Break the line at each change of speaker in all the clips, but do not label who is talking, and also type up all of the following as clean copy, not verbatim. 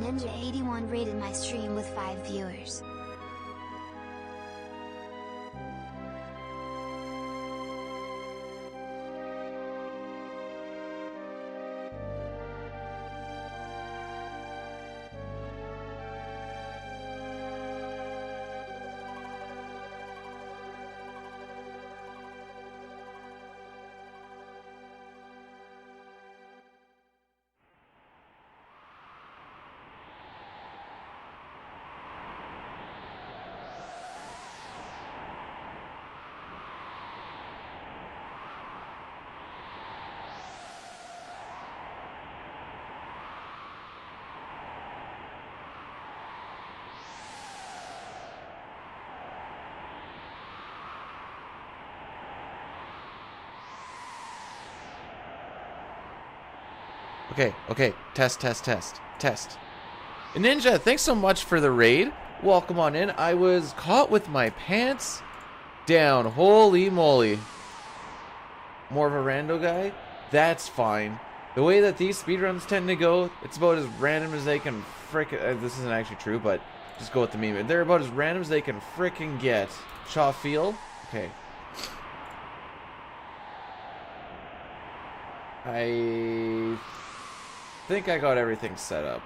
Ninja81 rated my stream with 5 viewers.
Okay, test. Ninja, thanks so much for the raid. Welcome on in. I was caught with my pants down. Holy moly. More of a rando guy? That's fine. The way that these speedruns tend to go, it's about as random as they can frickin'... this isn't actually true, but just go with the meme. They're about as random as they can frickin' get. Shaw Field? Okay. I think I got everything set up.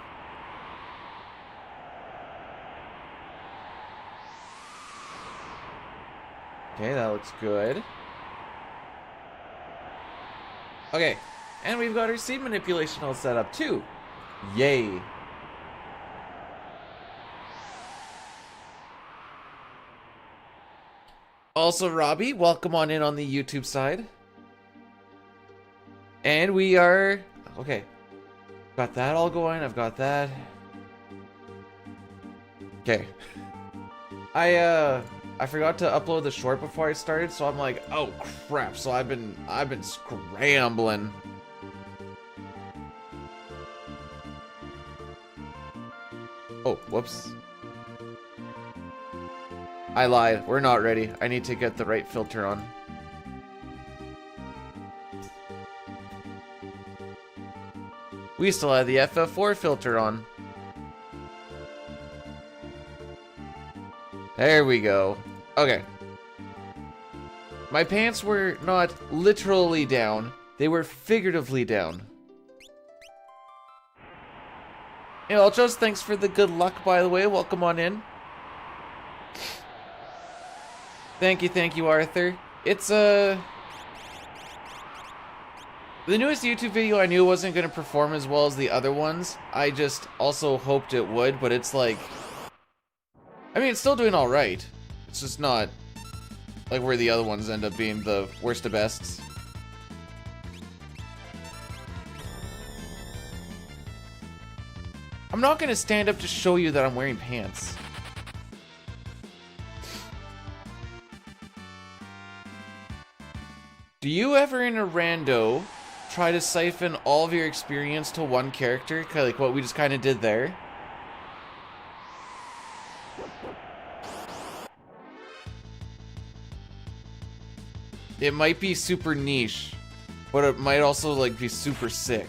Okay, that looks good. Okay, and we've got our seed manipulation all set up too. Yay. Also, Robbie, welcome on in on the YouTube side. And we are... okay. Got that all going. I've got that. Okay. I forgot to upload the short before I started, so I'm like, oh crap. So I've been scrambling. Oh, whoops. I lied. We're not ready. I need to get the right filter on. We still have the FF4 filter on. There we go. Okay. My pants were not literally down. They were figuratively down. Hey, Ultros, thanks for the good luck, by the way. Welcome on in. Thank you, Arthur. It's the newest YouTube video I knew wasn't going to perform as well as the other ones. I just also hoped it would, but it's like... I mean, it's still doing alright. It's just not like where the other ones end up being the worst of bests. I'm not going to stand up to show you that I'm wearing pants. Do you ever in a rando try to siphon all of your experience to one character? Kind of like what we just kind of did there. It might be super niche, but it might also like be super sick.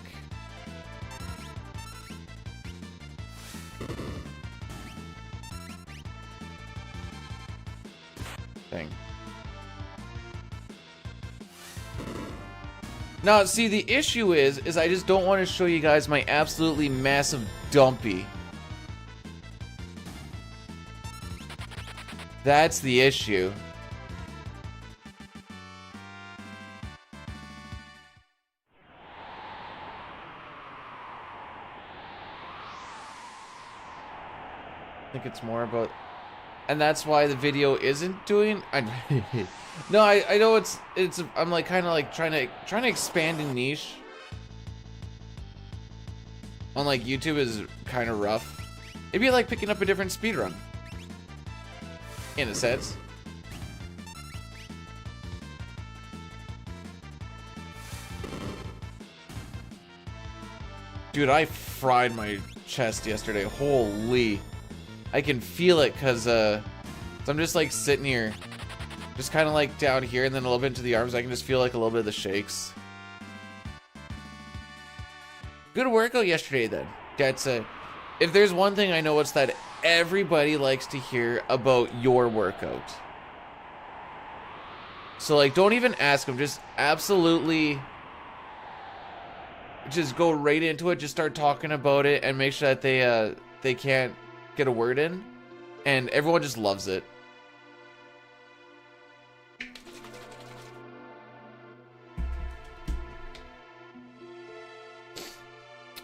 Thing. Now, see, the issue is I just don't want to show you guys my absolutely massive dumpy. That's the issue. I think it's more about... And that's why the video isn't doing... No, I know it's I'm like kind of like trying to expand a niche on like YouTube is kind of rough. It'd be like picking up a different speedrun in a sense. Dude, I fried my chest yesterday. Holy. I can feel it because so I'm just like sitting here. Just kind of like down here and then a little bit into the arms. I can just feel like a little bit of the shakes. Good workout yesterday then. That's if there's one thing I know, it's that everybody likes to hear about your workout. So like don't even ask them. Just absolutely just go right into it. Just start talking about it and make sure that they can't get a word in. And everyone just loves it.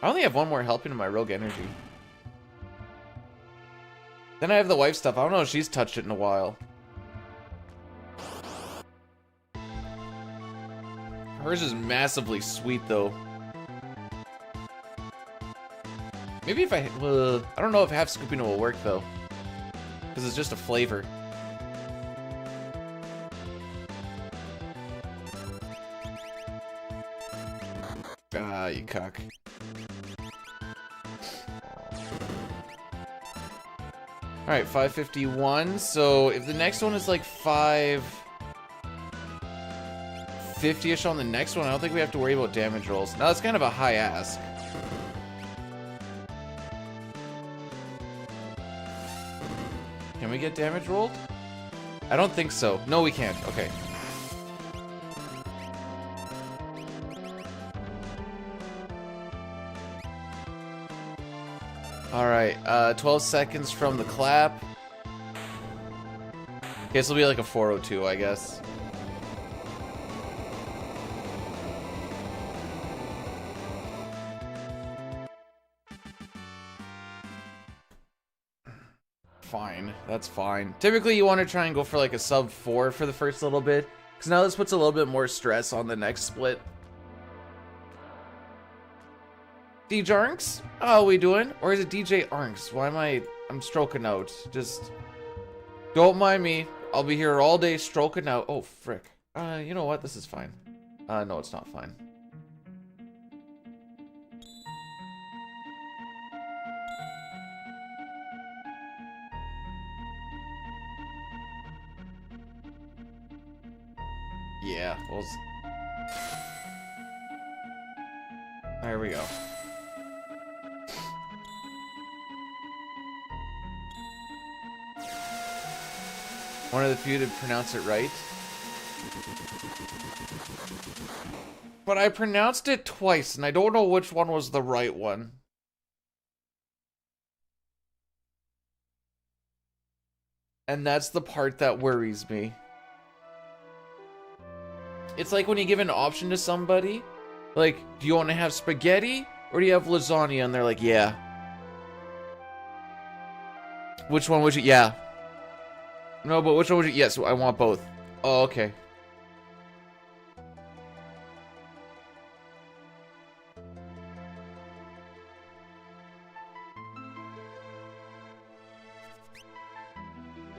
I only have one more helping in my rogue energy. Then I have the wife stuff. I don't know if she's touched it in a while. Hers is massively sweet though. Maybe if I don't know if half scooping will work though. Because it's just a flavor. Ah, you cuck. Alright, 551. So if the next one is like 550-ish on the next one, I don't think we have to worry about damage rolls. Now that's kind of a high ask. Can we get damage rolled? I don't think so. No, we can't. Okay. Alright, 12 seconds from the clap. Okay, this will be like a 402, I guess. Fine, that's fine. Typically you want to try and go for like a sub 4 for the first little bit, because now this puts a little bit more stress on the next split. DJ Arnks? How are we doing? Or is it DJ Arnks? Why am I'm stroking out. Just don't mind me. I'll be here all day stroking out. Oh, frick. You know what? This is fine. No, it's not fine. Yeah, well... There we go. One of the few to pronounce it right. But I pronounced it twice, and I don't know which one was the right one. And that's the part that worries me. It's like when you give an option to somebody, like, do you want to have spaghetti or do you have lasagna? And they're like, yeah. Which one would you? Yeah. No, but which one would you? Yes, I want both. Oh, okay.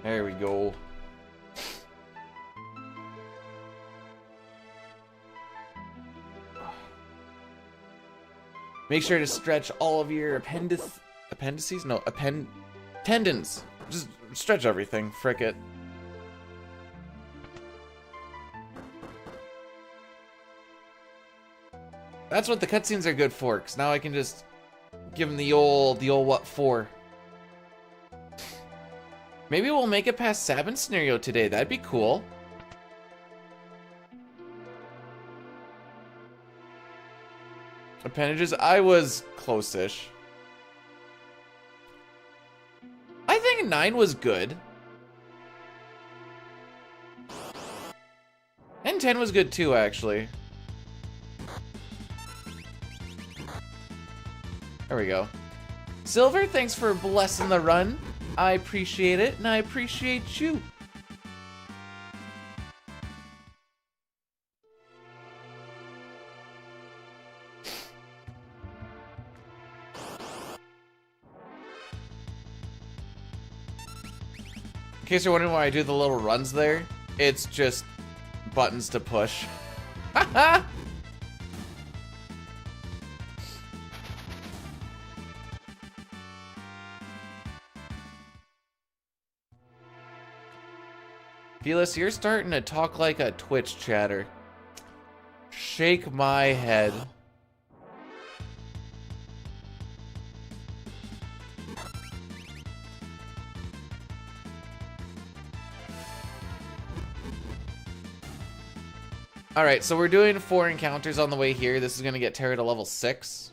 There we go. Make sure to stretch all of your appendices? No, tendons. Just stretch everything. Frick it. That's what the cutscenes are good for, because now I can just give them the old what for. Maybe we'll make it past Sabin scenario today. That'd be cool. Appendages, I was close-ish. I think 9 was good. And 10 was good too, actually. There we go. Silver, thanks for blessing the run. I appreciate it, and I appreciate you. In case you're wondering why I do the little runs there, it's just buttons to push. Haha! Felis, you're starting to talk like a Twitch chatter. Shake my head. Alright, so we're doing 4 encounters on the way here. This is going to get Terra to level 6.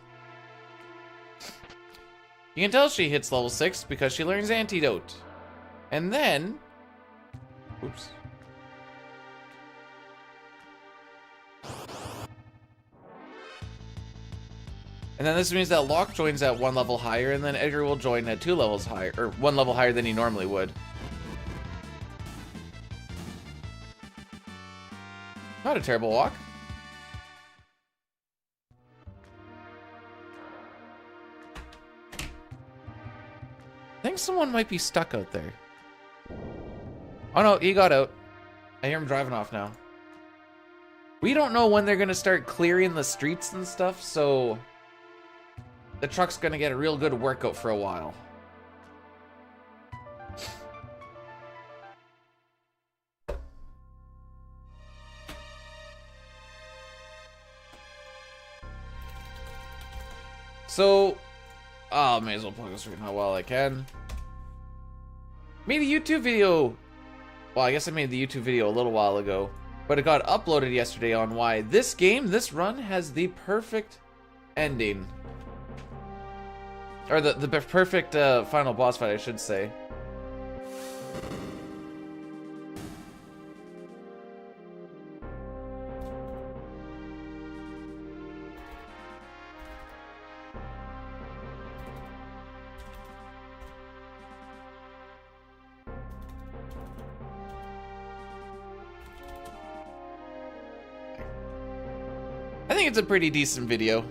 You can tell she hits level 6 because she learns Antidote. And then... Oops. And then this means that Locke joins at 1 level higher, and then Edgar will join at 2 levels higher, or 1 level higher than he normally would. Not a terrible walk. I think someone might be stuck out there. Oh no, he got out. I hear him driving off now. We don't know when they're gonna start clearing the streets and stuff, so the truck's gonna get a real good workout for a while. So, I may as well plug this right now while I can. Made a YouTube video. Well, I guess I made the YouTube video a little while ago, but it got uploaded yesterday on why this game, this run, has the perfect ending. Or the perfect final boss fight, I should say. I think it's a pretty decent video.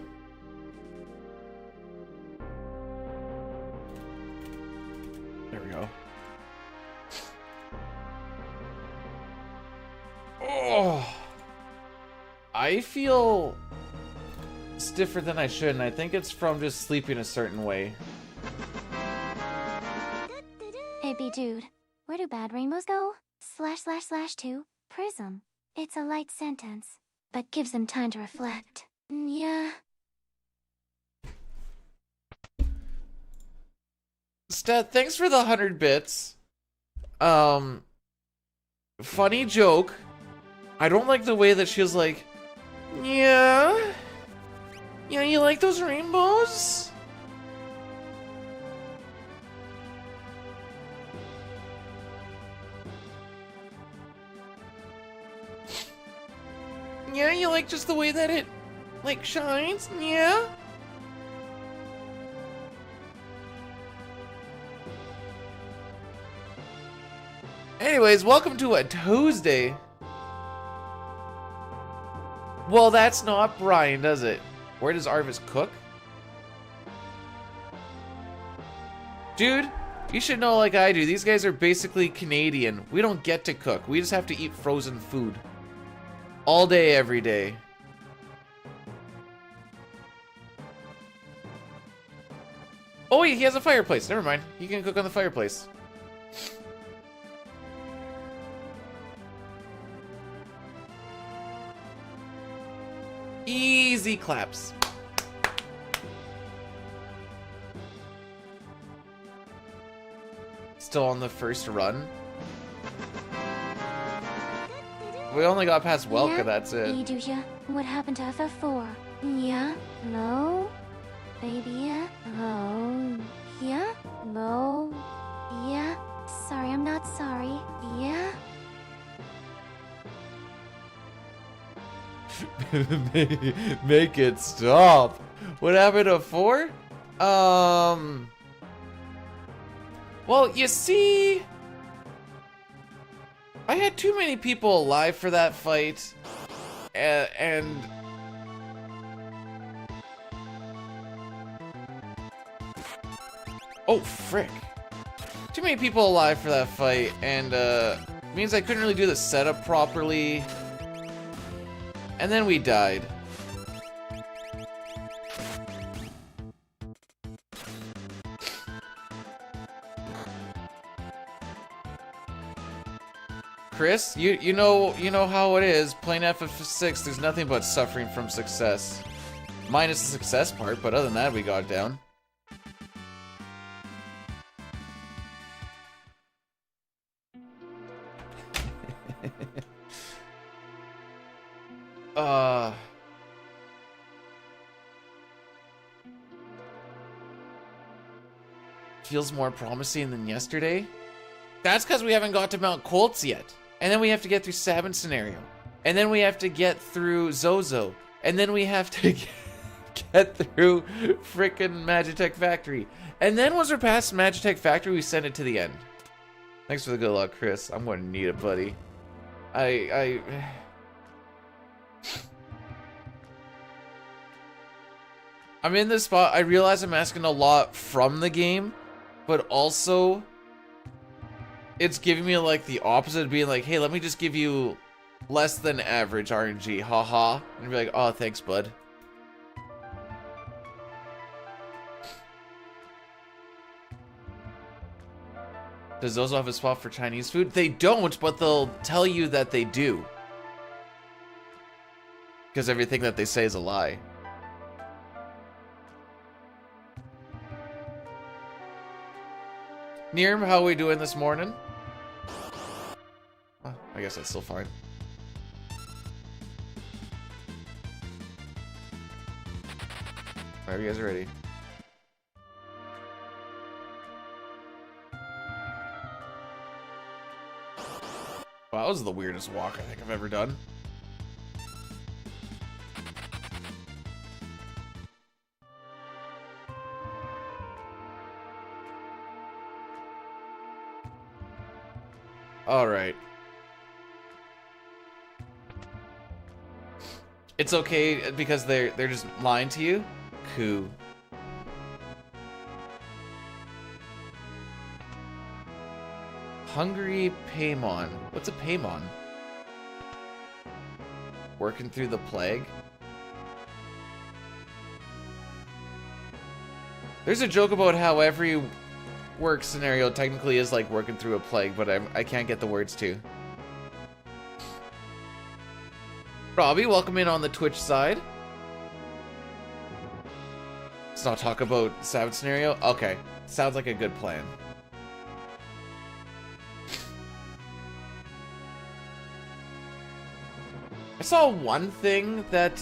There we go. Oh, I feel stiffer than I should, and I think it's from just sleeping a certain way.
Hey Bdewd, where do bad rainbows go? ///2 prism. It's a light sentence, but gives them time to reflect. Yeah.
Stat, thanks for the 100 bits. Funny joke. I don't like the way that she was like, yeah? Yeah, you like those rainbows? Yeah, you like just the way that it, like, shines? Yeah? Anyways, welcome to a Tuesday. Well, that's not Brian, does it? Where does Arvis cook? Dude, you should know like I do. These guys are basically Canadian. We don't get to cook. We just have to eat frozen food. All day, every day. Oh wait, he has a fireplace. Never mind. He can cook on the fireplace. Easy claps. Still on the first run. We only got past Welka, that's it.
Bdewd, what happened to FF4? Yeah? No? Baby, yeah? Oh, yeah? No? Yeah? Sorry, I'm not sorry. Yeah?
Make it stop. What happened to 4? Well, you see, I had too many people alive for that fight, and oh frick, too many people alive for that fight, and means I couldn't really do the setup properly. And then we died. Chris, you know how it is. Playing FF6, there's nothing but suffering from success. Minus the success part, but other than that, we got it down. Feels more promising than yesterday. That's because we haven't got to Mount Colts yet. And then we have to get through Sabin scenario. And then we have to get through Zozo. And then we have to get through frickin' Magitech Factory. And then once we're past Magitech Factory, we send it to the end. Thanks for the good luck, Chris. I'm going to need it, buddy. I'm in this spot. I realize I'm asking a lot from the game, but also it's giving me like the opposite of being like, hey, let me just give you less than average RNG, haha. And be like, oh, thanks, bud. Does Zozo have a spot for Chinese food? They don't, but they'll tell you that they do. Because everything that they say is a lie. Nirm, how are we doing this morning? Oh, I guess that's still fine. Alright, you guys are ready. Wow, that was the weirdest walk I think I've ever done. All right. It's okay because they're just lying to you. Cool. Hungry Paimon. What's a Paimon? Working through the plague. There's a joke about how every work scenario technically is like working through a plague, but I can't get the words to. Robbie, welcome in on the Twitch side. Let's not talk about Sabin scenario. Okay, sounds like a good plan. I saw one thing that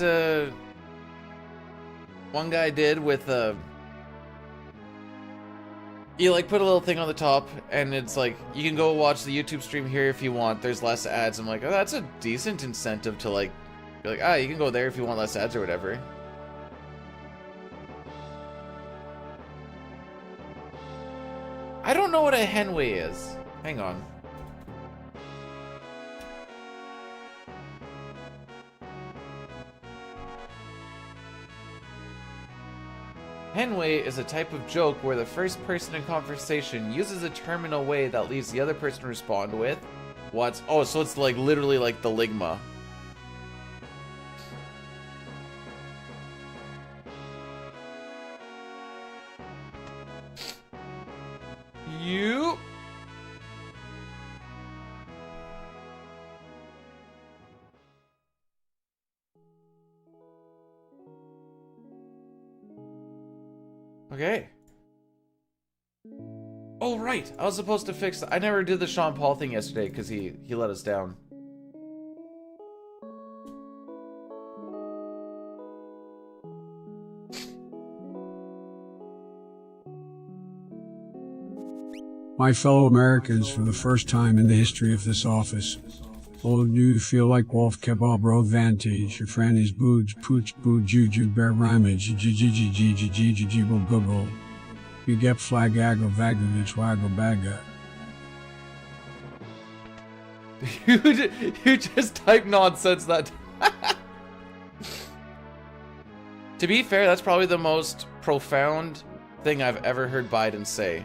one guy did with you like put a little thing on the top and it's like you can go watch the YouTube stream here if you want. There's less ads. I'm like, oh, that's a decent incentive to like Be like, ah, you can go there if you want less ads or whatever. I don't know what a henway is. Hang on. Henway is a type of joke where the first person in conversation uses a term in a way that leaves the other person to respond with. What? Oh, so it's like literally like the ligma. You. Okay. Oh, right. I was supposed to fix... I never did the Sean Paul thing yesterday because he let us down.
My fellow Americans, for the first time in the history of this office, all of you to feel like Wolf Kebab Road Vantage, your friend is Booge, Pooch, Boo, Juju, Bear Rhymage, Google. You get flag aggo vagovich waggo baga.
You just type nonsense that. To be fair, that's probably the most profound thing I've ever heard Biden say.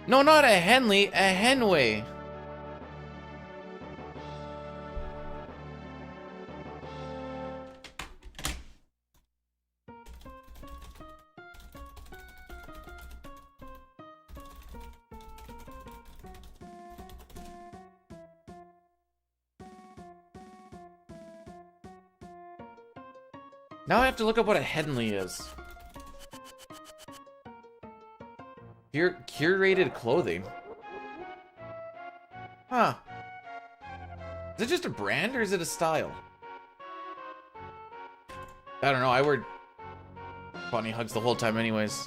No, not a Henley, a Henway. Now I have to look up what a Henley is. Curated clothing. Huh. Is it just a brand or is it a style? I don't know. I wear bunny hugs the whole time anyways.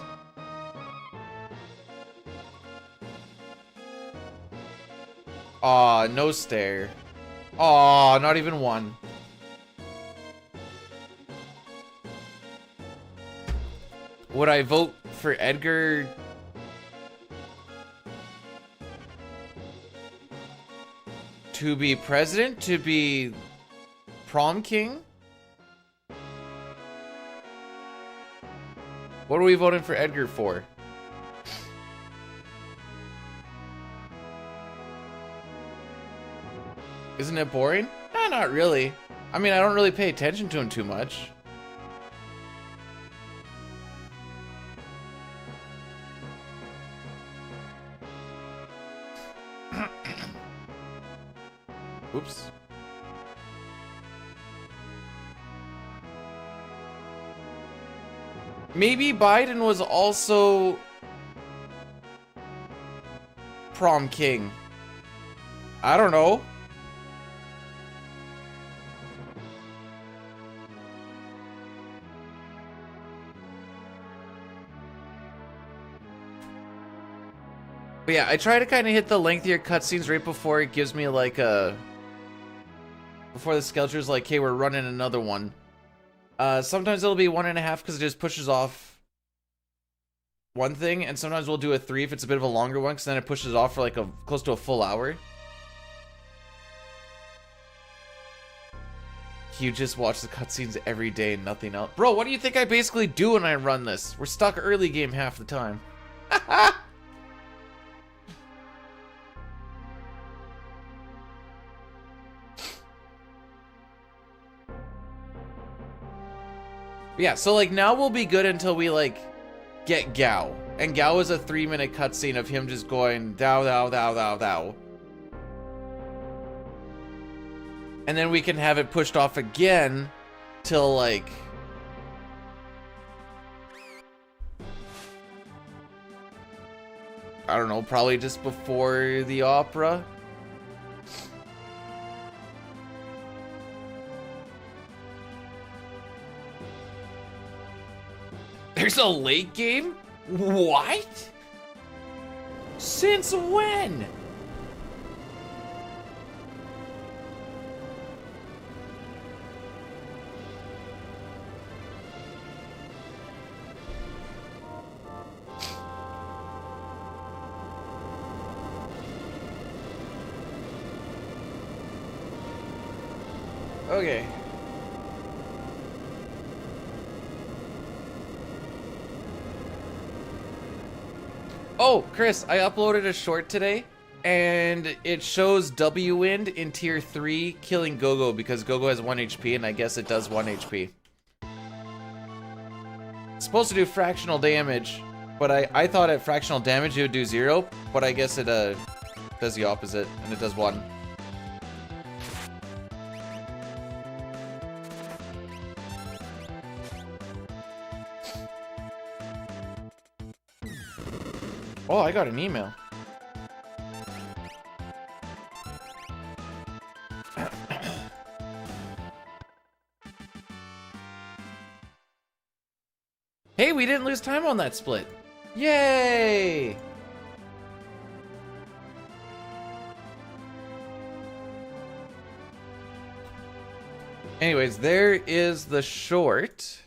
Aw, no stare. Aw, not even one. Would I vote for Edgar? To be president? To be prom king? What are we voting for Edgar for? Isn't it boring? Eh, not really. I mean, I don't really pay attention to him too much. Oops. Maybe Biden was also prom king. I don't know. But yeah, I try to kind of hit the lengthier cutscenes right before it gives me like a... Before the schedule's like, hey, we're running another one. Sometimes it'll be 1.5 because it just pushes off one thing, and sometimes we'll do a 3 if it's a bit of a longer one because then it pushes off for like a close to a full hour. You just watch the cutscenes every day and nothing else. Bro, what do you think I basically do when I run this? We're stuck early game half the time. Yeah, so like now we'll be good until we like get Gao. And Gao is a 3-minute cutscene of him just going thou thou thou thou thou. And then we can have it pushed off again till like I don't know, probably just before the opera. There's a late game? What? Since when? Okay. Oh, Chris, I uploaded a short today, and it shows W-Wind in tier 3 killing Gogo because Gogo has 1 HP, and I guess it does 1 HP. It's supposed to do fractional damage, but I thought at fractional damage it would do 0, but I guess it does the opposite, and it does 1. Oh, I got an email. Hey, we didn't lose time on that split. Yay! Anyways, there is the short.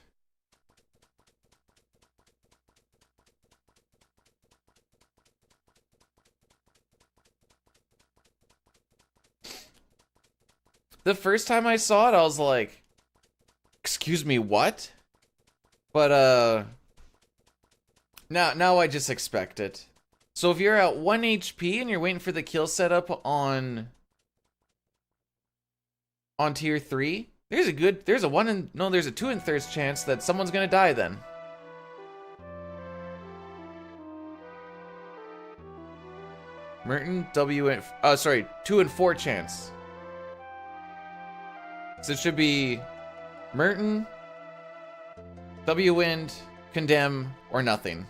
The first time I saw it, I was like, excuse me, what? But, now I just expect it. So if you're at 1 HP and you're waiting for the kill setup on tier 3, there's a 2 1/3 chance that someone's gonna die then. Merton, 2 and 4 chance. So it should be Merton, W-Wind, Condemn, or nothing.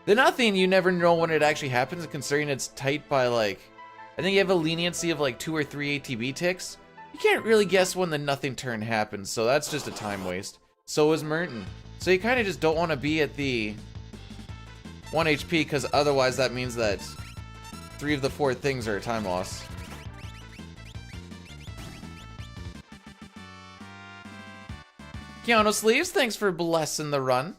The nothing, you never know when it actually happens, considering it's tight by, like, I think you have a leniency of like 2 or 3 ATB ticks. You can't really guess when the nothing turn happens, so that's just a time waste. So is Merton. So you kind of just don't want to be at the 1 HP, because otherwise that means that 3 of the 4 things are a time loss. Keanu Sleeves, thanks for blessing the run.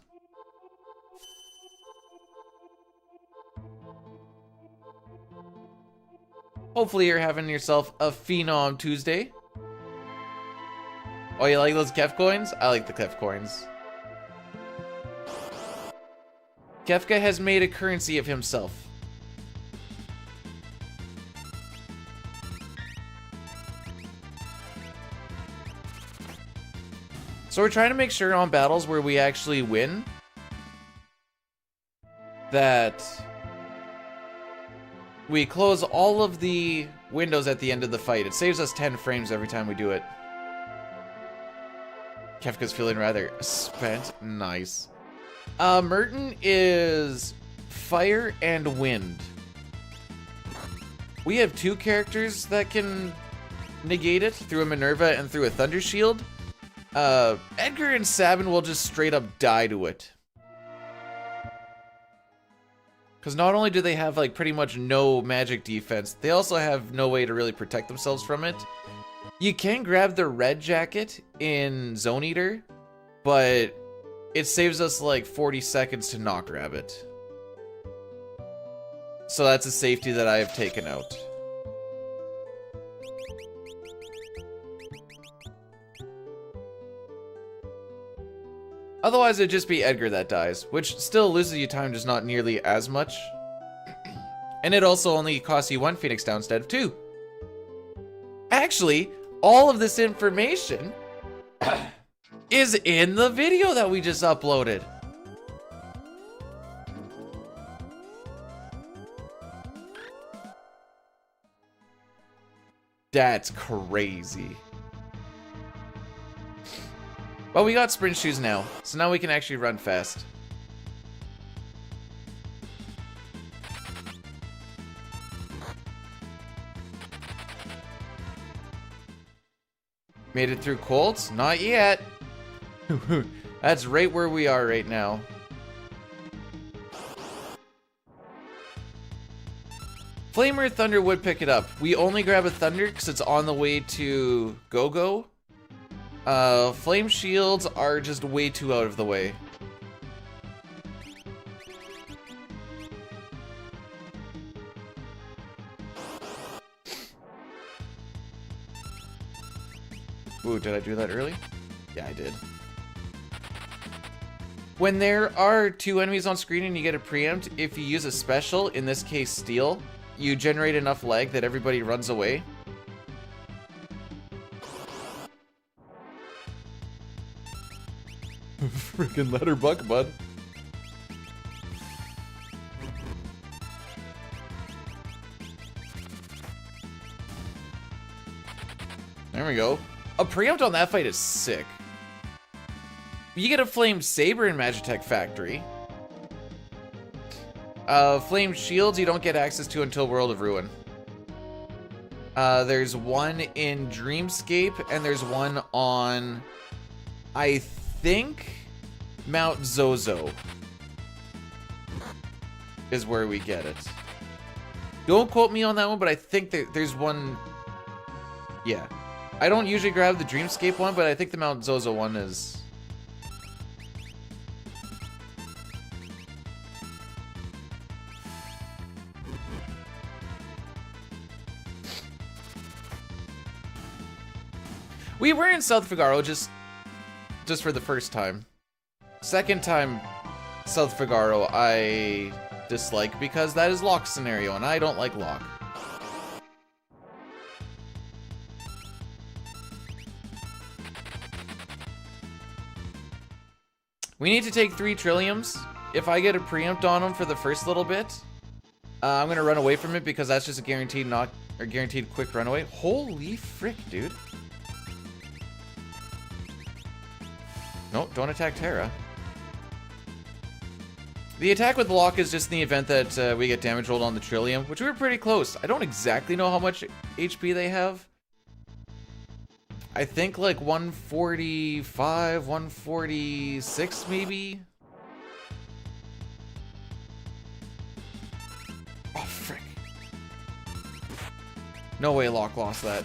Hopefully you're having yourself a Phenom Tuesday. Oh, you like those Kef coins? I like the Kef coins. Kefka has made a currency of himself. So we're trying to make sure on battles where we actually win that we close all of the windows at the end of the fight. It saves us 10 frames every time we do it. Kefka's feeling rather spent. Nice. Merton is fire and wind. We have 2 characters that can negate it through a Minerva and through a Thunder Shield. Edgar and Sabin will just straight up die to it. Because not only do they have like pretty much no magic defense, they also have no way to really protect themselves from it. You can grab the red jacket in Zone Eater, but it saves us like 40 seconds to not grab it. So that's a safety that I have taken out. Otherwise, it'd just be Edgar that dies, which still loses you time, just not nearly as much. And it also only costs you 1 Phoenix down instead of 2. Actually, all of this information is in the video that we just uploaded. That's crazy. But we got sprint shoes now, so now we can actually run fast. Made it through Colts? Not yet. That's right where we are right now. Flamer Thunder would pick it up. We only grab a Thunder because it's on the way to Go-Go. Flame shields are just way too out of the way. did I do that early? Yeah, I did. When there are 2 enemies on screen and you get a preempt, if you use a special, in this case steel, you generate enough lag that everybody runs away. Freaking let her buck, bud. There we go. A preempt on that fight is sick. You get a Flame Saber in Magitech Factory. Flame Shields you don't get access to until World of Ruin. There's one in Dreamscape, and there's one on, I think, Mount Zozo is where we get it. Don't quote me on that one, but I think there's one. Yeah. I don't usually grab the Dreamscape one, but I think the Mount Zozo one is... We were in South Figaro just for the first time. Second time, South Figaro, I dislike because that is Locke scenario, and I don't like Locke. We need to take 3 Trilliums. If I get a preempt on them for the first little bit, I'm gonna run away from it because that's just a guaranteed guaranteed quick runaway. Holy frick, dude! Nope, don't attack Terra. The attack with Locke is just in the event that we get damage rolled on the Trillium, which we were pretty close. I don't exactly know how much HP they have. I think like 145, 146 maybe? Oh, frick. No way Locke lost that.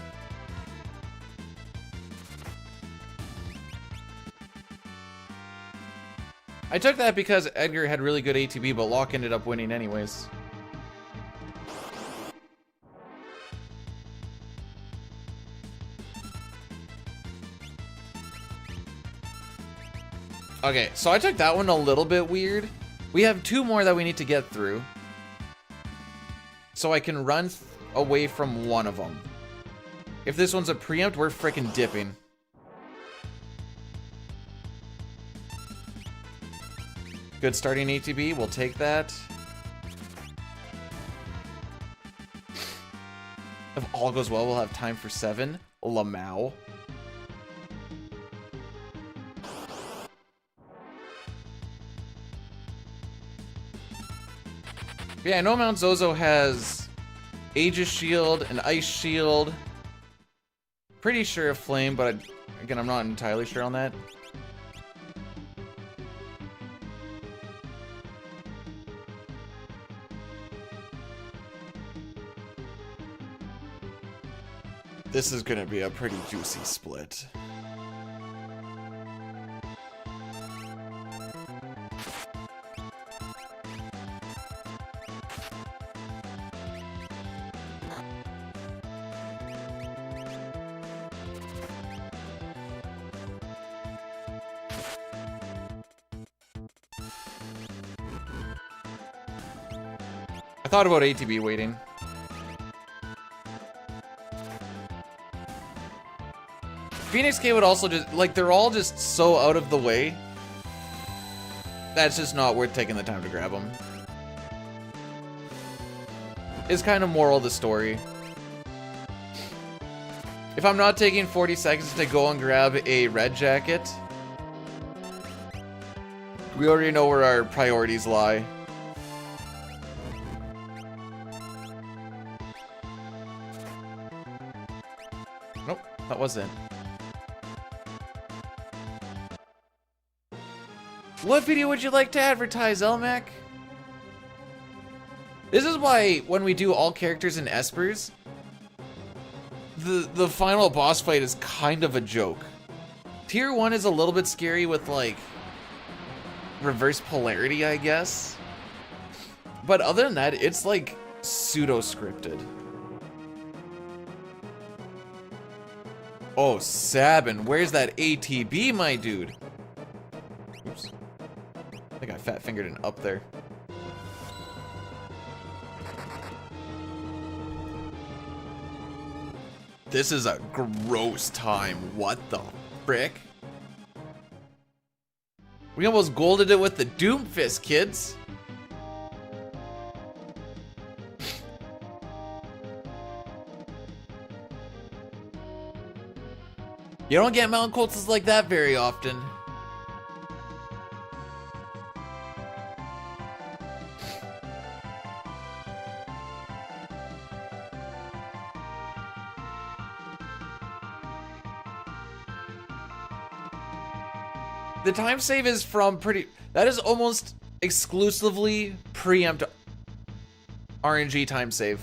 I took that because Edgar had really good ATB, but Locke ended up winning anyways. Okay, so I took that one a little bit weird. We have 2 more that we need to get through. So I can run away from one of them. If this one's a preempt, we're frickin' dipping. Good starting ATB, we'll take that. If all goes well, we'll have time for 7. Lamau. Yeah, I know Mount Zozo has Aegis Shield and Ice Shield. Pretty sure of Flame, but again, I'm not entirely sure on that. This is gonna be a pretty juicy split. I thought about ATB waiting. Phoenix K would also just, like, they're all just so out of the way. That's just not worth taking the time to grab them. Is kind of moral of the story. If I'm not taking 40 seconds to go and grab a red jacket, we already know where our priorities lie. Nope, that wasn't. What video would you like to advertise, Elmac? This is why when we do all characters in Espers, the final boss fight is kind of a joke. Tier 1 is a little bit scary with, like, reverse polarity, I guess. But other than that, it's like pseudo-scripted. Oh, Sabin, where's that ATB, my dude? Oops. I think I fat fingered an up there. This is a gross time. What the frick? We almost golded it with the Doomfist, kids. You don't get Mountain Colts like that very often. The time save is from that is almost exclusively preempt RNG time save.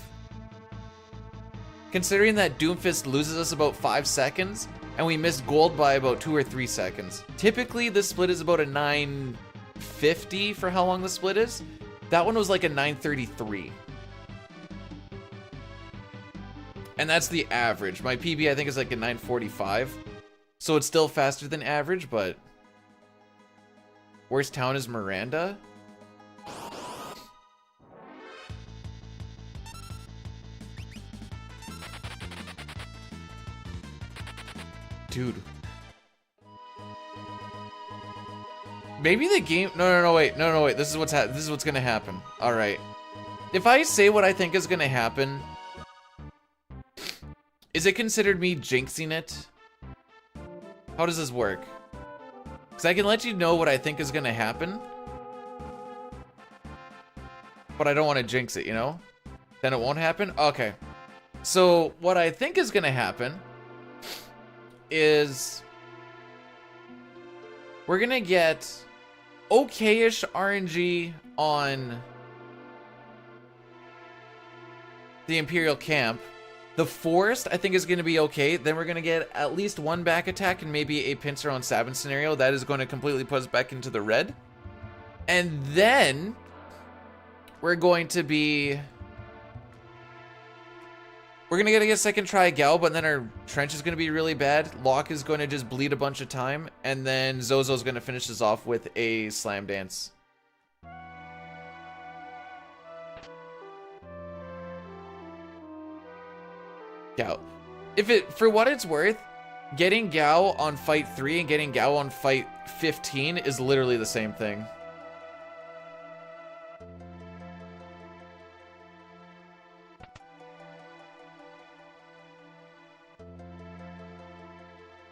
Considering that Doomfist loses us about 5 seconds, and we missed gold by about 2 or 3 seconds. Typically, this split is about a 9:50 for how long the split is. That one was like a 9:33. And that's the average. My PB, I think, is like a 9:45. So it's still faster than average, but... Worst town is Miranda? Dude. Maybe the game... No, wait. This is what's gonna happen. Alright. If I say what I think is gonna happen... Is it considered me jinxing it? How does this work? Because I can let you know what I think is gonna happen. But I don't want to jinx it, you know? Then it won't happen? Okay. So, what I think is gonna happen... is we're gonna get okay-ish RNG on the Imperial camp. The forest, I think, is gonna be okay. Then we're gonna get at least one back attack and maybe a pincer on Sabin scenario. That is going to completely put us back into the red. And then we're going to be... We're gonna get a second try Gal, but then our trench is gonna be really bad. Locke is going to just bleed a bunch of time, and then Zozo's gonna finish this off with a slam dance. Gal. For what it's worth, getting Gao on fight 3 and getting Gao on fight 15 is literally the same thing.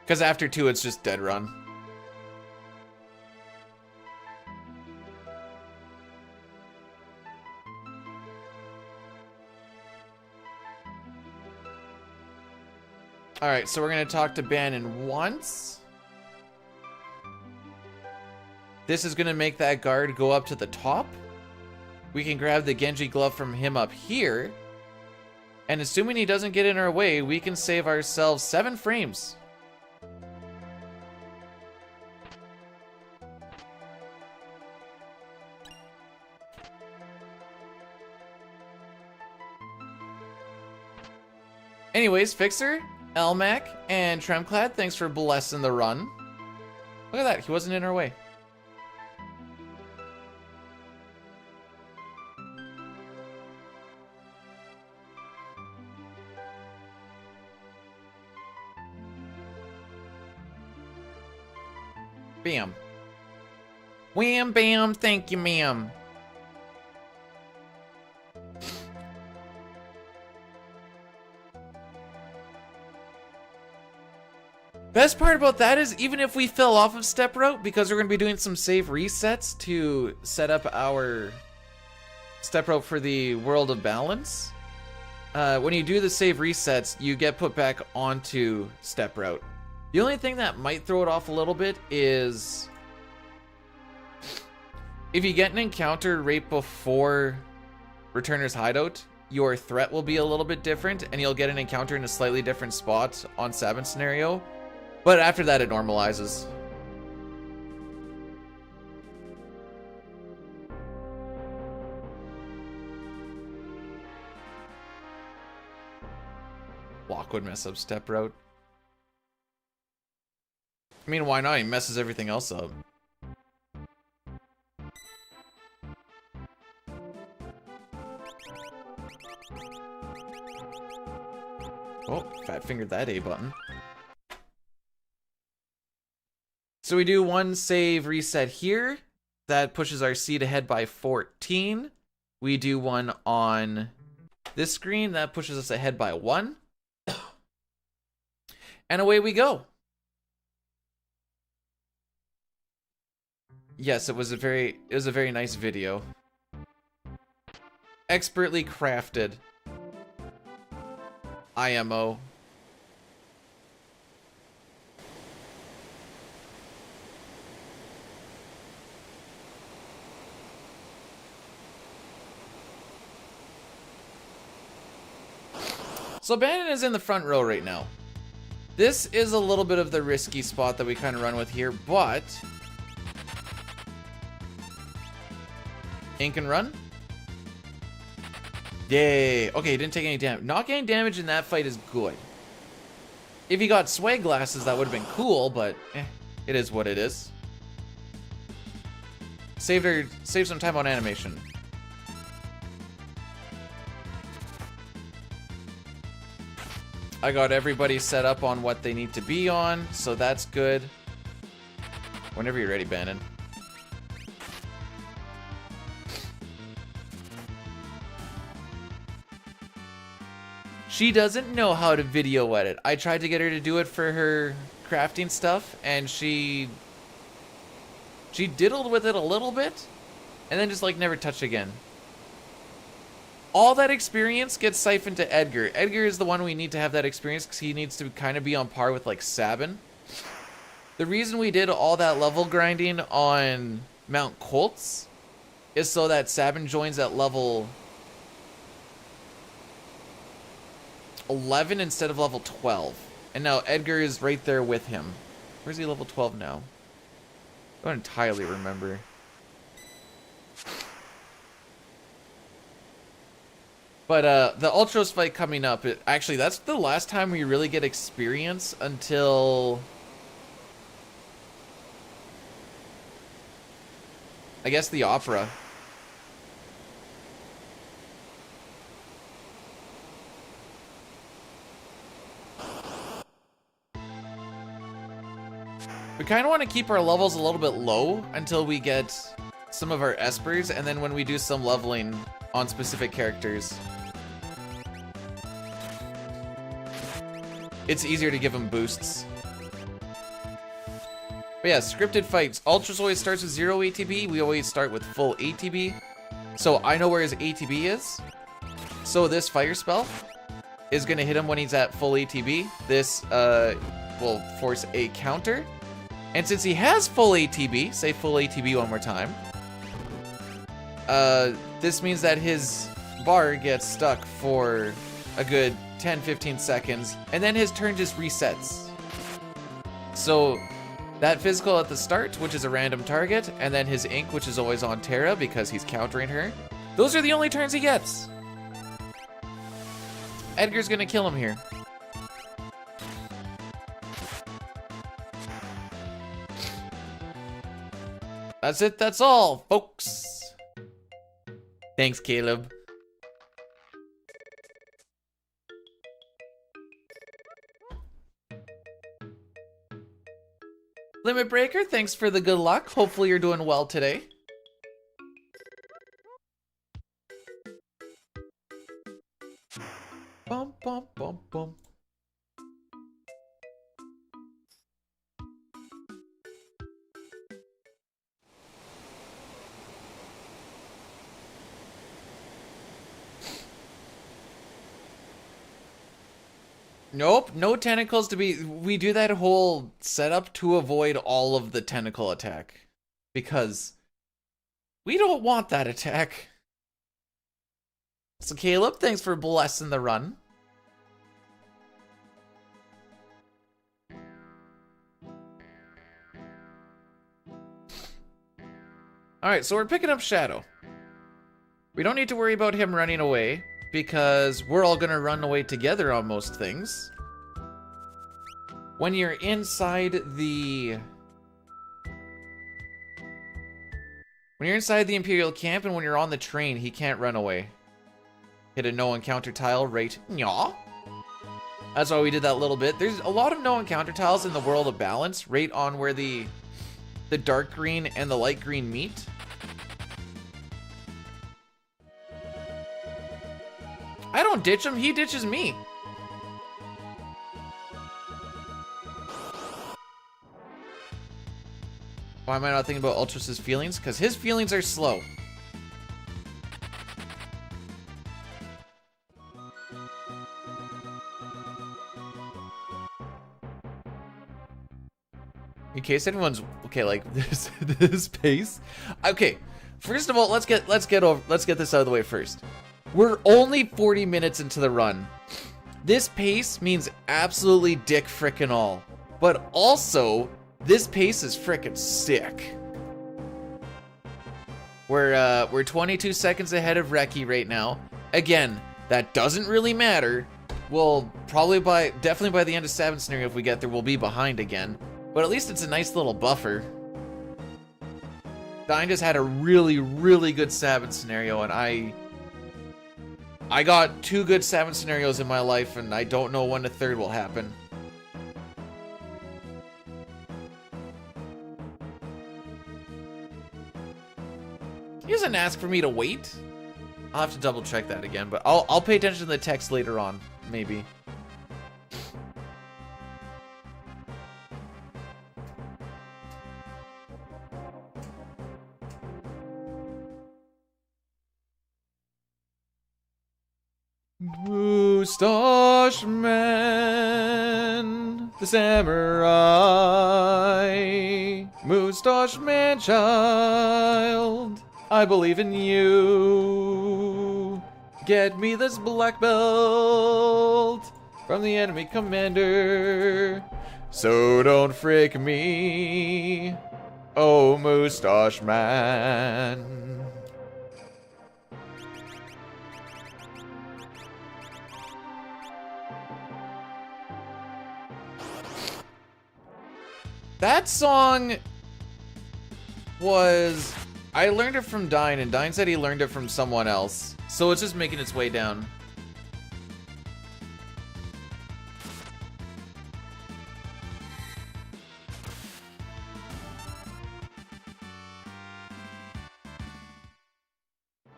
Because after 2, it's just dead run. Alright, so we're going to talk to Bannon once. This is going to make that guard go up to the top. We can grab the Genji glove from him up here. And assuming he doesn't get in our way, we can save ourselves 7 frames. Anyways, Fixer, Elmac, and Tremclad, thanks for blessing the run. Look at that, he wasn't in our way. Bam. Wham bam, thank you, ma'am. Best part about that is even if we fell off of step route, because we're going to be doing some save resets to set up our step route for the World of Balance, when you do the save resets, you get put back onto step route. The only thing that might throw it off a little bit is if you get an encounter right before Returner's Hideout, your threat will be a little bit different, and you'll get an encounter in a slightly different spot on Sabin scenario. But after that, it normalizes. Walk would mess up step route. mean, why not? He messes everything else up. Oh, fat fingered that A button. So we do one save reset here. That pushes our seed ahead by 14. We do one on this screen. That pushes us ahead by 1. And away we go. Yes, it was a very nice video. Expertly crafted. IMO. So Bannon is in the front row right now. This is a little bit of the risky spot that we kind of run with here, but Ink and run. Yay. Okay, he didn't take any damage. Not getting damage in that fight is good. If he got swag glasses, that would have been cool, but it is what it is. Save some time on animation. I got everybody set up on what they need to be on, so that's good. Whenever you're ready, Bannon. She doesn't know how to video edit. I tried to get her to do it for her crafting stuff, and she diddled with it a little bit, and then just like never touched again. All that experience gets siphoned to Edgar. Edgar is the one we need to have that experience because he needs to kind of be on par with like Sabin. The reason we did all that level grinding on Mount Colts is so that Sabin joins at level 11 instead of level 12. And now Edgar is right there with him. Where's he level 12 now? I don't entirely remember. But the Ultros fight coming up, actually that's the last time we really get experience until I guess the opera. We kind of want to keep our levels a little bit low until we get some of our espers, and then when we do some leveling on specific characters, it's easier to give them boosts. But yeah, scripted fights. Ultras always starts with 0 ATB. We always start with full ATB. So I know where his ATB is. So this fire spell is going to hit him when he's at full ATB. This will force a counter. And since he has full ATB, say full ATB one more time, this means that his bar gets stuck for a good 10-15 seconds, and then his turn just resets. So that physical at the start, which is a random target, and then his ink, which is always on Terra because he's countering her, those are the only turns he gets. Edgar's gonna kill him here. That's it, that's all, folks. Thanks, Caleb. Limit Breaker, thanks for the good luck. Hopefully you're doing well today. Bum, bum, bum, bum. Nope, no tentacles to be... We do that whole setup to avoid all of the tentacle attack. Because we don't want that attack. So Caleb, thanks for blessing the run. Alright, so we're picking up Shadow. We don't need to worry about him running away, because we're all gonna run away together on most things. When you're inside the... When you're inside the Imperial camp and when you're on the train, he can't run away. Hit a no encounter tile right. Nyah. That's why we did that little bit. There's a lot of no encounter tiles in the World of Balance, right on where the dark green and the light green meet. I don't ditch him, he ditches me. Why am I not thinking about Ultras's feelings? Because his feelings are slow. In case anyone's okay, like this pace. Okay, first of all, let's get this out of the way first. We're only 40 minutes into the run. This pace means absolutely dick frickin' all, but also this pace is frickin' sick. We're 22 seconds ahead of Reki right now. Again, that doesn't really matter. We'll probably definitely by the end of Sabin scenario, if we get there, we'll be behind again. But at least it's a nice little buffer. Dine just had a really, really good Sabin scenario, and I got 2 good Sabin scenarios in my life, and I don't know when the third will happen. He doesn't ask for me to wait. I'll have to double check that again, but I'll pay attention to the text later on, maybe. Moustache Man, the samurai, Moustache Man child, I believe in you. Get me this black belt from the enemy commander, so don't frick me, oh Moustache Man. That song was... I learned it from Dine, and Dine said he learned it from someone else. So it's just making its way down.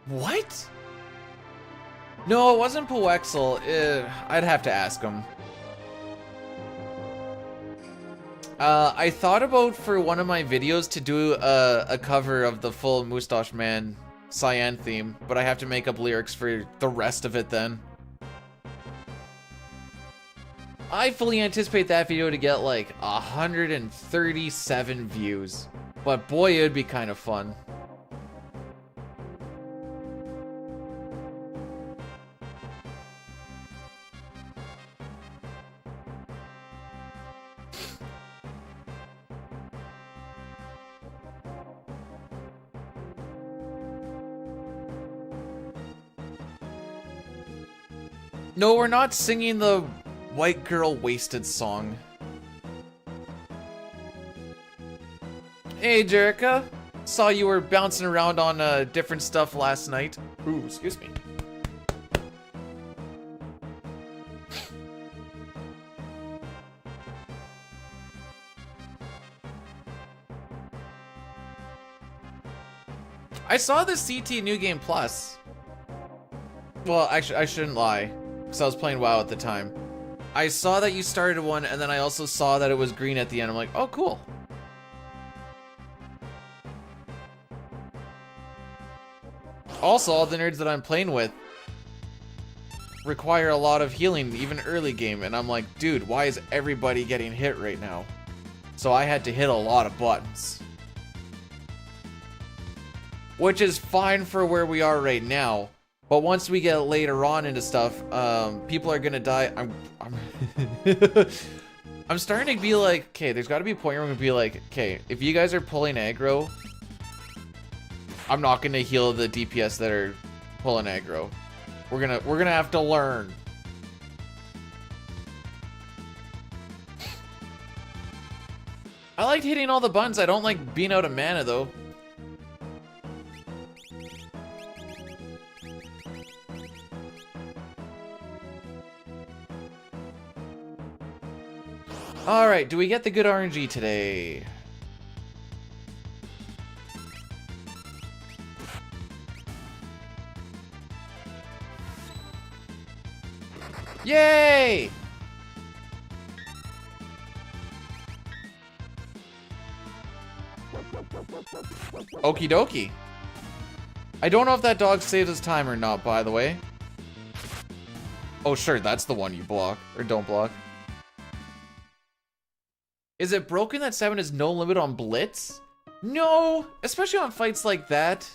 What? No, it wasn't Poexel. I'd have to ask him. I thought about for one of my videos to do a cover of the full Moustache Man Cyan theme, but I have to make up lyrics for the rest of it then. I fully anticipate that video to get like 137 views, but boy, it would be kind of fun. No, we're not singing the White Girl Wasted song. Hey, Jerica. Saw you were bouncing around on different stuff last night. Ooh, excuse me. I saw the CT New Game Plus. Well, actually, I shouldn't lie. Because I was playing WoW at the time. I saw that you started one, and then I also saw that it was green at the end. I'm like, oh, cool. Also, all the nerds that I'm playing with require a lot of healing, even early game. And I'm like, dude, why is everybody getting hit right now? So I had to hit a lot of buttons. Which is fine for where we are right now. But once we get later on into stuff, people are gonna die. I'm starting to be like, okay, there's got to be a point where I'm gonna be like, okay, if you guys are pulling aggro, I'm not gonna heal the DPS that are pulling aggro. We're gonna have to learn. I liked hitting all the buttons. I don't like being out of mana, though. Alright, do we get the good RNG today? Yay! Okie dokie. I don't know if that dog saves his time or not, by the way. Oh, sure, that's the one you block. Or don't block. Is it broken that Sabin has no limit on Blitz? No! Especially on fights like that.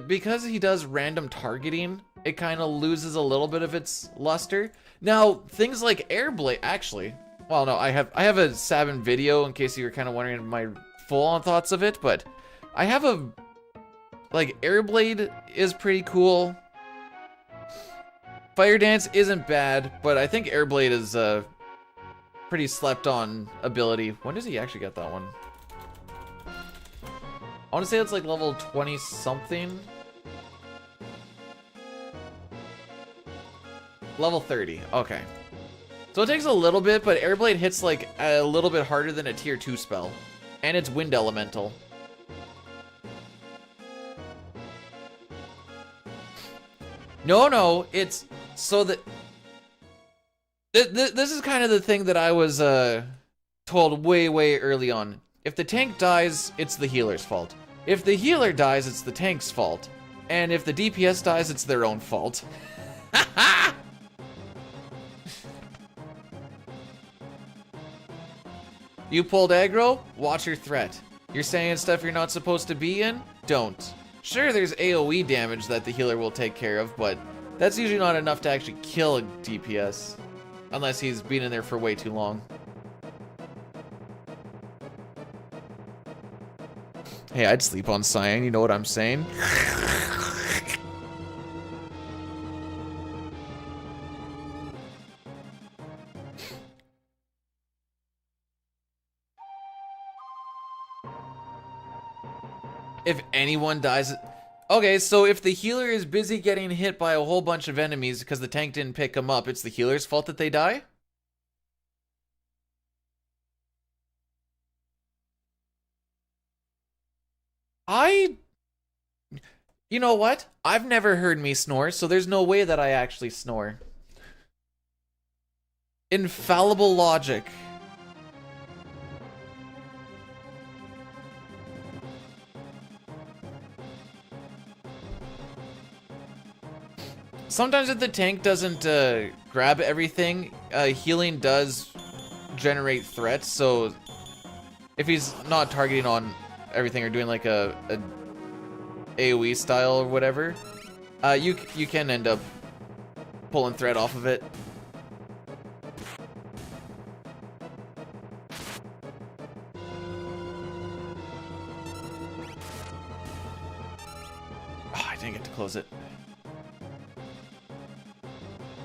Because he does random targeting, it kind of loses a little bit of its luster. Now, things like Airblade, actually... Well, no, I have a Sabin video in case you were kind of wondering my full-on thoughts of it, but... I have a... Like, Airblade is pretty cool. Fire Dance isn't bad, but I think Airblade is a pretty slept-on ability. When does he actually get that one? I want to say it's like level 20-something. Level 30, okay. So it takes a little bit, but Airblade hits like a little bit harder than a tier 2 spell. And it's Wind Elemental. No, it's so that... This is kind of the thing that I was told way early on. If the tank dies, it's the healer's fault. If the healer dies, it's the tank's fault. And if the DPS dies, it's their own fault. You pulled aggro? Watch your threat. You're saying stuff you're not supposed to be in? Don't. Sure, there's AoE damage that the healer will take care of, but that's usually not enough to actually kill a DPS. Unless he's been in there for way too long. Hey, I'd sleep on Cyan, you know what I'm saying? If anyone dies... Okay, so if the healer is busy getting hit by a whole bunch of enemies because the tank didn't pick him up, it's the healer's fault that they die? You know what? I've never heard me snore, so there's no way that I actually snore. Infallible logic. Sometimes if the tank doesn't grab everything, healing does generate threats, so if he's not targeting on everything or doing like a AoE style or whatever, you can end up pulling threat off of it. Oh, I didn't get to close it.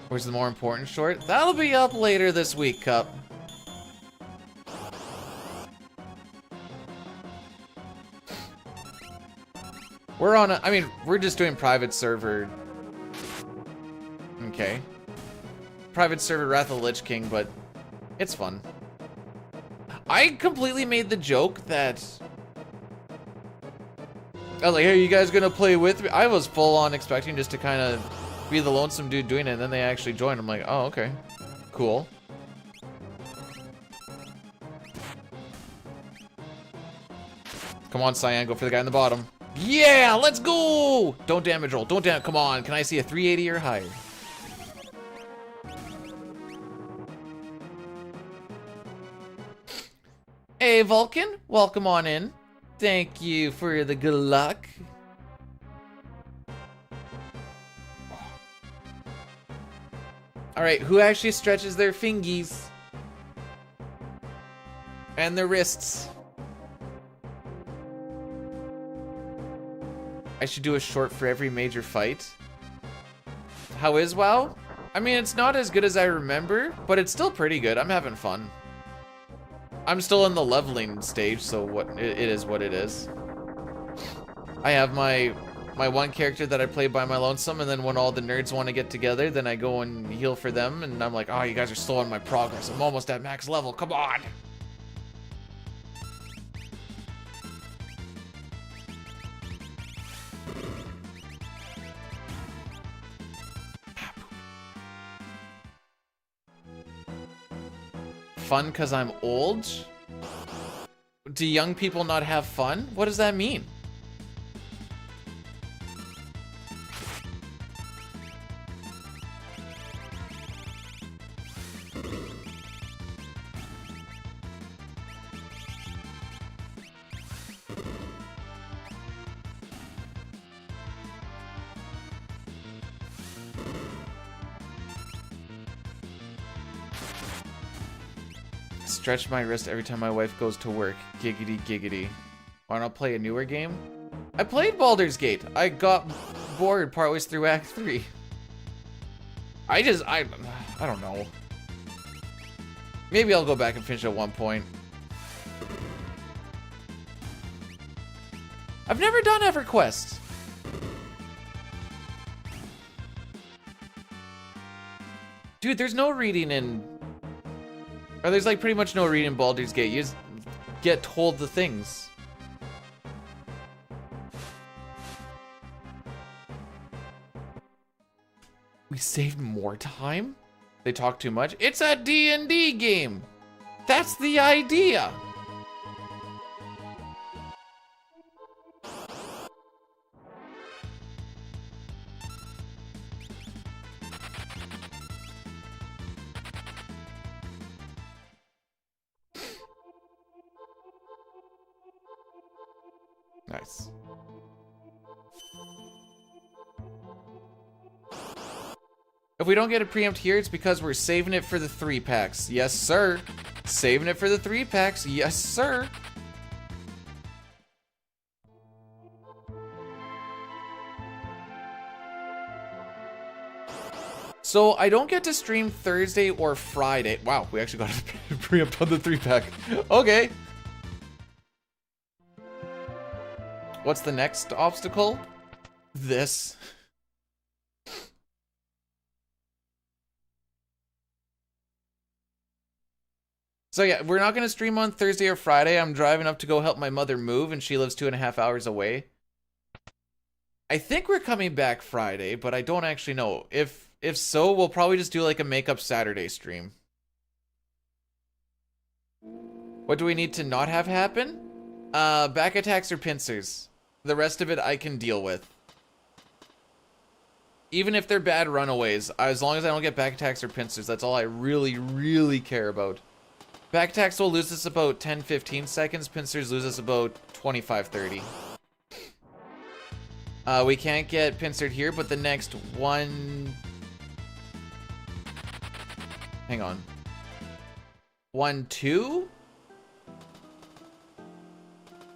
Where's the more important short? That'll be up later this week, Cup. We're on a... I mean, we're just doing private server. Okay. Private server Wrath of the Lich King, but it's fun. I completely made the joke that... I was like, hey, you guys gonna play with me? I was full on expecting just to kind of be the lonesome dude doing it, and then they actually joined. I'm like, oh, okay. Cool. Come on, Cyan, go for the guy in the bottom. Yeah, let's go! Don't damage roll, don't damage, come on. Can I see a 380 or higher? Hey, Vulcan, welcome on in. Thank you for the good luck. Alright, who actually stretches their fingies? And their wrists? I should do a short for every major fight. How is WoW? I mean, it's not as good as I remember, but it's still pretty good. I'm having fun. I'm still in the leveling stage, so it is what it is. I have my one character that I play by my lonesome, and then when all the nerds want to get together, then I go and heal for them, and I'm like, oh, you guys are slowing my progress. I'm almost at max level. Come on. Fun because I'm old? Do young people not have fun? What does that mean? Stretch my wrist every time my wife goes to work. Giggity giggity. Why not play a newer game? I played Baldur's Gate. I got bored partway through Act 3. I don't know. Maybe I'll go back and finish at one point. I've never done EverQuest. Dude, there's no reading in... Or there's like pretty much no reading in Baldur's Gate. You just get told the things. We saved more time? They talk too much? It's a D&D game! That's the idea! Nice. If we don't get a preempt here, it's because we're saving it for the 3-packs. Yes, sir. Saving it for the 3-packs. Yes, sir. So I don't get to stream Thursday or Friday. Wow, we actually got a preempt on the 3-pack. Okay. What's the next obstacle? This. So yeah, we're not gonna stream on Thursday or Friday. I'm driving up to go help my mother move, and she lives 2.5 hours away. I think we're coming back Friday, but I don't actually know. If so, we'll probably just do like a makeup Saturday stream. What do we need to not have happen? Back attacks or pincers. The rest of it I can deal with. Even if they're bad runaways, as long as I don't get back attacks or pincers, that's all I really, really care about. Back attacks will lose us about 10-15 seconds. Pincers lose us about 25-30. We can't get pincered here, but the next one... Hang on. 1, 2?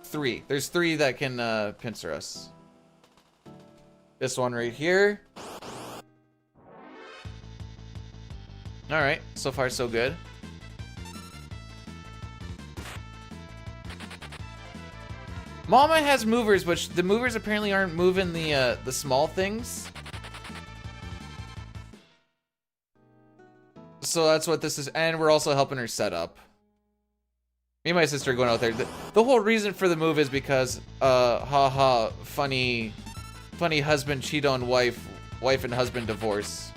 3. There's 3 that can pincer us. This one right here. Alright, so far so good. Mama has movers, but the movers apparently aren't moving the small things. So that's what this is, and we're also helping her set up. Me and my sister are going out there. The whole reason for the move is because, haha, funny husband cheat on wife and husband divorce.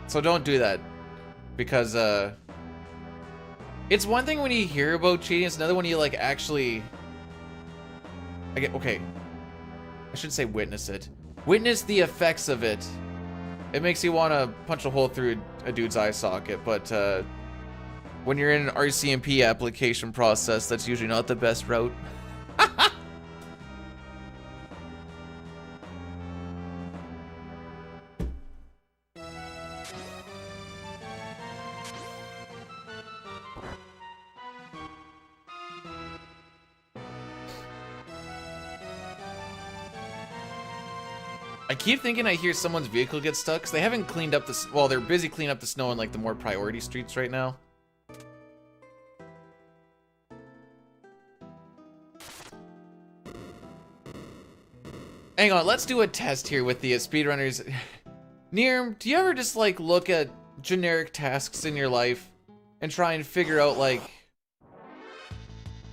So don't do that, because it's one thing when you hear about cheating, it's another when you like actually okay, I shouldn't say witness it. Witness the effects of it. It makes you want to punch a hole through a dude's eye socket, but when you're in an RCMP application process, that's usually not the best route. I keep thinking I hear someone's vehicle get stuck, because they haven't cleaned up this. Well, they're busy cleaning up the snow in like the more priority streets right now. Hang on, let's do a test here with the speedrunners. Nirm, do you ever just like look at generic tasks in your life and try and figure out like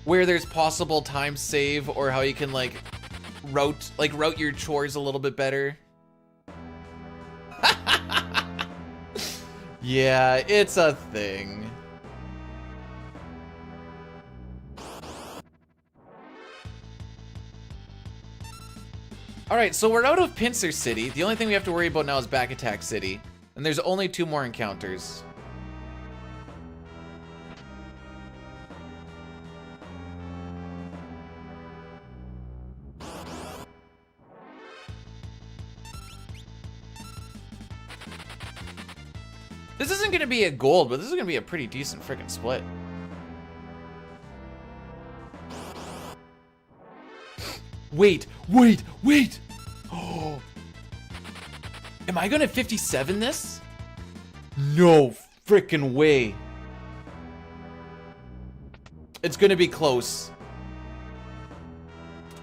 where there's possible time save or how you can like route your chores a little bit better? Yeah, it's a thing. Alright, so we're out of Pincer City. The only thing we have to worry about now is Back Attack City. And there's only 2 more encounters. This isn't going to be a gold, but this is going to be a pretty decent freaking split. Wait. Oh. Am I going to 57 this? No freaking way. It's going to be close.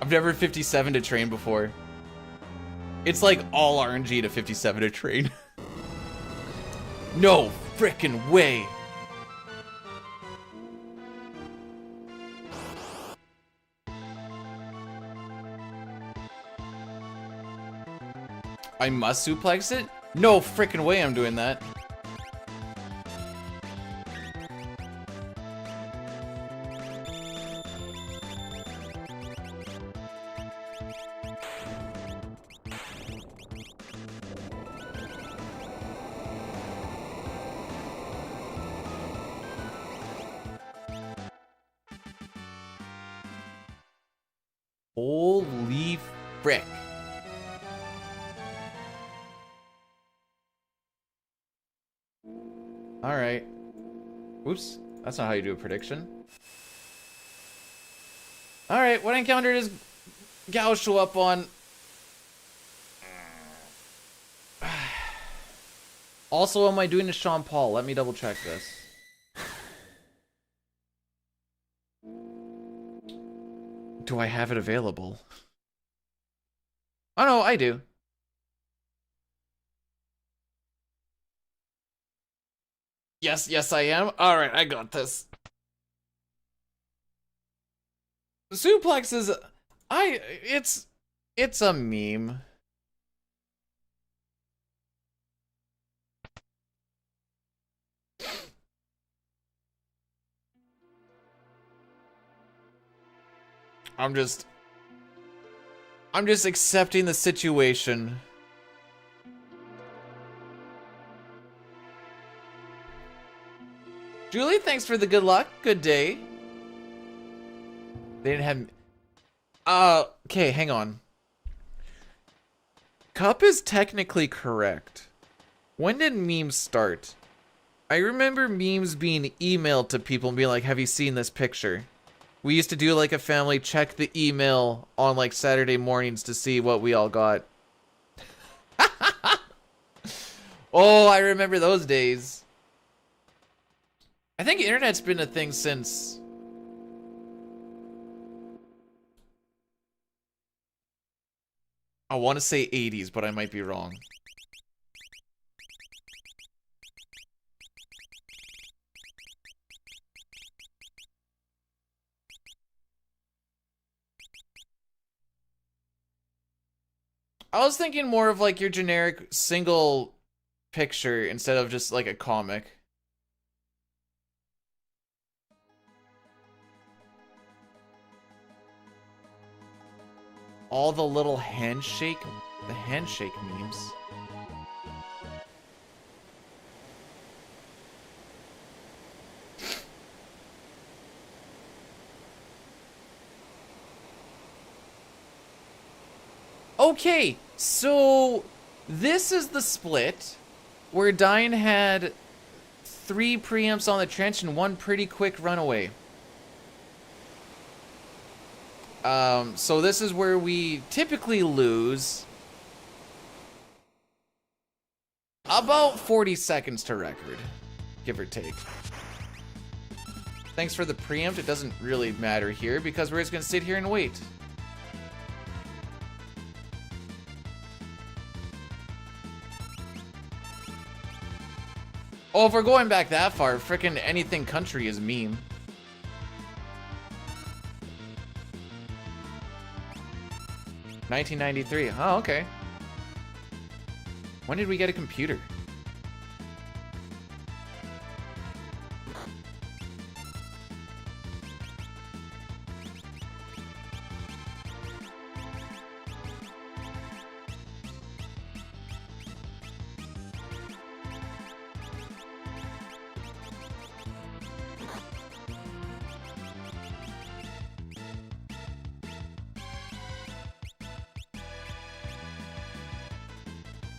I've never 57 to train before. It's like all RNG to 57 to train. No frickin' way. I must suplex it? No frickin' way I'm doing that. Holy frick. Alright. Oops. That's not how you do a prediction. Alright, what encounter does Gao show up on? Also, am I doing a Sean Paul? Let me double check this. Do I have it available? Oh no, I do. Yes, I am. Alright, I got this. Suplex is... It's a meme. I'm just accepting the situation. Julie, thanks for the good luck. Good day. They didn't have... okay, hang on. Cup is technically correct. When did memes start? I remember memes being emailed to people and being like, have you seen this picture? We used to do like a family check the email on like Saturday mornings to see what we all got. Oh, I remember those days. I think internet's been a thing since... I want to say 80s, but I might be wrong. I was thinking more of like your generic single picture instead of just like a comic. All the little handshake memes. Okay, so this is the split where Dine had 3 preamps on the trench and 1 pretty quick runaway. So this is where we typically lose. about 40 seconds to record, give or take. Thanks for the preempt. It doesn't really matter here because we're just gonna sit here and wait. Oh, if we're going back that far, frickin' anything country is meme. $1993. Oh, okay. When did we get a computer?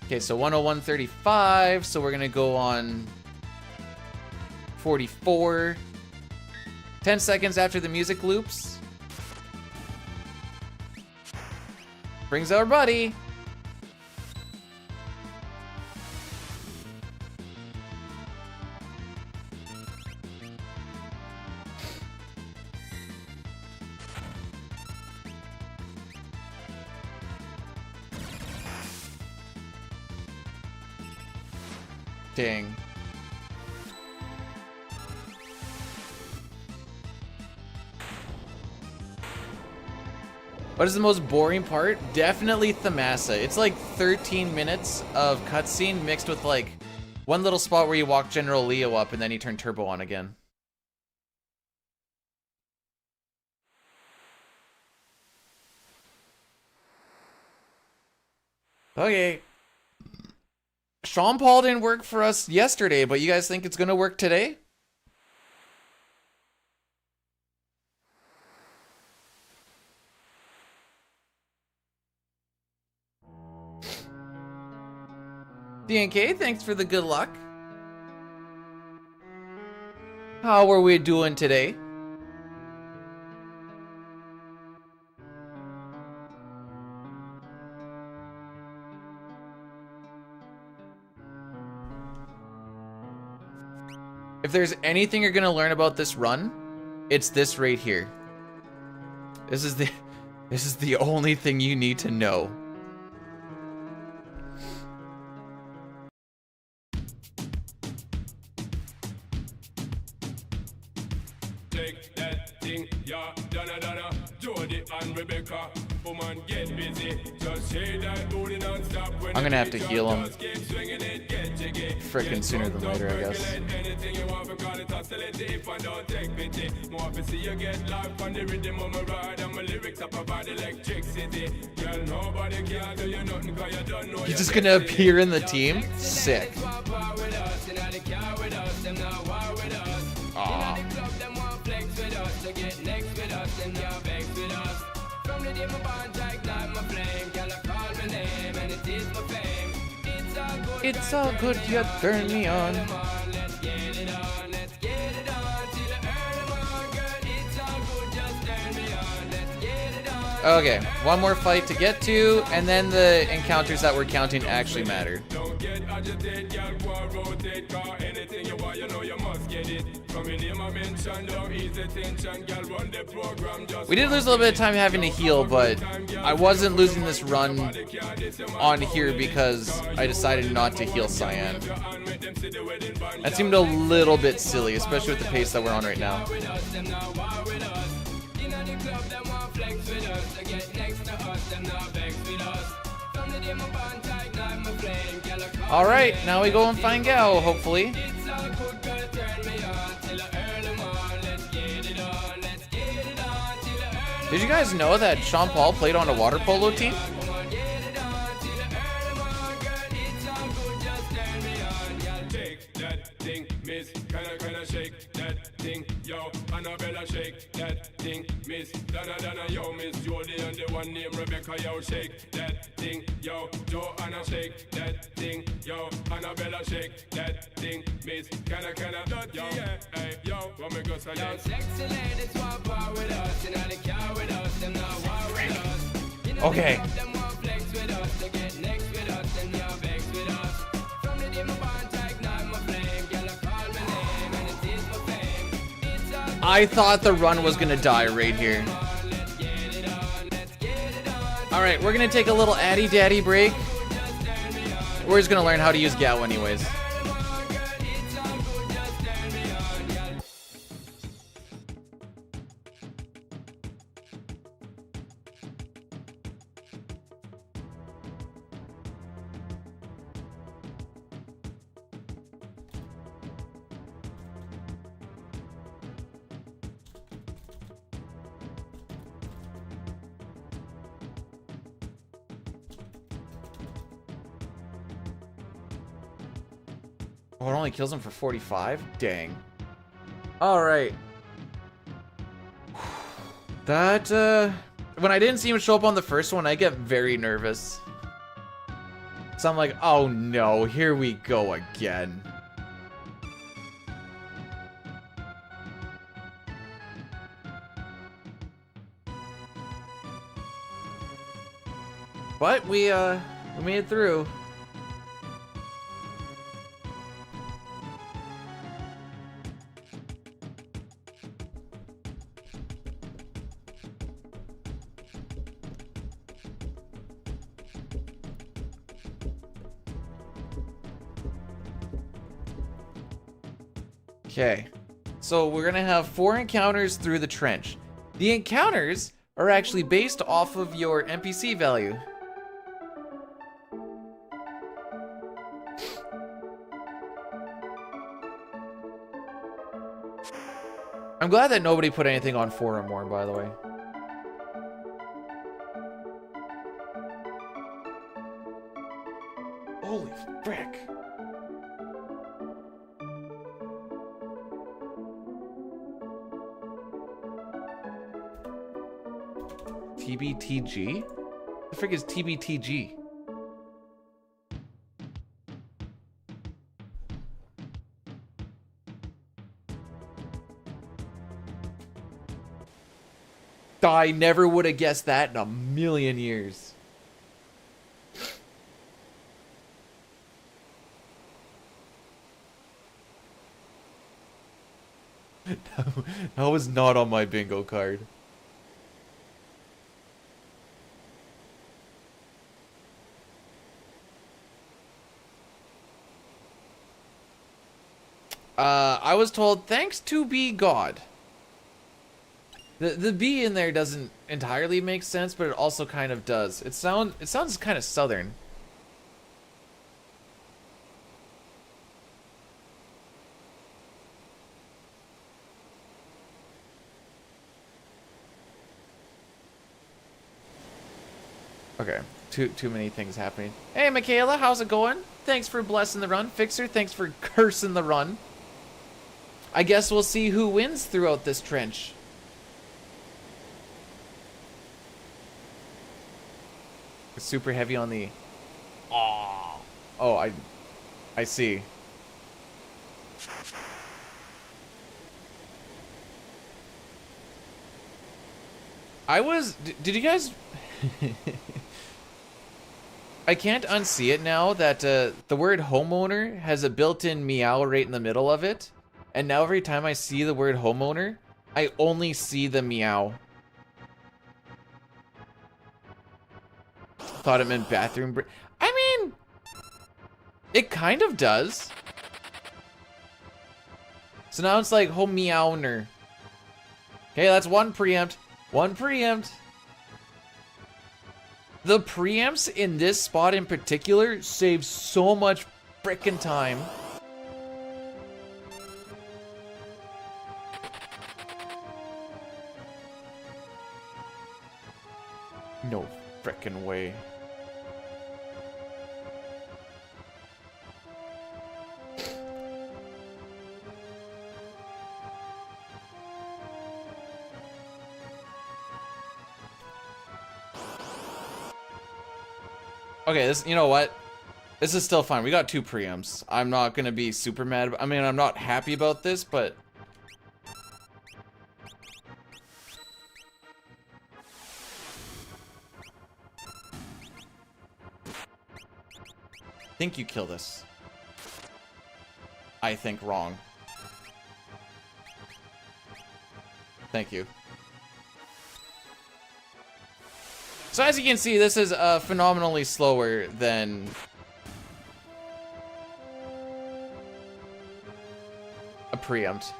Okay, so 101.35, so we're gonna go on 44. 10 seconds after the music loops. Brings our buddy. Dang. What is the most boring part? Definitely Thamasa. It's like 13 minutes of cutscene mixed with like one little spot where you walk General Leo up and then you turn turbo on again. Okay. Sean Paul didn't work for us yesterday, but you guys think it's gonna work today? DNK, thanks for the good luck. How are we doing today? If there's anything you're gonna learn about this run, it's this right here. This is the only thing you need to know.
Take that thing, yeah, Donna, Jody and Rebecca. Woman, get busy. Just say that booty non-stop.
I'm gonna have to heal him frickin' sooner than later, I guess.
Anything you want, because it's hostility if I don't take pity. More to see you get life on the rhythm of my ride, and my lyrics up about electricity. Girl, nobody can do you nothing, cause you don't know.
He's just gonna appear in the team? Sick. Aww. It's all good, you turn me on. Okay, one more fight to get to, and then the encounters that we're counting actually matter. We did lose a little bit of time having to heal, but I wasn't losing this run on here because I decided not to heal Cyan. That seemed a little bit silly, especially with the pace that we're on right now. Alright, now we go and find Gao, hopefully. Did you guys know that Sean Paul played on a water polo team?
Miss, can I shake that thing, yo, Annabella shake that thing, Miss, Donna, yo, Miss Jody and the one named Rebecca, yo, shake that thing, yo, Joanna shake that thing, yo, Annabella shake that thing, Miss, can I, yo, hey, yo, what me go say, yo, sexy ladies swap out with us, and the car with us, them not war with us.
Okay.
Them want flex with us, to get next with us, and your vex with us. From the day my
I thought the run was gonna die right here. Alright, we're gonna take a little addy daddy break. We're just gonna learn how to use Gao anyways. Oh, it only kills him for 45? Dang. Alright. That, when I didn't see him show up on the first one, I get very nervous. So I'm like, oh no, here we go again. But we made it through. Okay, so we're gonna have 4 encounters through the trench. The encounters are actually based off of your NPC value. I'm glad that nobody put anything on 4 or more, by the way. Holy frick. TBTG? The frick is TBTG? I never would have guessed that in a million years. That was not on my bingo card. I was told, thanks to be God. The B in there doesn't entirely make sense, but it also kind of does. It sounds kind of southern. Okay, too many things happening. Hey, Michaela, how's it going? Thanks for blessing the run. Fixer, thanks for cursing the run. I guess we'll see who wins throughout this trench. It's super heavy on the... Oh, I see. Did you guys... I can't unsee it now that the word homeowner has a built-in meow right in the middle of it. And now every time I see the word homeowner, I only see the meow. Thought it meant bathroom break. I mean, it kind of does. So now it's like home meowner. Okay, that's one preempt. One preempt. The preempts in this spot in particular save so much frickin' time. No frickin' way. Okay, you know what? This is still fine. We got 2 preempts. I'm not gonna be super mad. I mean, I'm not happy about this, but... I think you kill this. I think wrong. Thank you. So as you can see, this is phenomenally slower than a preempt.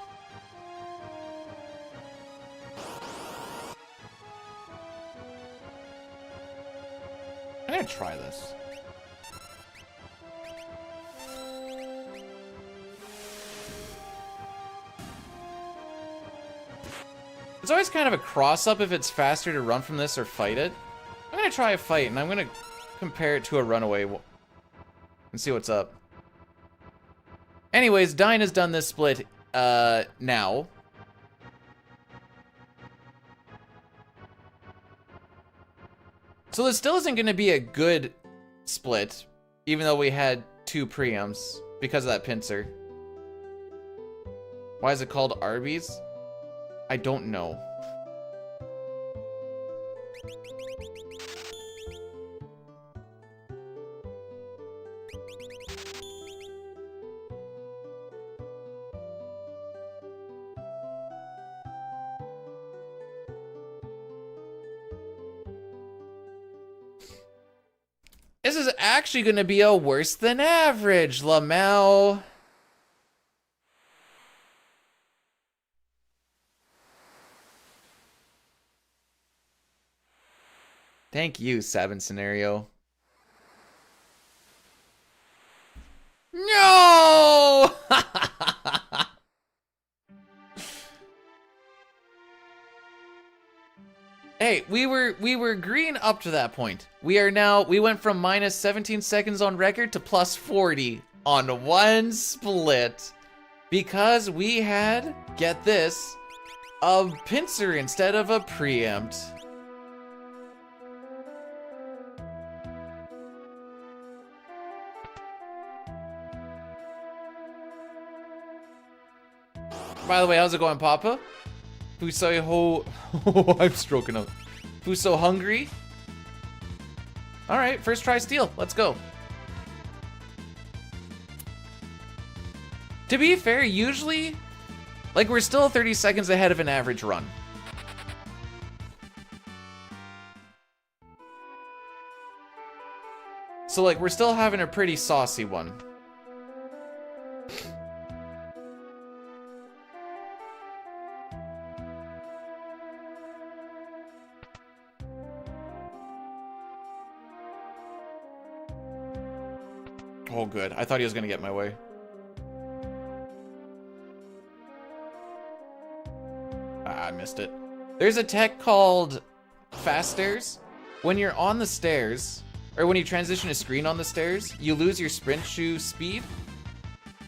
I'm gonna try this. It's always kind of a cross-up if it's faster to run from this or fight it. I'm gonna try a fight, and I'm gonna compare it to a runaway and see what's up. Anyways, Dine has done this split now. So this still isn't gonna be a good split, even though we had 2 preempts because of that pincer. Why is it called Arby's? I don't know. This is actually going to be a worse than average, Lamau. Thank you, Sabin scenario. No! Hey, we were green up to that point. We went from minus 17 seconds on record to plus 40 on one split. Because we had, get this, a pincer instead of a preempt. By the way, how's it going, Papa? Who's so I'm stroking up. Who's so hungry? All right, first try steal. Let's go. To be fair, usually, like, we're still 30 seconds ahead of an average run. So, like, we're still having a pretty saucy one. Oh, good. I thought he was gonna get my way. Ah, I missed it. There's a tech called fast stairs. When you're on the stairs, or when you transition a screen on the stairs, you lose your sprint shoe speed.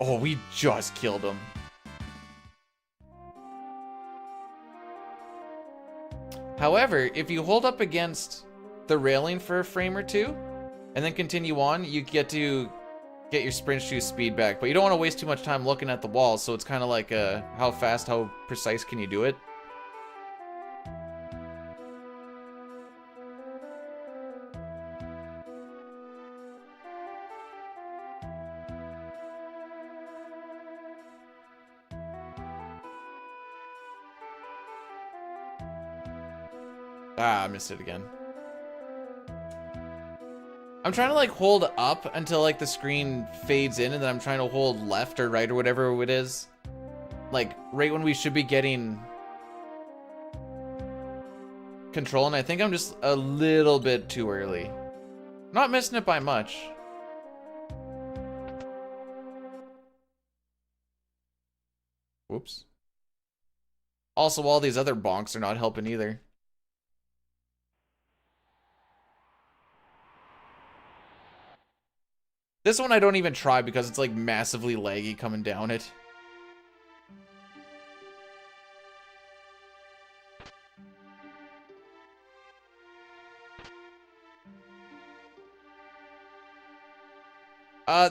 Oh, we just killed him. However, if you hold up against the railing for a frame or two, and then continue on, you get to get your sprint shoe speed back. But you don't want to waste too much time looking at the wall, so it's kind of like how fast, how precise can you do it? Ah, I missed it again. I'm trying to like hold up until like the screen fades in, and then I'm trying to hold left or right or whatever it is. Like right when we should be getting control, and I think I'm just a little bit too early. Not missing it by much. Whoops. Also, all these other bonks are not helping either. This one I don't even try because it's like massively laggy coming down it.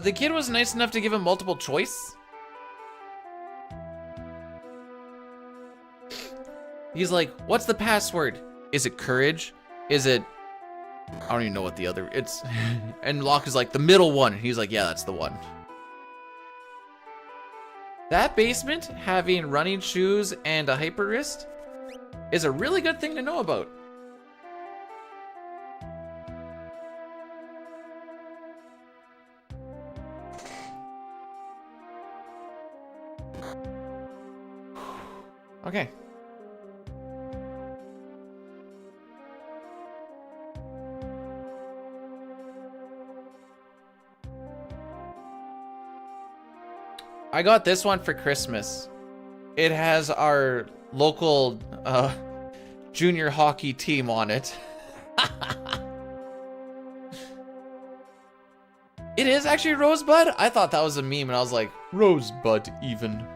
The kid was nice enough to give him multiple choice. He's like, what's the password? Is it courage? Is it... I don't even know what the other... It's... And Locke is like, the middle one. And he's like, yeah, that's the one. That basement, having running shoes and a hyper wrist, is a really good thing to know about. Okay. I got this one for Christmas. It has our local junior hockey team on it. It is actually Rosebud? I thought that was a meme and I was like, Rosebud even.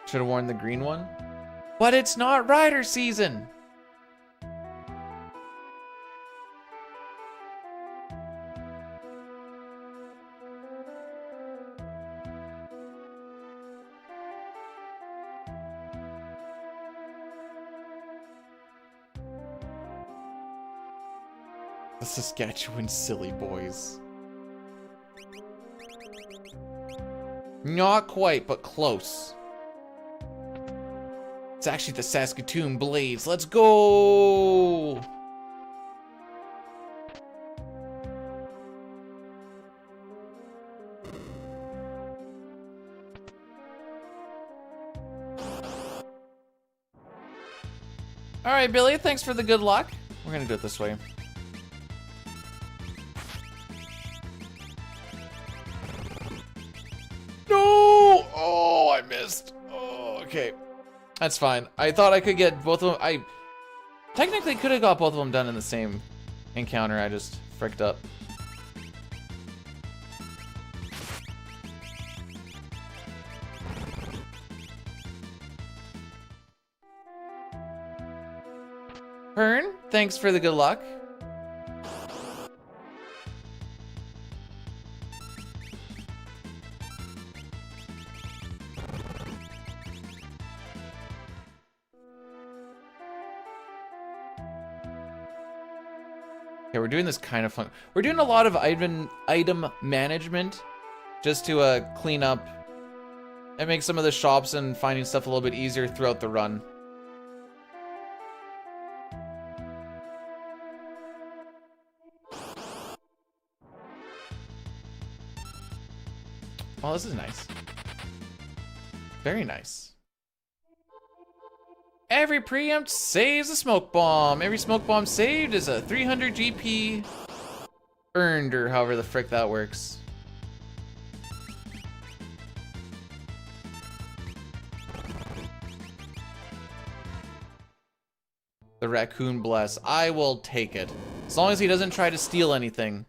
Should have worn the green one. But it's not Rider season. The Saskatchewan Silly Boys. Not quite, but close. It's actually the Saskatoon Blades. Let's go! Alright, Billy, thanks for the good luck. We're gonna do it this way. No! Oh, I missed. Oh, okay. That's fine. I thought I could get both of them. I technically could have got both of them done in the same encounter. I just fricked up. Hearn, thanks for the good luck. Okay, we're doing this kind of fun. We're doing a lot of item management just to clean up and make some of the shops and finding stuff a little bit easier throughout the run. Well, this is nice. Very nice. Every preempt saves a smoke bomb. Every smoke bomb saved is a 300 GP earned, or however the frick that works. The raccoon bless. I will take it. As long as he doesn't try to steal anything.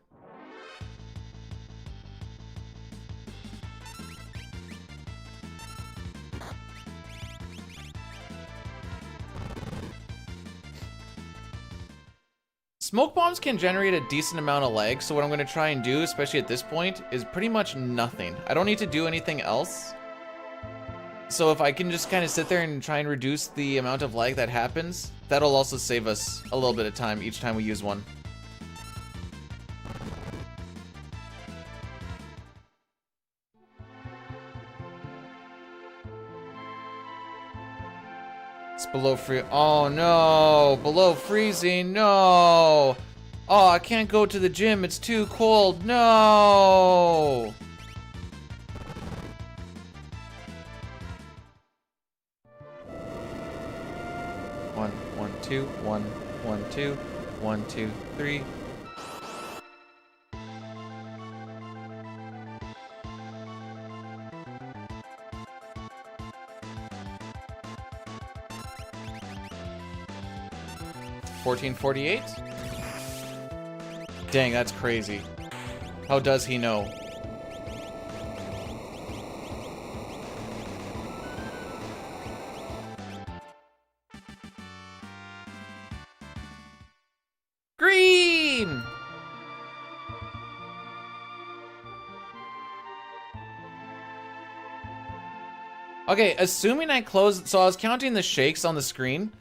Smoke bombs can generate a decent amount of lag, so what I'm going to try and do, especially at this point, is pretty much nothing. I don't need to do anything else. So if I can just kind of sit there and try and reduce the amount of lag that happens, that'll also save us a little bit of time each time we use one. It's below oh no, below freezing, no. Oh, I can't go to the gym, it's too cold, no. One, two, one, two, 1, 2, 3. $14.48? Dang, that's crazy. How does he know? Green! Okay, assuming I closed, so I was counting the shakes on the screen.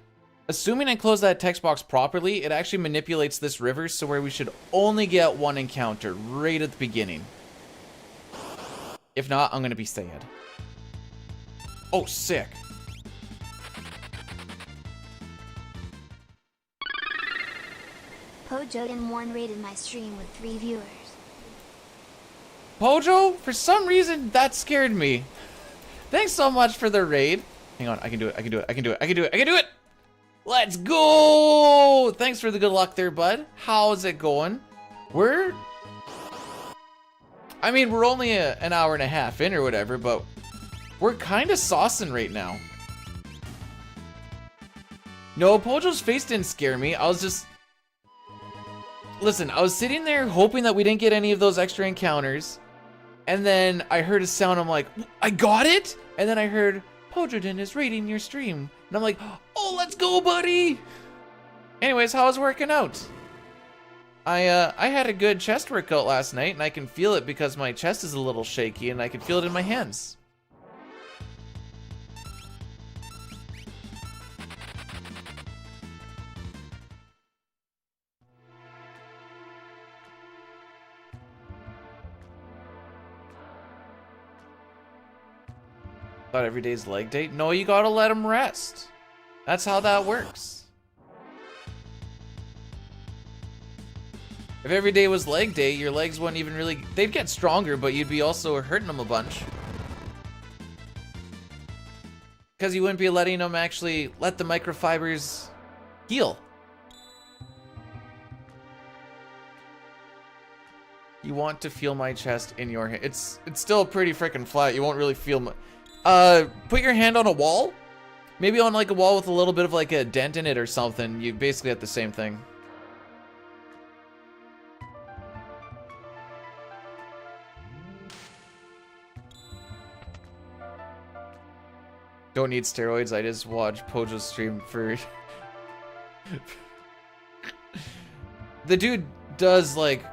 Assuming I close that text box properly, it actually manipulates this river so where we should only get one encounter right at the beginning. If not, I'm gonna be sad. Oh, sick.
Bdewd rated my stream with 3 viewers.
Pojo, for some reason, that scared me. Thanks so much for the raid. Hang on, I can do it, I can do it, I can do it, I can do it, I can do it! Let's go! Thanks for the good luck there, bud. How's it going? I mean, we're only an hour and a half in or whatever, but we're kind of saucing right now. No, Pojo's face didn't scare me. I was just... Listen, I was sitting there hoping that we didn't get any of those extra encounters. And then I heard a sound, I'm like, I got it? And then I heard, Bdewd is raiding your stream. And I'm like, oh, let's go, buddy! Anyways, how was working out? I had a good chest workout last night, and I can feel it because my chest is a little shaky, and I can feel it in my hands. Thought every day's leg day? No, you gotta let them rest. That's how that works. If every day was leg day, your legs wouldn't even really... They'd get stronger, but you'd be also hurting them a bunch. Because you wouldn't be letting them actually let the microfibers heal. You want to feel my chest in your hand. It's still pretty freaking flat. You won't really feel my... Put your hand on a wall. Maybe on like a wall with a little bit of like a dent in it or something. You basically have the same thing. Don't need steroids, I just watch Pojo's stream for... The dude does, like,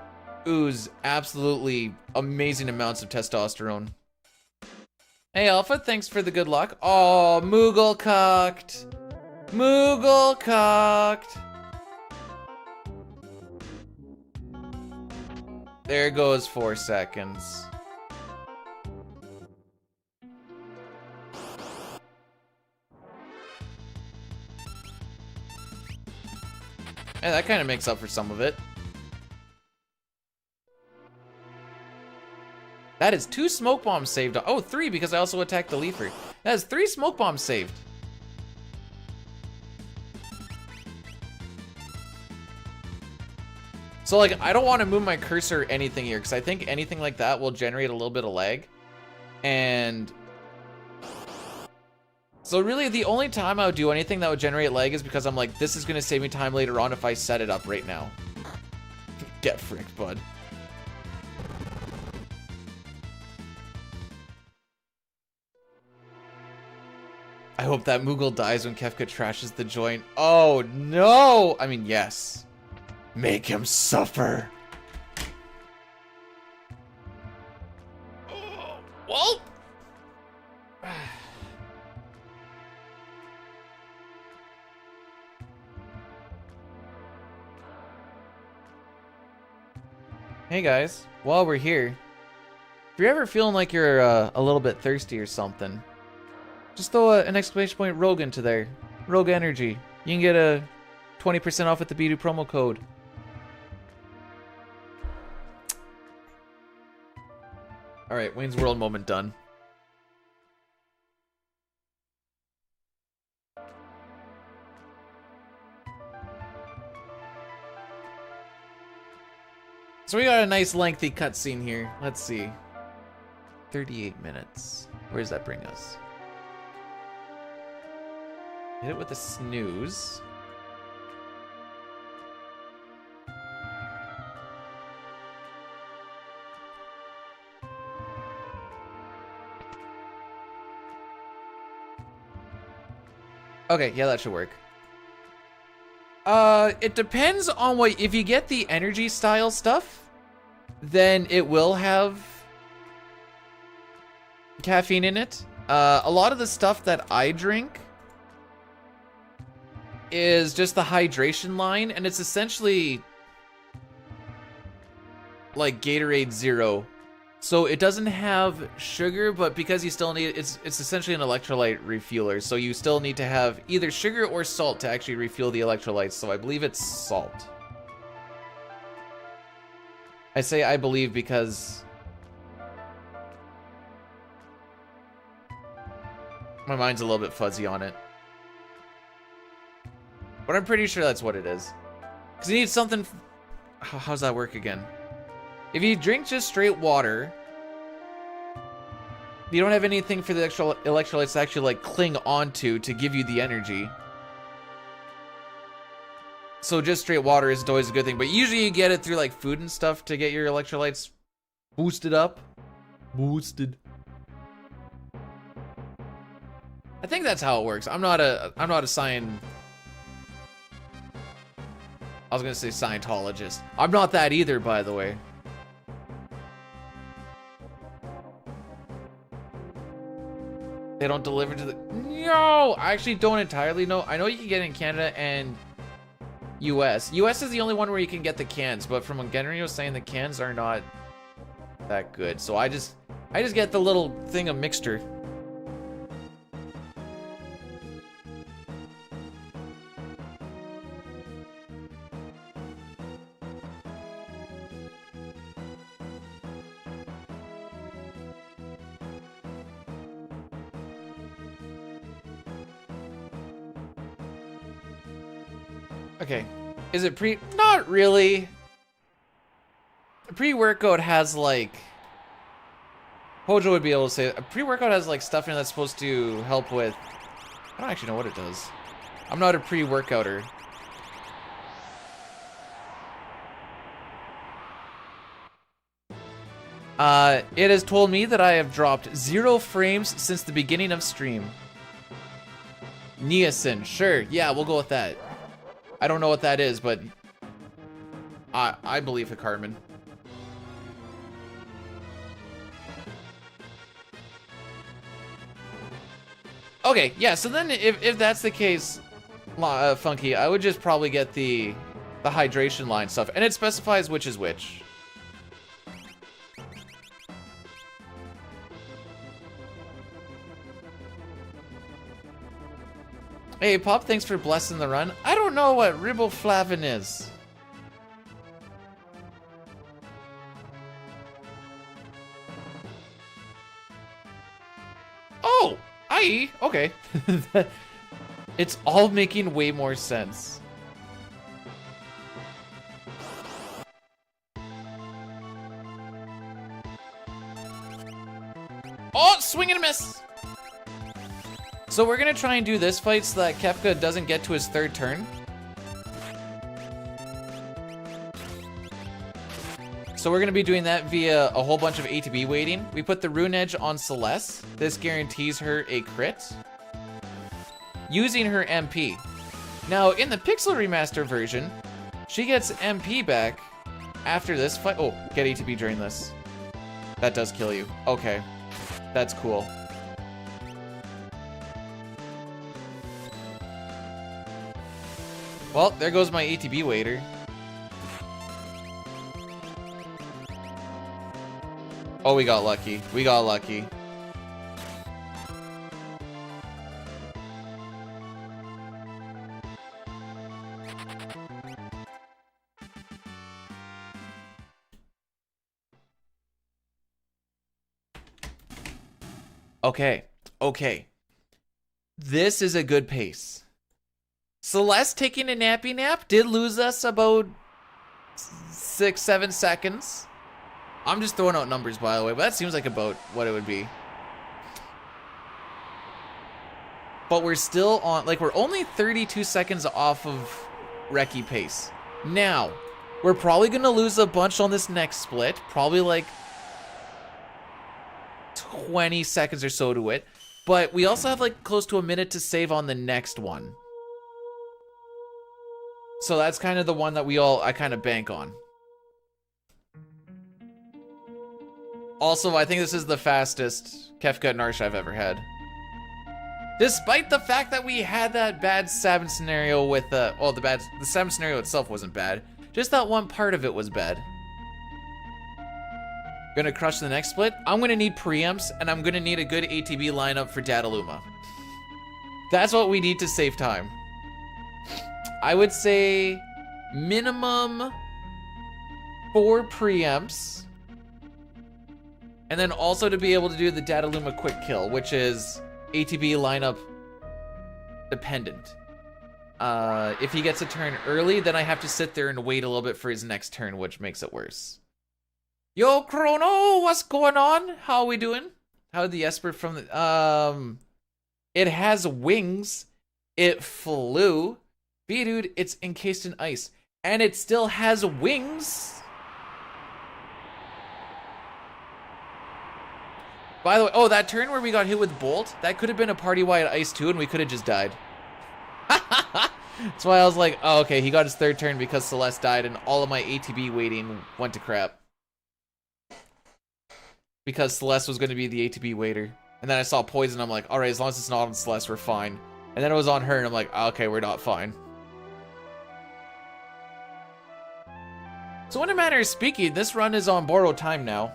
ooze absolutely amazing amounts of testosterone. Hey, Alpha, thanks for the good luck. Oh, Moogle cocked. Moogle cocked. There goes 4 seconds. Yeah, that kind of makes up for some of it. That is 2 smoke bombs saved. Oh, 3 because I also attacked the leafer. That is 3 smoke bombs saved. So like, I don't want to move my cursor or anything here because I think anything like that will generate a little bit of lag. And so really the only time I would do anything that would generate lag is because I'm like, this is gonna save me time later on if I set it up right now. Get fricked, bud. I hope that Moogle dies when Kefka trashes the joint. Oh no! I mean, yes. Make him suffer. Oh, well. Hey guys, while we're here, if you're ever feeling like you're a little bit thirsty or something, just throw an exclamation point Rogue into there. Rogue Energy. You can get a 20% off with the Bdewd promo code. Alright, Wayne's World moment done. So we got a nice lengthy cutscene here. Let's see. 38 minutes. Where does that bring us? Hit it with a snooze. Okay, yeah, that should work. It depends on what... If you get the energy style stuff, then it will have caffeine in it. A lot of the stuff that I drink is just the hydration line, and it's essentially like Gatorade Zero So it doesn't have sugar, but because you still need it's essentially an electrolyte refueler. So you still need to have either sugar or salt to actually refuel the electrolytes. So I believe it's salt. I say I believe because my mind's a little bit fuzzy on it. But I'm pretty sure that's what it is. Because you need something... How's that work again? If you drink just straight water, you don't have anything for the electrolytes to actually like cling onto to give you the energy. So just straight water isn't always a good thing, but usually you get it through like food and stuff to get your electrolytes boosted up. Boosted. I think that's how it works. I'm not a I was gonna say Scientologist. I'm not that either, by the way. They don't deliver to the... No! I actually don't entirely know. I know you can get it in Canada and US. US is the only one where you can get the cans, but from what Genry was saying, the cans are not that good. So I just get the little thing of mixture. Okay, is it pre? Not really. A pre-workout has like... Hojo would be able to say, a pre-workout has like stuff in it that's supposed to help with... I don't actually know what it does. I'm not a pre-workouter. It has told me that I have dropped 0 frames since the beginning of stream. Niacin, sure, yeah, we'll go with that. I don't know what that is, but I believe it, Carmen. Okay, yeah, so then if that's the case, Funky, I would just probably get the hydration line stuff, and it specifies which is which. Hey, Pop, thanks for blessing the run. I don't know what riboflavin is. Oh, IE, okay. It's all making way more sense. Oh, swing and a miss. So we're gonna try and do this fight so that Kefka doesn't get to his 3rd turn. So we're gonna be doing that via a whole bunch of A to B waiting. We put the Rune Edge on Celeste. This guarantees her a crit. Using her MP. Now in the Pixel Remaster version, she gets MP back after this fight. Oh, get A to B during this. That does kill you. Okay, that's cool. Well, there goes my ATB waiter. Oh, we got lucky. We got lucky. Okay. Okay. This is a good pace. Celeste taking a nappy nap did lose us about 6-7 seconds. I'm just throwing out numbers, by the way, but that seems like about what it would be. But we're still on, like, we're only 32 seconds off of Reki pace. Now, we're probably going to lose a bunch on this next split. Probably like 20 seconds or so to it. But we also have like close to a minute to save on the next one. So that's kind of the one that I kind of bank on. Also, I think this is the fastest Kefka Narsha I've ever had. Despite the fact that we had that bad Sabin scenario with, the Sabin scenario itself wasn't bad. Just that one part of it was bad. gonna crush the next split. I'm gonna need preamps, and I'm gonna need a good ATB lineup for Dataluma. That's what we need to save time. I would say minimum 4 preamps. And then also to be able to do the Dataluma quick kill, which is ATB lineup dependent. If he gets a turn early, then I have to sit there and wait a little bit for his next turn, which makes it worse. Yo, Chrono, what's going on? How are we doing? How did the Esper from the... It has wings. It flew. Bdewd, it's encased in ice. And it still has wings. By the way, oh, that turn where we got hit with Bolt, that could have been a party-wide ice too, and we could have just died. That's why I was like, oh, okay, he got his 3rd turn because Celeste died, and all of my ATB waiting went to crap. Because Celeste was going to be the ATB waiter. And then I saw Poison, I'm like, alright, as long as it's not on Celeste, we're fine. And then it was on her, and I'm like, oh, okay, we're not fine. So in a manner of speaking, this run is on borrowed time now.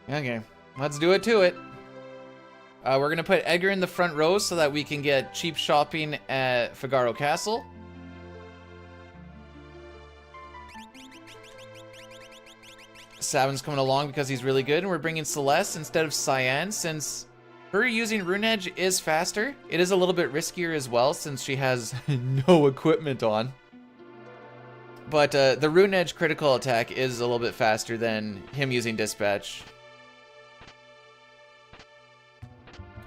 Okay, let's do it to it. We're gonna put Edgar in the front row so that we can get cheap shopping at Figaro Castle. Sabin's coming along because he's really good, and we're bringing Celeste instead of Cyan since her using Rune Edge is faster. It is a little bit riskier as well since she has no equipment on. But the Rune Edge critical attack is a little bit faster than him using Dispatch.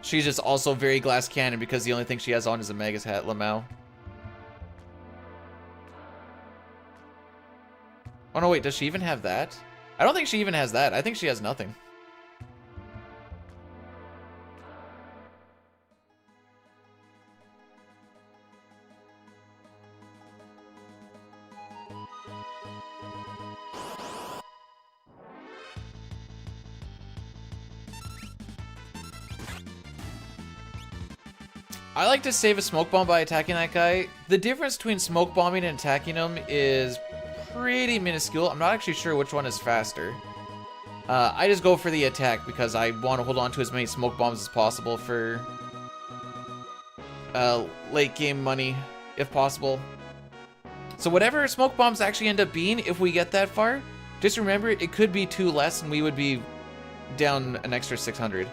She's just also very glass cannon because the only thing she has on is a Magus hat, Lamau. Oh no, wait, does she even have that? I don't think she even has that. I think she has nothing. I like to save a smoke bomb by attacking that guy. The difference between smoke bombing and attacking him is pretty minuscule. I'm not actually sure which one is faster. I just go for the attack because I want to hold on to as many smoke bombs as possible for late game money, if possible. So whatever smoke bombs actually end up being, if we get that far, just remember it could be 2 less and we would be down an extra 600.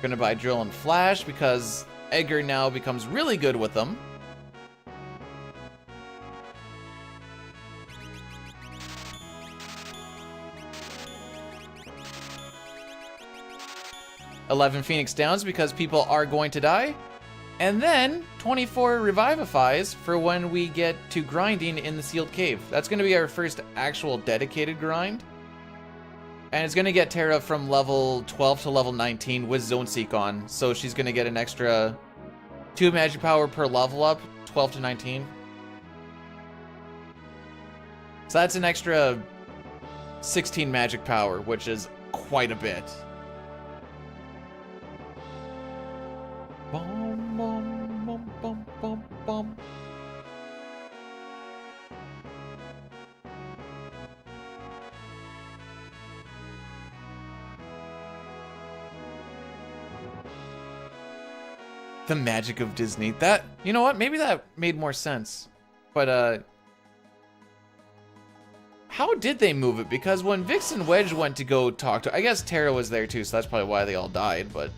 Gonna buy Drill and Flash because Edgar now becomes really good with them. $11 Phoenix Downs because people are going to die. And then 24 Revivifies for when we get to grinding in the Sealed Cave. That's gonna be our first actual dedicated grind. And it's going to get Terra from level 12 to level 19 with Zone Seek on. So she's going to get an extra 2 magic power per level up, 12 to 19. So that's an extra 16 magic power, which is quite a bit. Bum, bum, bum, bum, bum, bum. The magic of Disney. That, you know what? Maybe that made more sense. But, how did they move it? Because when Vix and Wedge went to go talk to... I guess Terra was there too, so that's probably why they all died, but...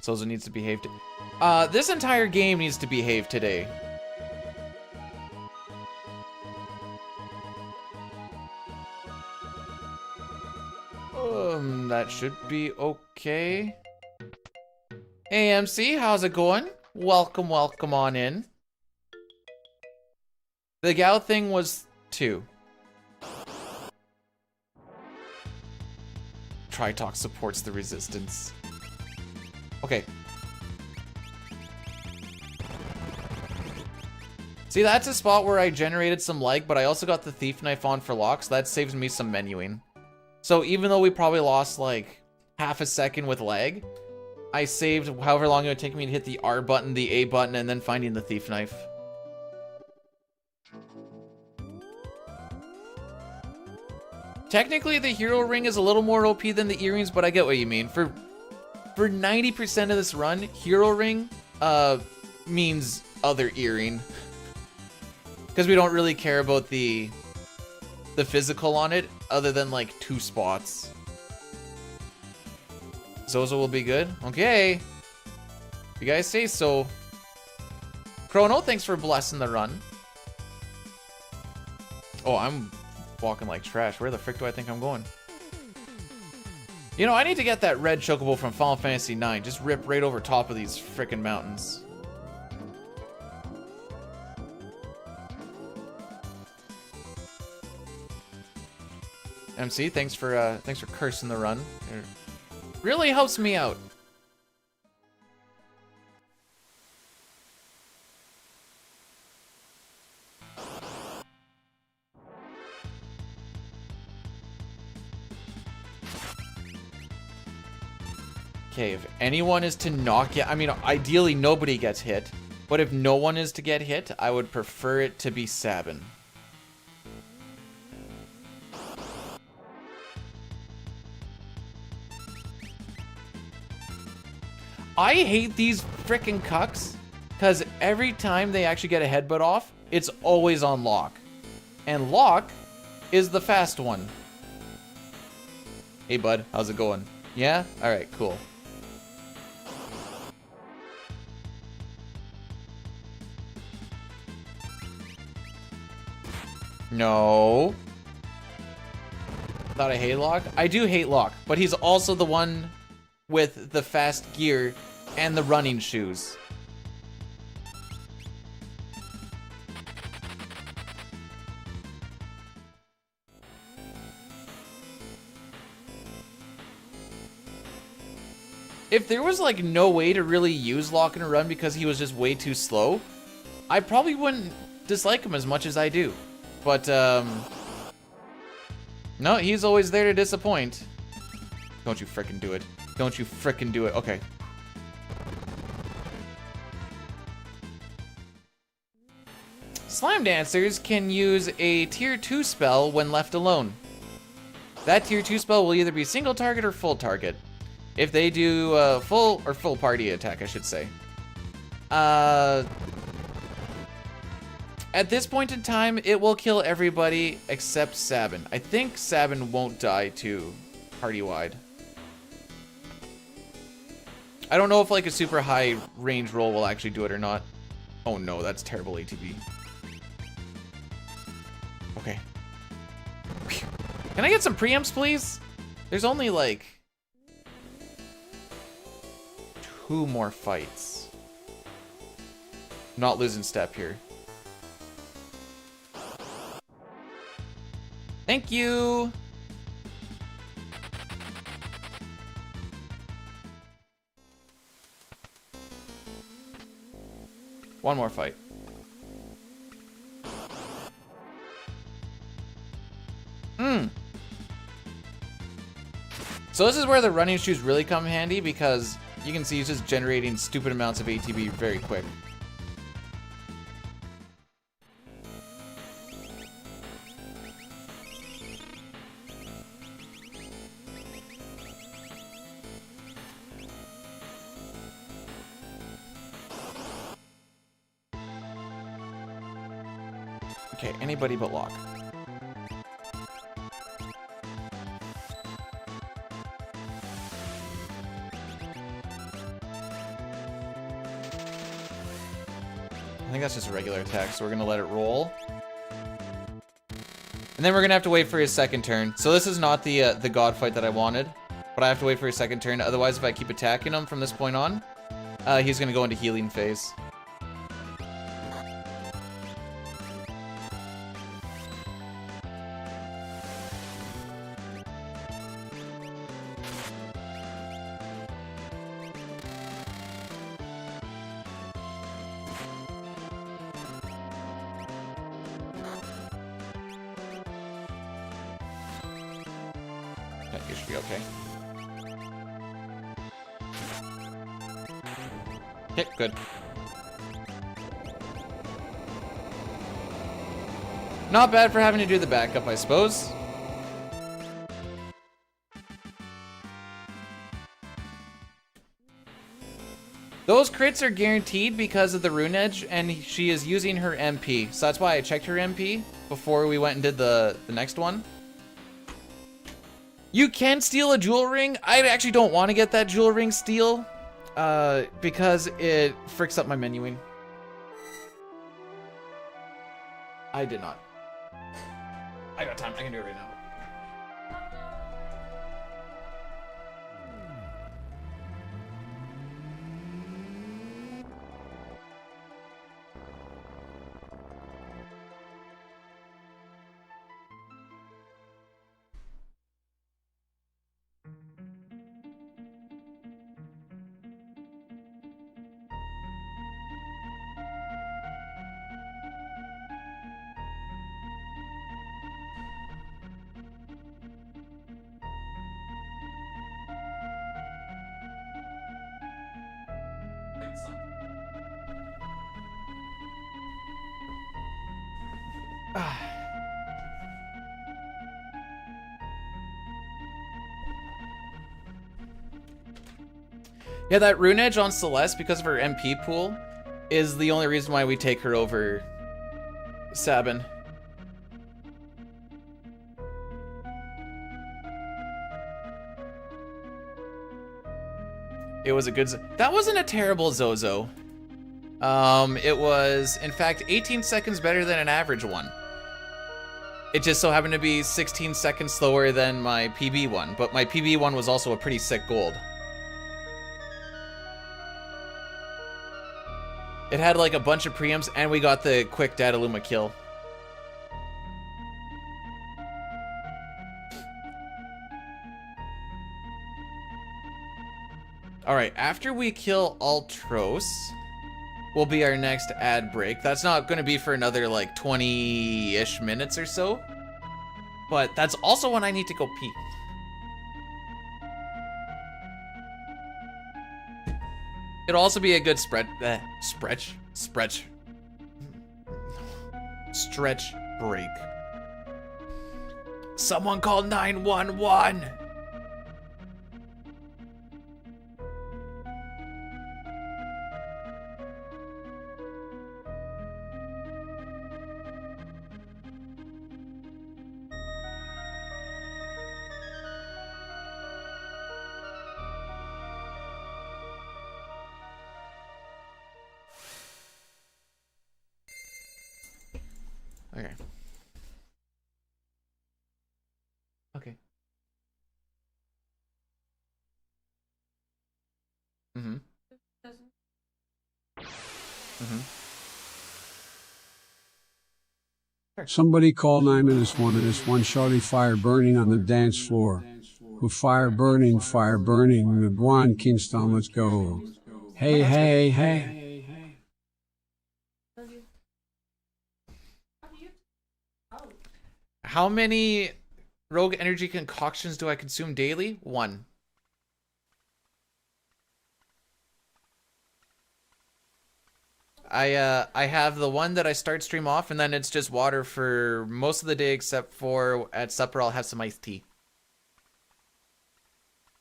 Soza needs to behave this entire game needs to behave today. That should be okay. AMC, how's it going? Welcome, welcome on in. The Gao thing was 2. Tritalk supports the resistance. Okay. See, that's a spot where I generated some lag, but I also got the Thief Knife on for lock, so that saves me some menuing. So even though we probably lost like half a second with lag, I saved however long it would take me to hit the R button, the A button, and then finding the Thief Knife. Technically, the Hero Ring is a little more OP than the earrings, but I get what you mean. For 90% of this run, Hero Ring means other earring. Because we don't really care about the physical on it, other than like 2 spots. Zozo will be good. Okay. You guys say so. Chrono, thanks for blessing the run. Oh, I'm walking like trash. Where the frick do I think I'm going? You know, I need to get that red chocobo from Final Fantasy IX. Just rip right over top of these frickin' mountains. MC, thanks for cursing the run. It really helps me out. Okay, if anyone is to not get, I mean, ideally nobody gets hit, but if no one is to get hit, I would prefer it to be Sabin. I hate these frickin' cucks, because every time they actually get a headbutt off, it's always on lock. And lock is the fast one. Hey bud, how's it going? Yeah? Alright, cool. No. Thought I hate lock? I do hate lock, but he's also the one with the fast gear and the running shoes. If there was like no way to really use lock and run because he was just way too slow, I probably wouldn't dislike him as much as I do. But no, he's always there to disappoint. Don't you frickin' do it. Don't you frickin' do it. Okay. Slime Dancers can use a tier 2 spell when left alone. That tier 2 spell will either be single target or full target. If they do full party attack, I should say. At this point in time, it will kill everybody except Sabin. I think Sabin won't die too, party-wide. I don't know if like a super high range roll will actually do it or not. Oh no, that's terrible ATB. Okay. Can I get some preamps, please? There's only like 2 more fights. Not losing step here. Thank you. One more fight. So this is where the running shoes really come handy because you can see he's just generating stupid amounts of ATB very quick. Okay, anybody but Locke. I think that's just a regular attack, so we're gonna let it roll. And then we're gonna have to wait for his second turn. So this is not the god fight that I wanted, but I have to wait for his second turn. Otherwise, if I keep attacking him from this point on, he's gonna go into healing phase. You should be okay. Okay, good. Not bad for having to do the backup, I suppose. Those crits are guaranteed because of the rune edge, and she is using her MP. So that's why I checked her MP before we went and did the next one. You can steal a jewel ring. I actually don't want to get that jewel ring steal because it fricks up my menuing. I did not. I got time. I can do it right now. Yeah, that rune edge on Celeste, because of her MP pool, is the only reason why we take her over Sabin. It was a good... That wasn't a terrible Zozo. It was, in fact, 18 seconds better than an average one. It just so happened to be 16 seconds slower than my PB one, but my PB one was also a pretty sick gold. It had like a bunch of preamps, and we got the quick Dataluma kill. Alright, after we kill Ultros, will be our next ad break. That's not going to be for another like 20-ish minutes or so. But that's also when I need to go pee. It'll also be a good stretch break. Someone call 911. Okay. Okay. Mm-hmm. Mm-hmm.
Somebody call 9-1-1 shawty fire burning on the dance floor. Who fire burning, the Guan Kingston, let's go. Hey, hey, hey.
How many rogue energy concoctions do I consume daily? 1. I have the one that I start stream off, and then it's just water for most of the day, except for at supper I'll have some iced tea.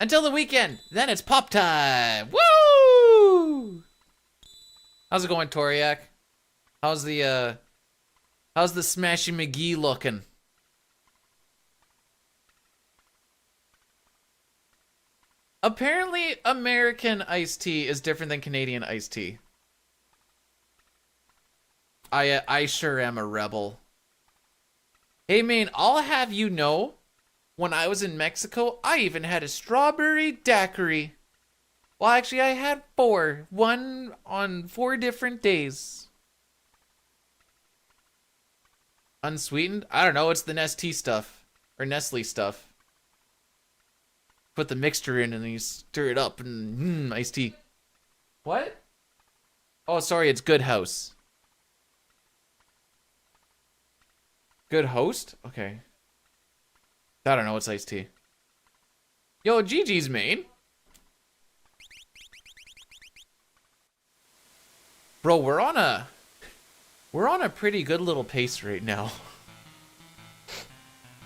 Until the weekend, then it's pop time. Woo! How's it going, Toriak? How's the Smashy McGee looking? Apparently, American iced tea is different than Canadian iced tea. I sure am a rebel. Hey, man, I'll have you know, when I was in Mexico, I even had a strawberry daiquiri. Well, actually, I had 4. 1 on 4 different days. Unsweetened? I don't know. It's the Nestea stuff. Or Nestle stuff. Put the mixture in and then you stir it up and iced tea. What? Oh, sorry. It's Good House. Good Host? Okay. I don't know. It's iced tea. Yo, Gigi's main. Bro, we're on a pretty good little pace right now.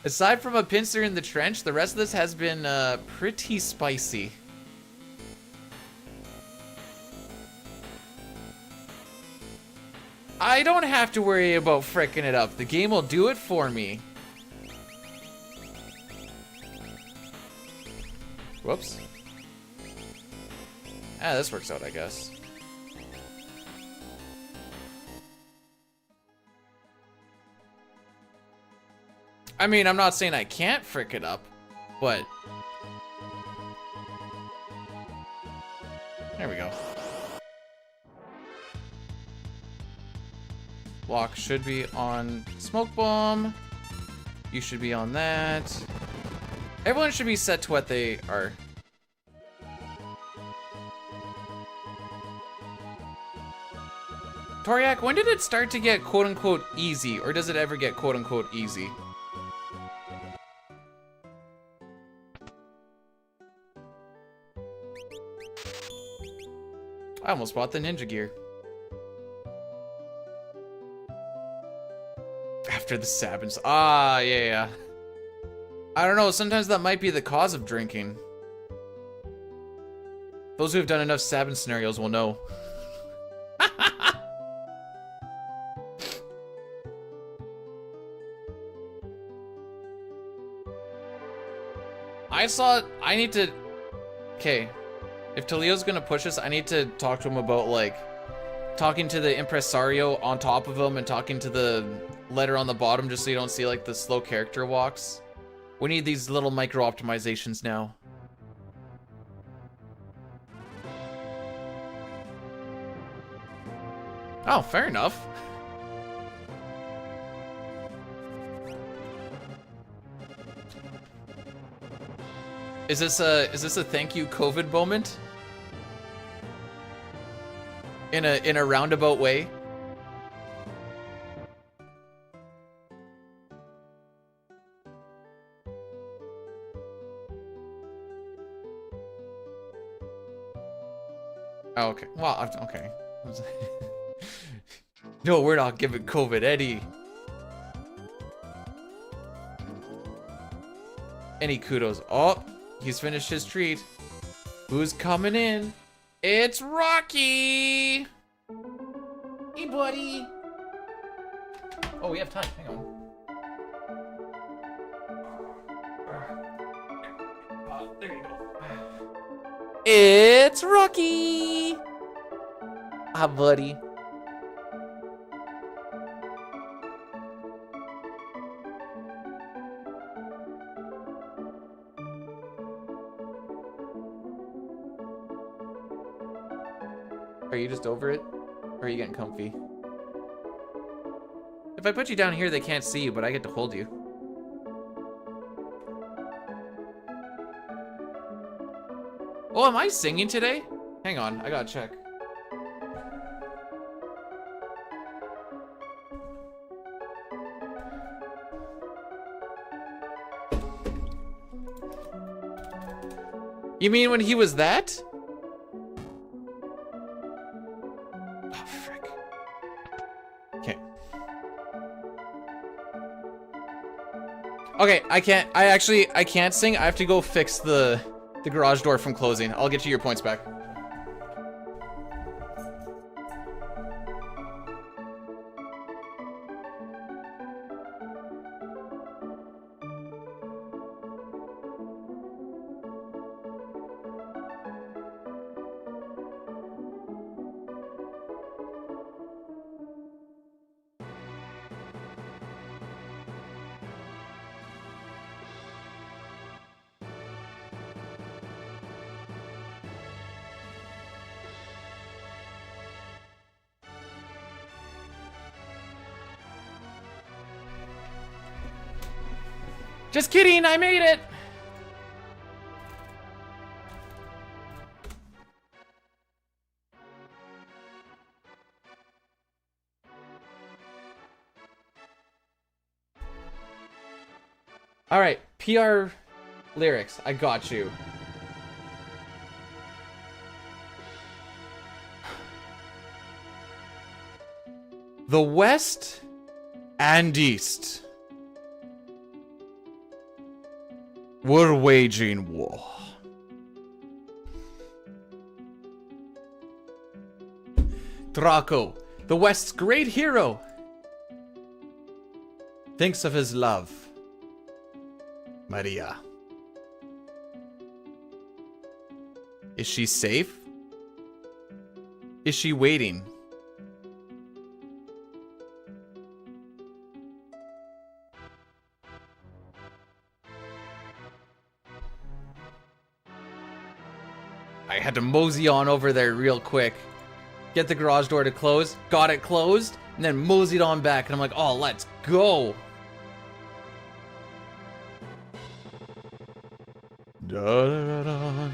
Aside from a pincer in the trench, the rest of this has been pretty spicy. I don't have to worry about fricking it up. The game will do it for me. Whoops. Ah, this works out, I guess. I mean, I'm not saying I can't frick it up, but... There we go. Block should be on Smoke Bomb. You should be on that. Everyone should be set to what they are. Toriak, when did it start to get quote-unquote easy? Or does it ever get quote-unquote easy? I almost bought the ninja gear. After the Sabins. Ah, yeah. I don't know, sometimes that might be the cause of drinking. Those who have done enough Sabin scenarios will know. I need to... Okay. If Talio's gonna push us, I need to talk to him about, like, talking to the impresario on top of him and talking to the letter on the bottom just so you don't see, like, the slow character walks. We need these little micro optimizations now. Oh, fair enough. Is this a thank you COVID moment? In a roundabout way? Oh, okay. Well, okay. No, we're not giving COVID any kudos. Oh, he's finished his treat. Who's coming in? It's Rocky! Hey, buddy! Oh, we have time. Hang on. There you go. It's Rocky! Hi, buddy. Are you just over it? Or are you getting comfy? If I put you down here, they can't see you, but I get to hold you. Oh, am I singing today? Hang on, I gotta check. You mean when he was that? Okay, I can't sing. I have to go fix the garage door from closing. I'll get you your points back. Just kidding, I made it! Alright, PR lyrics. I got you. The West and East were waging war. Draco, the West's great hero, thinks of his love, Maria. Is she safe? Is she waiting? I had to mosey on over there real quick. Get the garage door to close. Got it closed. And then moseyed on back. And I'm like, oh, let's go. Da, da, da, da.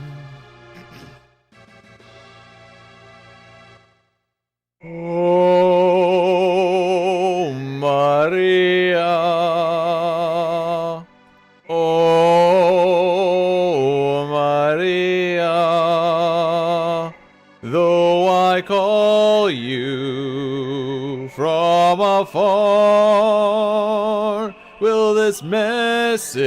Oh, Maria. Oh, Maria. Though I call you from afar, will this message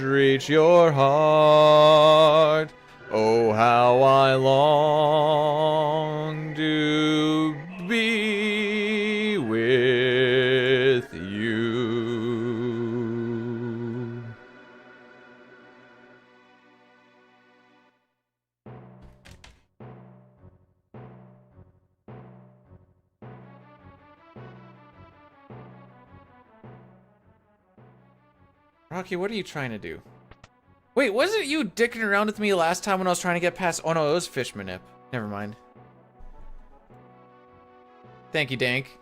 reach your heart? Oh, how I long to be with you. Rocky, what are you trying to do? Wait, wasn't you dicking around with me last time when I was trying to get past... Oh no, it was Fishmanip. Never mind. Thank you, Dank.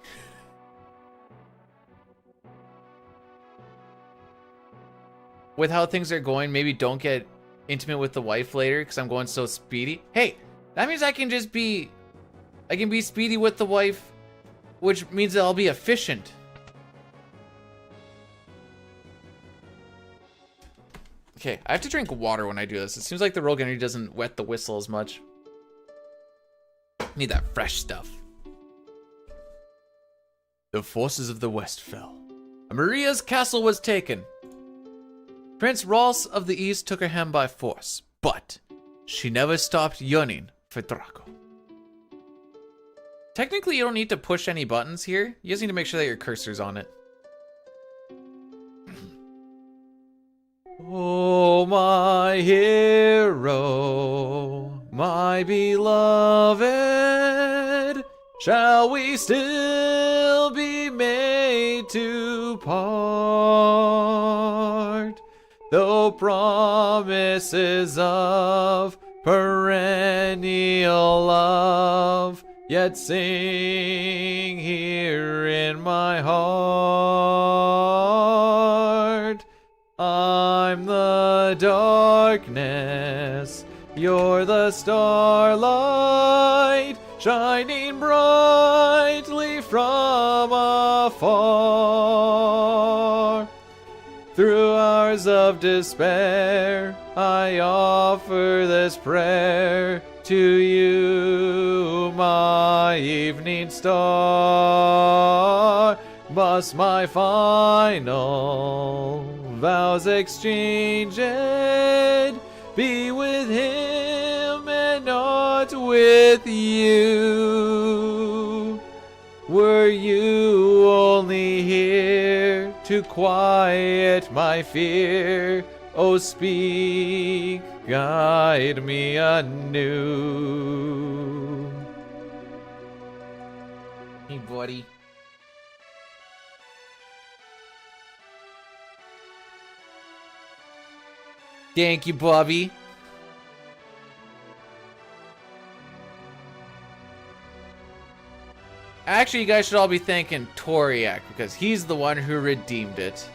With how things are going, maybe don't get intimate with the wife later because I'm going so speedy. Hey, that means I can just be... I can be speedy with the wife, which means that I'll be efficient. Okay, I have to drink water when I do this. It seems like the rogue energy doesn't wet the whistle as much. Need that fresh stuff. The forces of the West fell. Maria's castle was taken. Prince Rolls of the East took her hand by force, but she never stopped yearning for Draco. Technically, you don't need to push any buttons here. You just need to make sure that your cursor's on it. Oh, my hero, my beloved, shall we still be made to part? Though promises of perennial love yet sing here in my heart. I'm the darkness, you're the starlight, shining brightly from afar. Through hours of despair, I offer this prayer to you, my evening star. Must my final vows exchanged be with him and not with you? Were you only here to quiet my fear? Oh, speak, guide me anew. Hey, buddy. Thank you, Bobby. Actually, you guys should all be thanking Toriak because he's the one who redeemed it.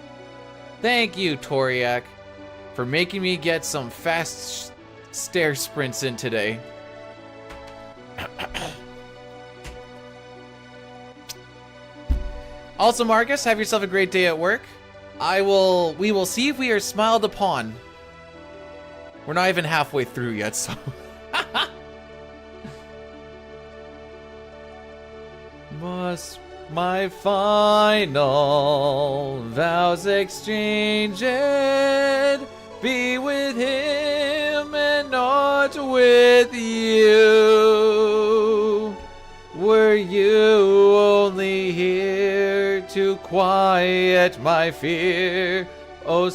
Thank you, Toriak, for making me get some fast stair sprints in today. Also, Marcus, have yourself a great day at work. We will see if we are smiled upon. We're not even halfway through yet, so. Must my final vows exchanged be with him and not with you? Were you only here to quiet my fear? Oh,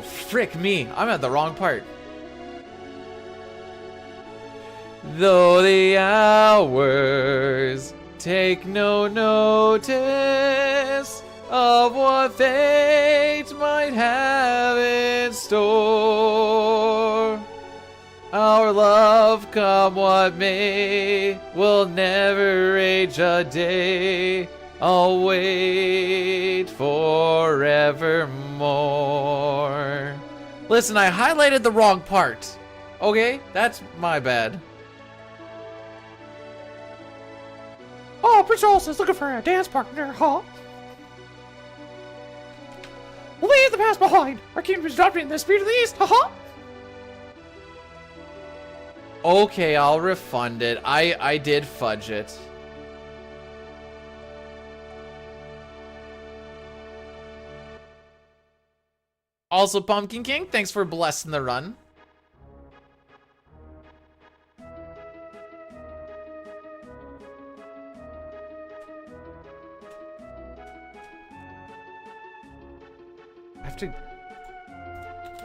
frick me. I'm at the wrong part. Though the hours take no notice of what fate might have in store, our love, come what may, will never age a day. I'll wait forevermore. Listen, I highlighted the wrong part. Okay, that's my bad.
Oh, Prince Charles is looking for a dance partner, huh? Leave the past behind. Our kingdom is dropping in the speed of the east, haha.
Okay, I'll refund it. I did fudge it. Also, Pumpkin King, thanks for blessing the run. I have to...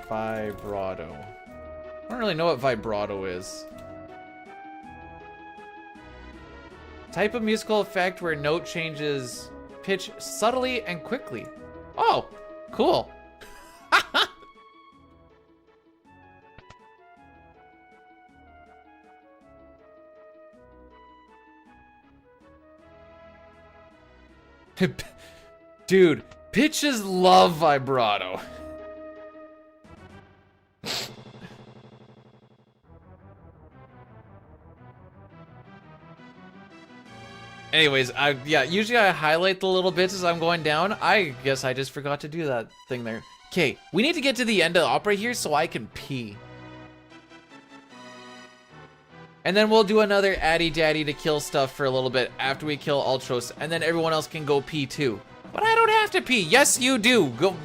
Vibrato. I don't really know what vibrato is. Type of musical effect where note changes pitch subtly and quickly. Oh, cool. Dude, pitches love vibrato. Anyways, usually I highlight the little bits as I'm going down. I guess I just forgot to do that thing there. Okay, we need to get to the end of the opera here so I can pee. And then we'll do another Addy Daddy to kill stuff for a little bit after we kill Ultros, and then everyone else can go pee too. But I don't have to pee. Yes, you do. Go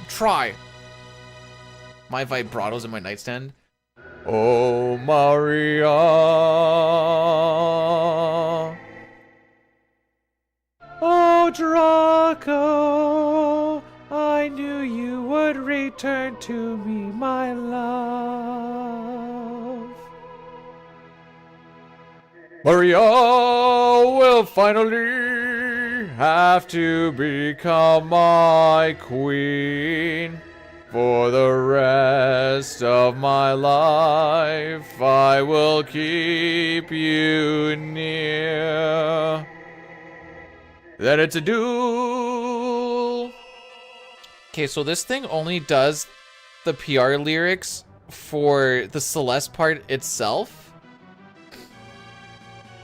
try. My vibrato's in my nightstand. Oh, Maria. Oh, Draco, I knew you would return to me, my love. Maria will finally have to become my queen. For the rest of my life, I will keep you near. Then it's a duel. Okay, so this thing only does the PR lyrics for the Celeste part itself.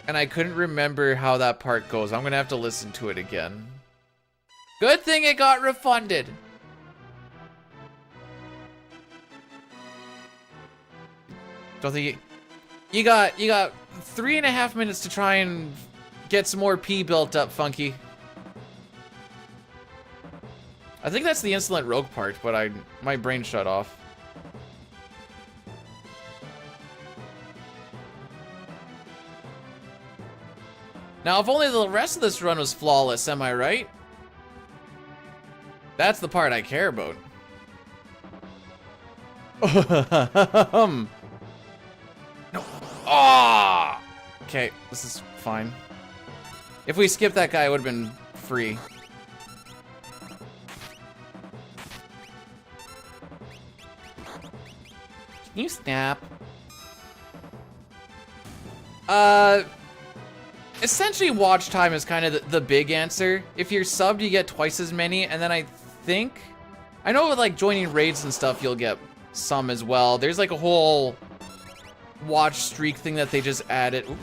And I couldn't remember how that part goes. I'm gonna have to listen to it again. Good thing it got refunded. Don't think you got 3.5 minutes to try and get some more pee built up, Funky. I think that's the insolent rogue part, but my brain shut off. Now, if only the rest of this run was flawless, am I right? That's the part I care about. No. Oh! Okay, this is fine. If we skipped that guy, it would have been free. Can you snap? Essentially watch time is kind of the big answer. If you're subbed, you get twice as many, and then I think I know with like joining raids and stuff, you'll get some as well. There's like a whole watch streak thing that they just added. Oop.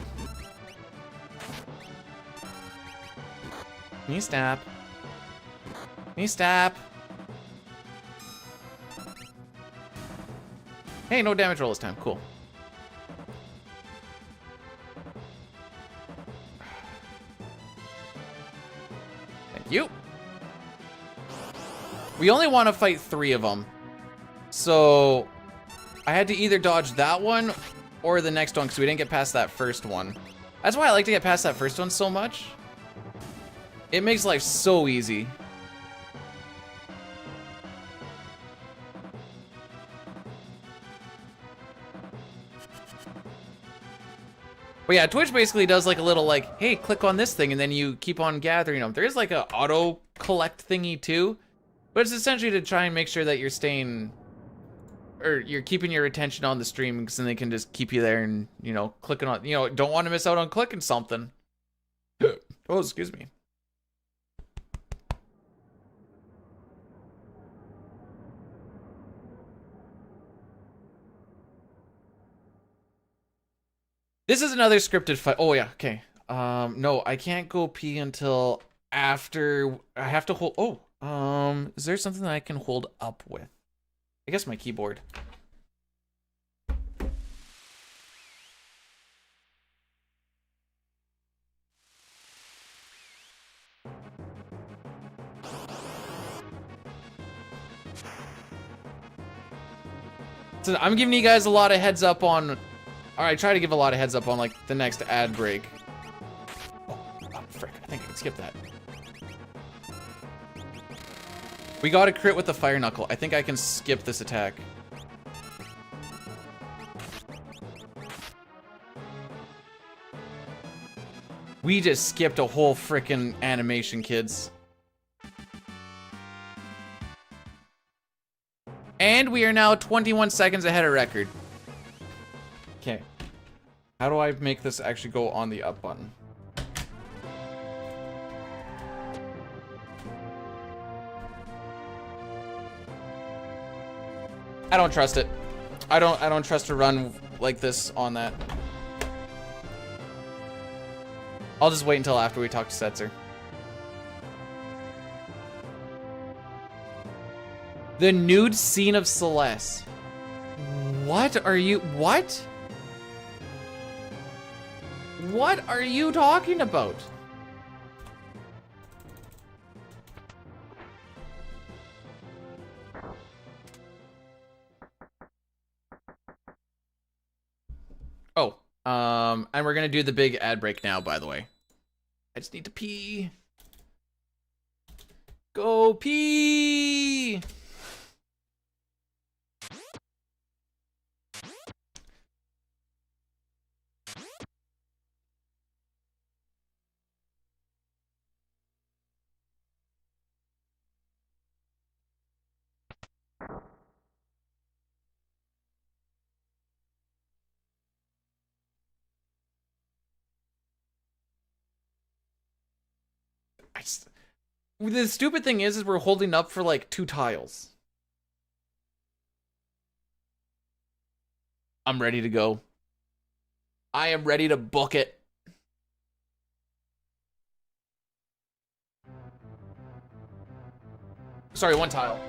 Can you stop? Can you stop? Hey, no damage roll this time. Cool. Thank you. We only want to fight 3 of them. So I had to either dodge that one or the next one because we didn't get past that first one. That's why I like to get past that first one so much. It makes life so easy. But yeah, Twitch basically does like a little like, hey, click on this thing and then you keep on gathering them. There is like a auto collect thingy too, but it's essentially to try and make sure that you're staying, or you're keeping your attention on the stream, because then they can just keep you there and, you know, clicking on, you know, don't want to miss out on clicking something. Oh, excuse me. This is another scripted fight. Oh yeah, okay. No, I can't go pee until after I have to hold. Oh, is there something that I can hold up with? I guess my keyboard. So I'm giving you guys a lot of heads up on, or I try to give a lot of heads up on like the next ad break. Oh, frick, I think I can skip that. We got a crit with the fire knuckle. I think I can skip this attack. We just skipped a whole frickin' animation, kids. And we are now 21 seconds ahead of record. Okay. How do I make this actually go on the up button? I don't trust it. I don't trust to run like this on that. I'll just wait until after we talk to Setzer. The nude scene of Celeste. What are you, what? What are you talking about? Oh, and we're gonna do the big ad break now, by the way. I just need to pee. Go pee! The stupid thing is we're holding up for like 2 tiles. I'm ready to go. I am ready to book it. Sorry, 1 tile.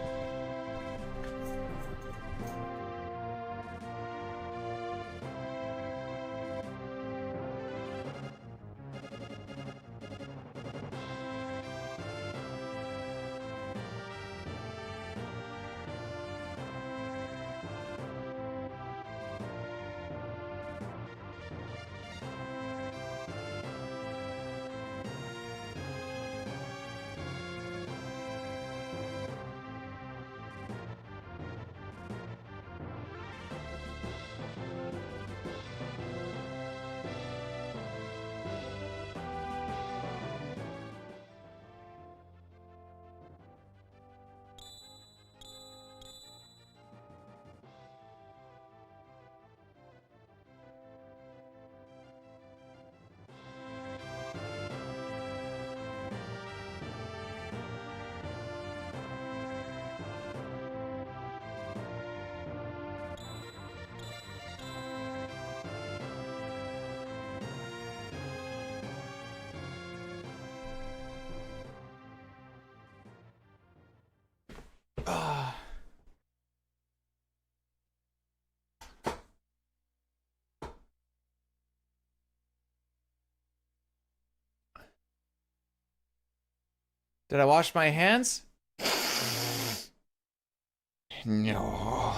Did I wash my hands? No.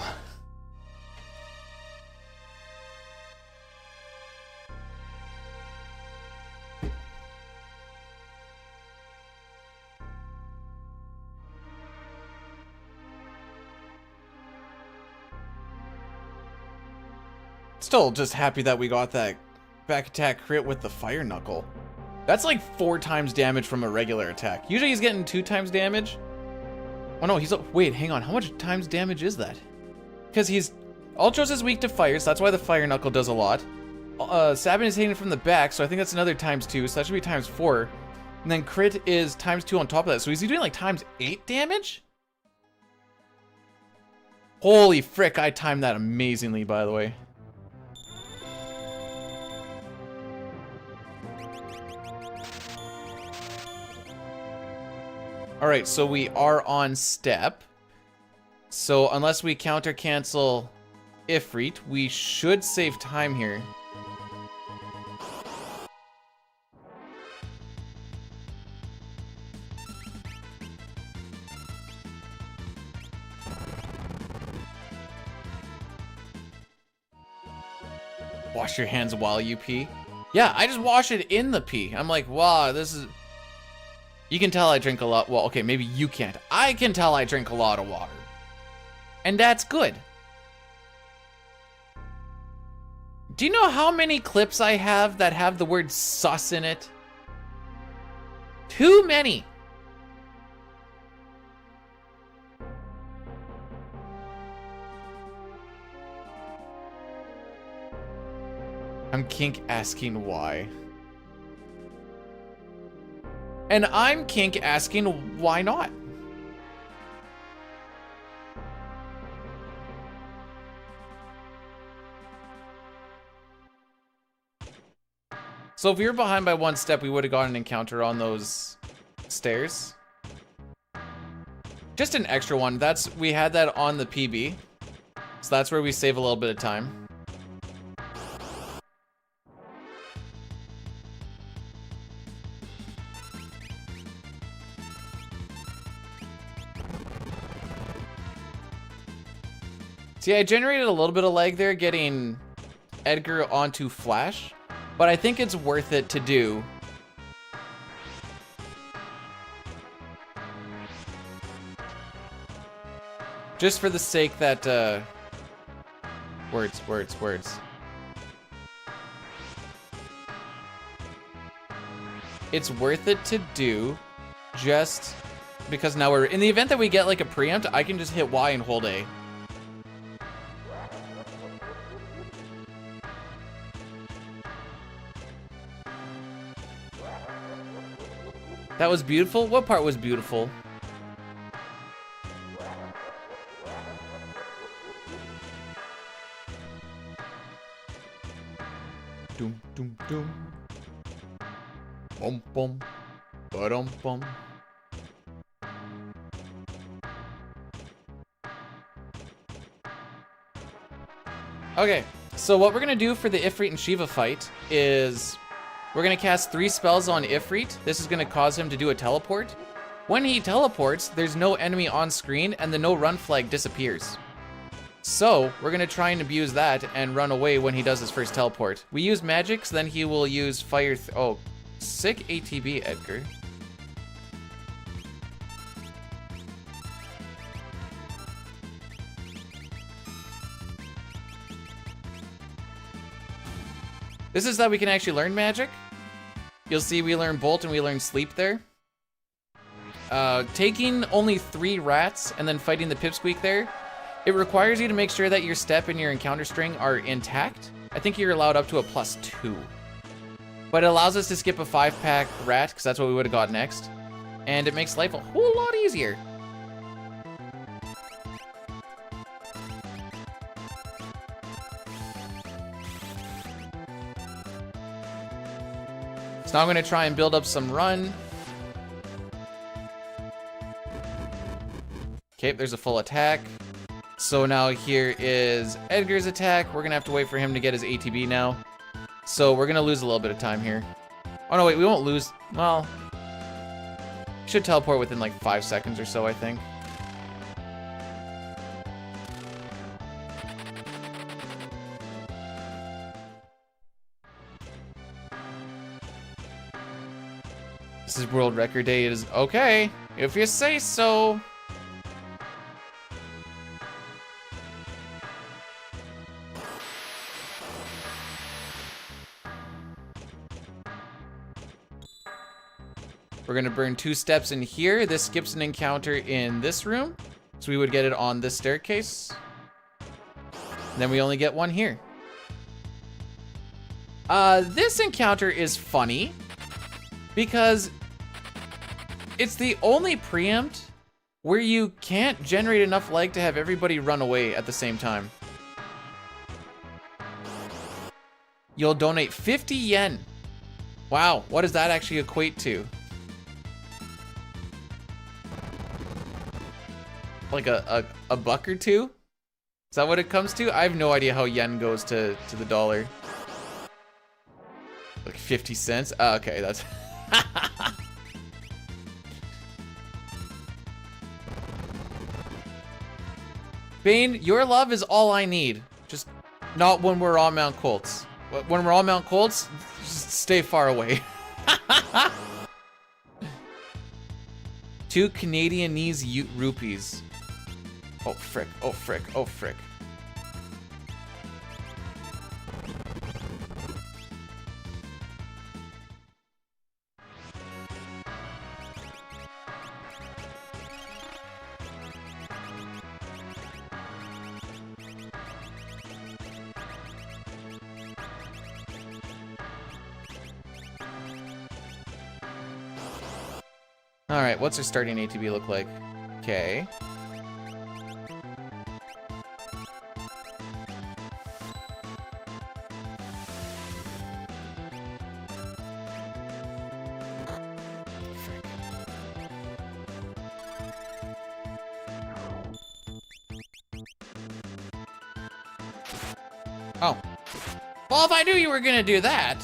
Still just happy that we got that back attack crit with the fire knuckle. That's like 4 times damage from a regular attack. Usually he's getting 2 times damage. Oh no, wait, hang on. How much times damage is that? Because Ultros is weak to fire, so that's why the fire knuckle does a lot. Sabin is hitting from the back, so I think that's another ×2, so that should be ×4. And then crit is ×2 on top of that. So is he doing like ×8 damage? Holy frick, I timed that amazingly, by the way. Alright, so we are on step. So unless we counter cancel Ifrit, we should save time here. Wash your hands while you pee. Yeah, I just wash it in the pee. I'm like, wow, this is... You can tell I drink a lot. Well, okay, maybe you can't. I can tell I drink a lot of water. And that's good. Do you know how many clips I have that have the word sus in it? Too many. I'm kink asking why. And I'm kink asking why not. So if we were behind by 1 step, we would have gotten an encounter on those stairs. Just an extra one. We had that on the PB. So that's where we save a little bit of time. See, I generated a little bit of lag there getting Edgar onto Flash, but I think it's worth it to do. Just for the sake that, words. It's worth it to do just because now in the event that we get like a preempt, I can just hit Y and hold A. That was beautiful? What part was beautiful? Doom, doom, doom. Bum, bum. Ba-dum, bum. Okay, so what we're gonna do for the Ifrit and Shiva fight is we're gonna cast 3 spells on Ifrit. This is gonna cause him to do a teleport. When he teleports, there's no enemy on screen and the no run flag disappears. So we're gonna try and abuse that and run away when he does his first teleport. We use magic, so then he will use fire. Oh, sick ATB, Edgar. This is that we can actually learn magic. You'll see we learn Bolt and we learn Sleep there. Taking only 3 rats and then fighting the Pipsqueak there, it requires you to make sure that your step and your encounter string are intact. I think you're allowed up to a +2. But it allows us to skip a 5-pack rat, because that's what we would have got next. And it makes life a whole lot easier. So now I'm gonna try and build up some run. Okay, there's a full attack. So now here is Edgar's attack. We're gonna have to wait for him to get his ATB now. So we're gonna lose a little bit of time here. Oh no, wait, we won't lose. Well, Should teleport within like 5 seconds or so, I think. This is world record day. It is okay, if you say so. We're gonna burn 2 steps in here. This skips an encounter in this room, so we would get it on this staircase. And then we only get 1 here. This encounter is funny because it's the only preempt where you can't generate enough leg to have everybody run away at the same time. You'll donate 50 yen. Wow, what does that actually equate to? Like a buck or 2? Is that what it comes to? I have no idea how yen goes to the dollar. Like 50 cents? Okay, that's... Bane, your love is all I need. Just not when we're on Mount Colts. When we're on Mount Colts, just stay far away. 2 Canadianese rupees. Oh, frick. Oh, frick. Oh, frick. All right, what's our starting ATB look like? Okay. Oh. Well, if I knew you were gonna do that.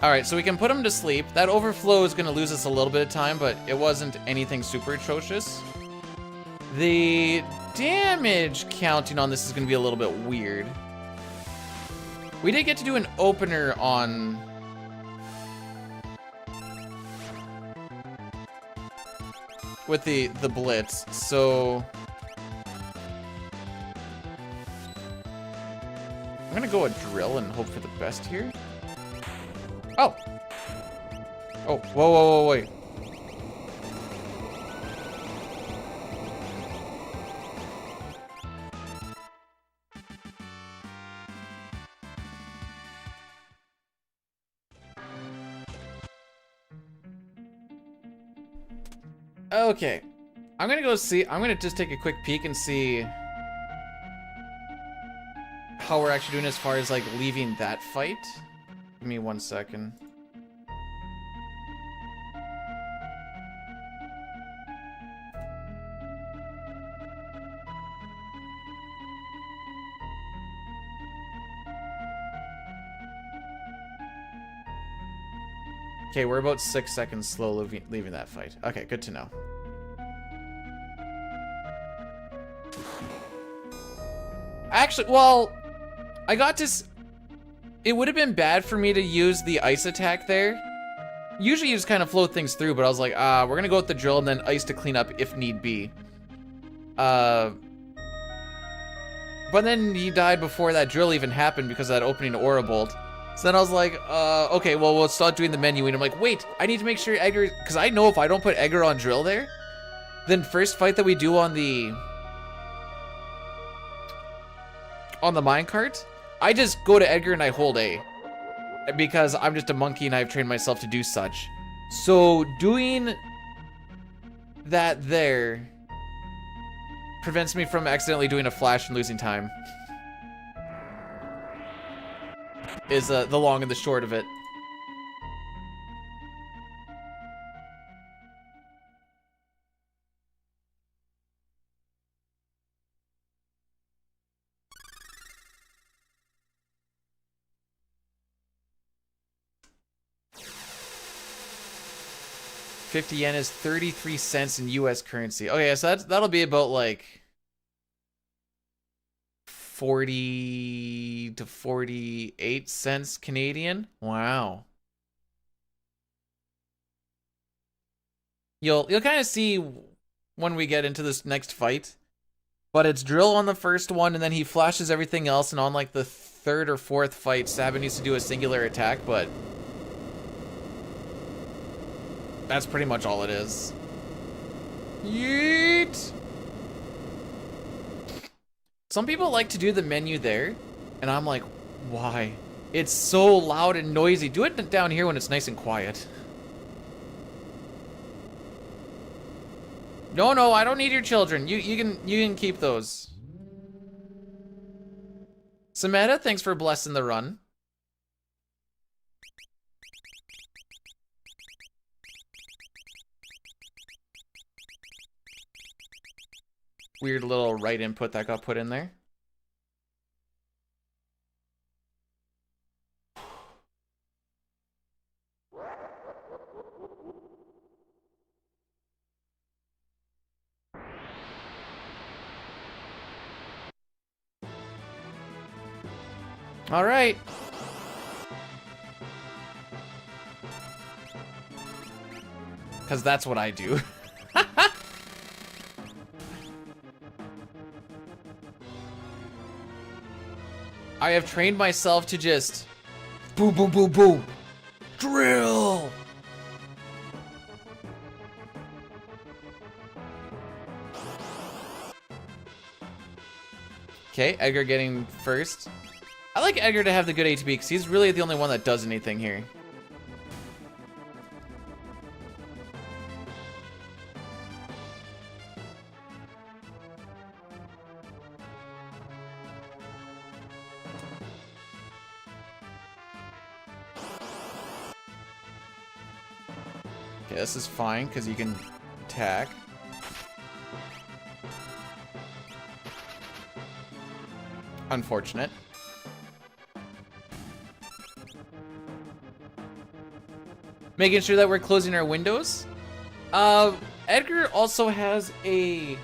All right, so we can put him to sleep. That overflow is gonna lose us a little bit of time, but it wasn't anything super atrocious. The damage counting on this is gonna be a little bit weird. We did get to do an opener on... with the blitz, so... I'm gonna go a drill and hope for the best here. Oh! Oh, whoa, wait. Okay. I'm gonna go see, I'm gonna just take a quick peek and see how we're actually doing as far as like leaving that fight. Give me 1 second. Okay, we're about 6 seconds slow leaving that fight. Okay, good to know. Actually, well, I got to... It would have been bad for me to use the ice attack there. Usually you just kind of float things through, but I was like, we're gonna go with the drill and then ice to clean up if need be. But then he died before that drill even happened because of that opening aura bolt. So then I was like, okay, well, we'll start doing the menu. And I'm like, wait, I need to make sure Edgar, because I know if I don't put Edgar on drill there, then first fight that we do on the minecart, I just go to Edgar and I hold A. Because I'm just a monkey and I've trained myself to do such. So doing that there prevents me from accidentally doing a flash and losing time. Is the long and the short of it. 50 yen is 33 cents in US currency. Okay, so that'll be about like 40 to 48 cents Canadian. Wow. You'll kind of see when we get into this next fight. But it's drill on the first one, and then he flashes everything else, and on like the third or fourth fight, Sabin needs to do a singular attack, but that's pretty much all it is. Yeet! Some people like to do the menu there, and I'm like, why? It's so loud and noisy. Do it down here when it's nice and quiet. No, I don't need your children. You can keep those. Samantha, thanks for blessing the run. Weird little right input that got put in there. All right. Because that's what I do. I have trained myself to just boom, boom, boom, boom. Drill. Okay, Edgar getting first. I like Edgar to have the good ATB because he's really the only one that does anything here. Okay, this is fine because you can attack. Unfortunate. Making sure that we're closing our windows. Edgar also has a...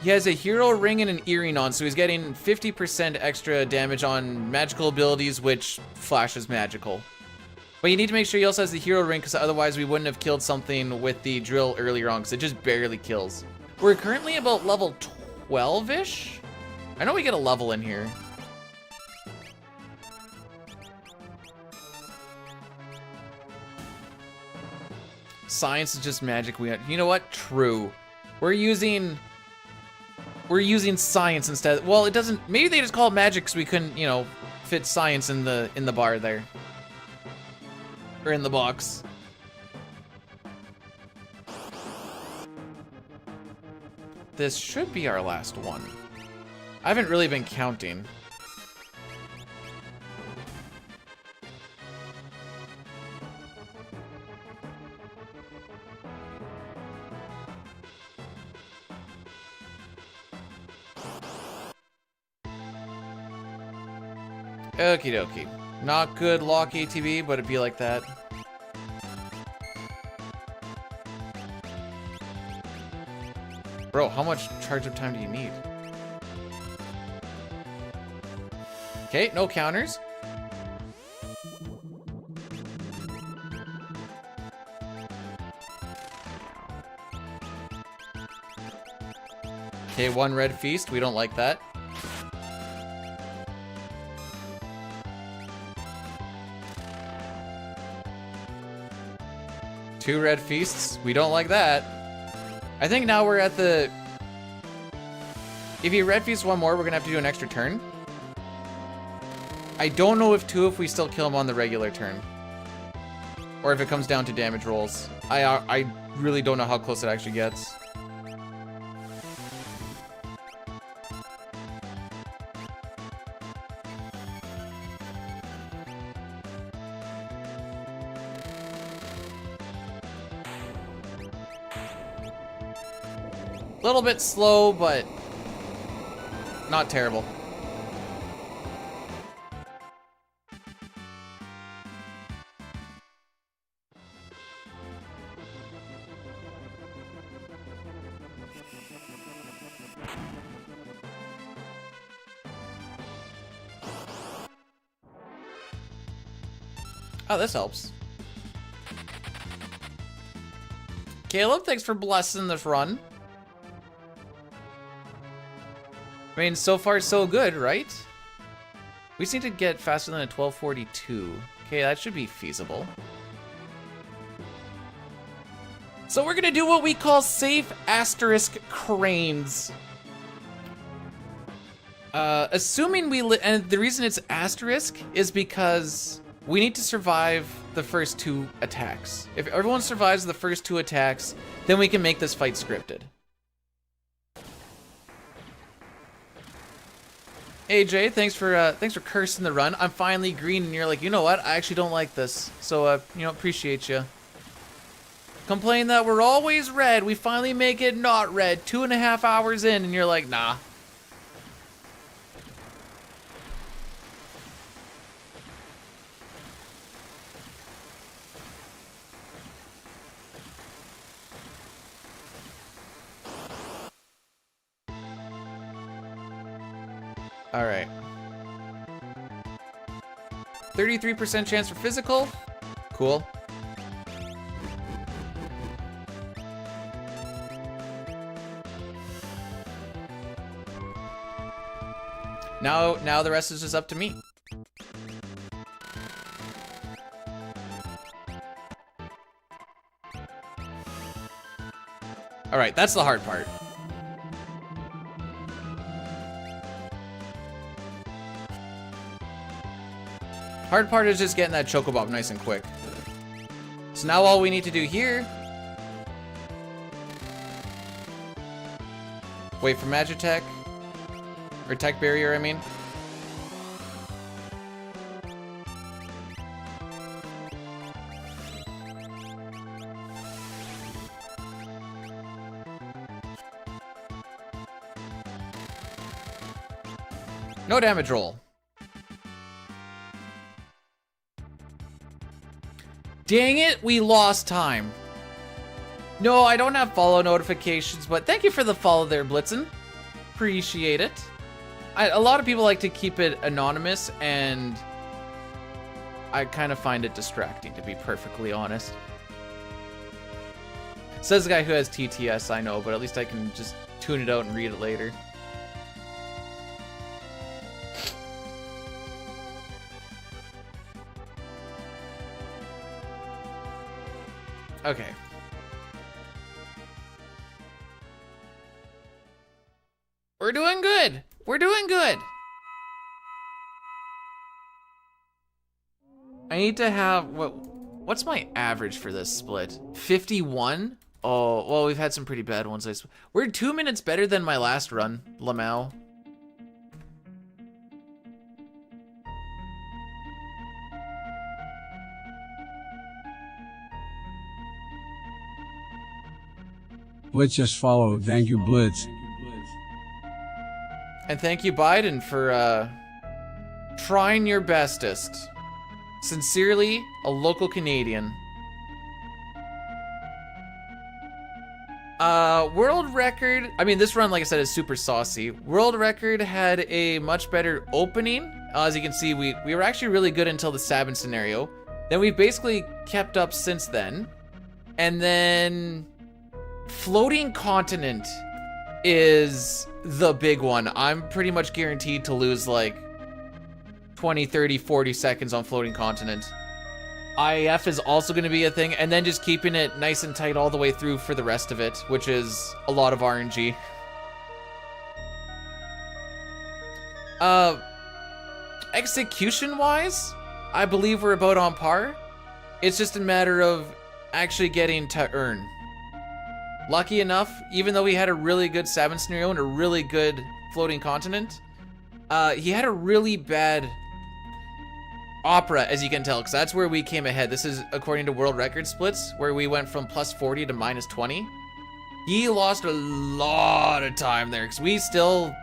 He has a hero ring and an earring on, so he's getting 50% extra damage on magical abilities, which flashes magical. But you need to make sure he also has the hero ring, because otherwise we wouldn't have killed something with the drill earlier on, because it just barely kills. We're currently about level 12-ish? I know we get a level in here. Science is just magic. You know what? True. We're using science instead. Well, it doesn't. Maybe they just call it magic because we couldn't, you know, fit science in the bar there, or in the box. This should be our last one. I haven't really been counting. Okie dokie. Not good lock ATB, but it'd be like that. Bro, how much charge up time do you need? Okay, no counters. Okay, one red feast. We don't like that. Two red feasts. We don't like that. I think now we're at the... If he red feasts one more, we're gonna have to do an extra turn. I don't know if we still kill him on the regular turn. Or if it comes down to damage rolls. I really don't know how close it actually gets. A little bit slow, but not terrible. Oh, this helps. Caleb, thanks for blessing this run. I mean, so far so good, right? We just need to get faster than a 1242. Okay, that should be feasible. So we're gonna do what we call safe asterisk cranes. Assuming and the reason it's asterisk is because we need to survive the first 2 attacks. If everyone survives the first 2 attacks, then we can make this fight scripted. AJ, thanks for cursing the run. I'm finally green, and you're like, you know what? I actually don't like this. So, you know, appreciate you. Complain that we're always red. We finally make it not red. 2.5 hours in, and you're like, nah. All right. 33% chance for physical. Cool. Now the rest is just up to me. All right, that's the hard part. Hard part is just getting that chocobob nice and quick. So now all we need to do here... Wait for Magitech. Or Tech Barrier, I mean. No damage roll. Dang it, we lost time. No, I don't have follow notifications, but thank you for the follow there, Blitzen. Appreciate it. A lot of people like to keep it anonymous, and I kind of find it distracting, to be perfectly honest. Says the guy who has TTS, I know, but at least I can just tune it out and read it later. Okay. We're doing good. We're doing good. I need to have what's my average for this split? 51? Oh, well, we've had some pretty bad ones. We're 2 minutes better than my last run, Lamau.
Blitz just followed. Thank you, Blitz.
And thank you, Biden, for trying your bestest. Sincerely, a local Canadian. World record, I mean, this run, like I said, is super saucy. World record had a much better opening. As you can see, we were actually really good until the Sabin scenario. Then we've basically kept up since then. And then floating continent is the big one. I'm pretty much guaranteed to lose like 20, 30, 40 seconds on floating continent. IAF is also going to be a thing, and then just keeping it nice and tight all the way through for the rest of it, which is a lot of RNG. Execution-wise, I believe we're about on par. It's just a matter of actually getting to earn. Lucky enough, even though he had a really good Sabin scenario and a really good floating continent, he had a really bad opera, as you can tell, because that's where we came ahead. This is according to world record splits, where we went from plus 40 to minus 20. He lost a lot of time there, because we still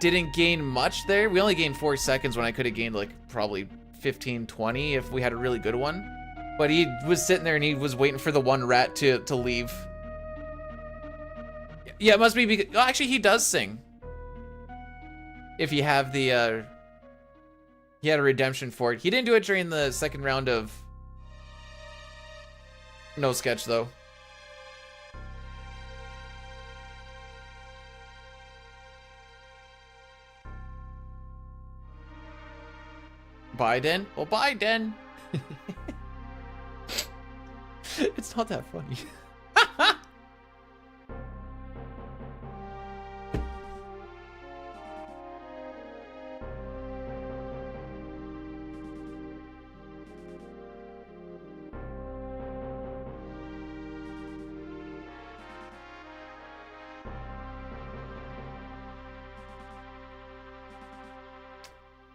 didn't gain much there. We only gained 4 seconds when I could have gained like probably 15, 20 if we had a really good one. But he was sitting there and he was waiting for the one rat to leave. Yeah, it must be because... Oh, actually, he does sing. If you have the... He had a redemption for it. He didn't do it during the second round of No Sketch, though. Biden? Well, Biden! It's not that funny.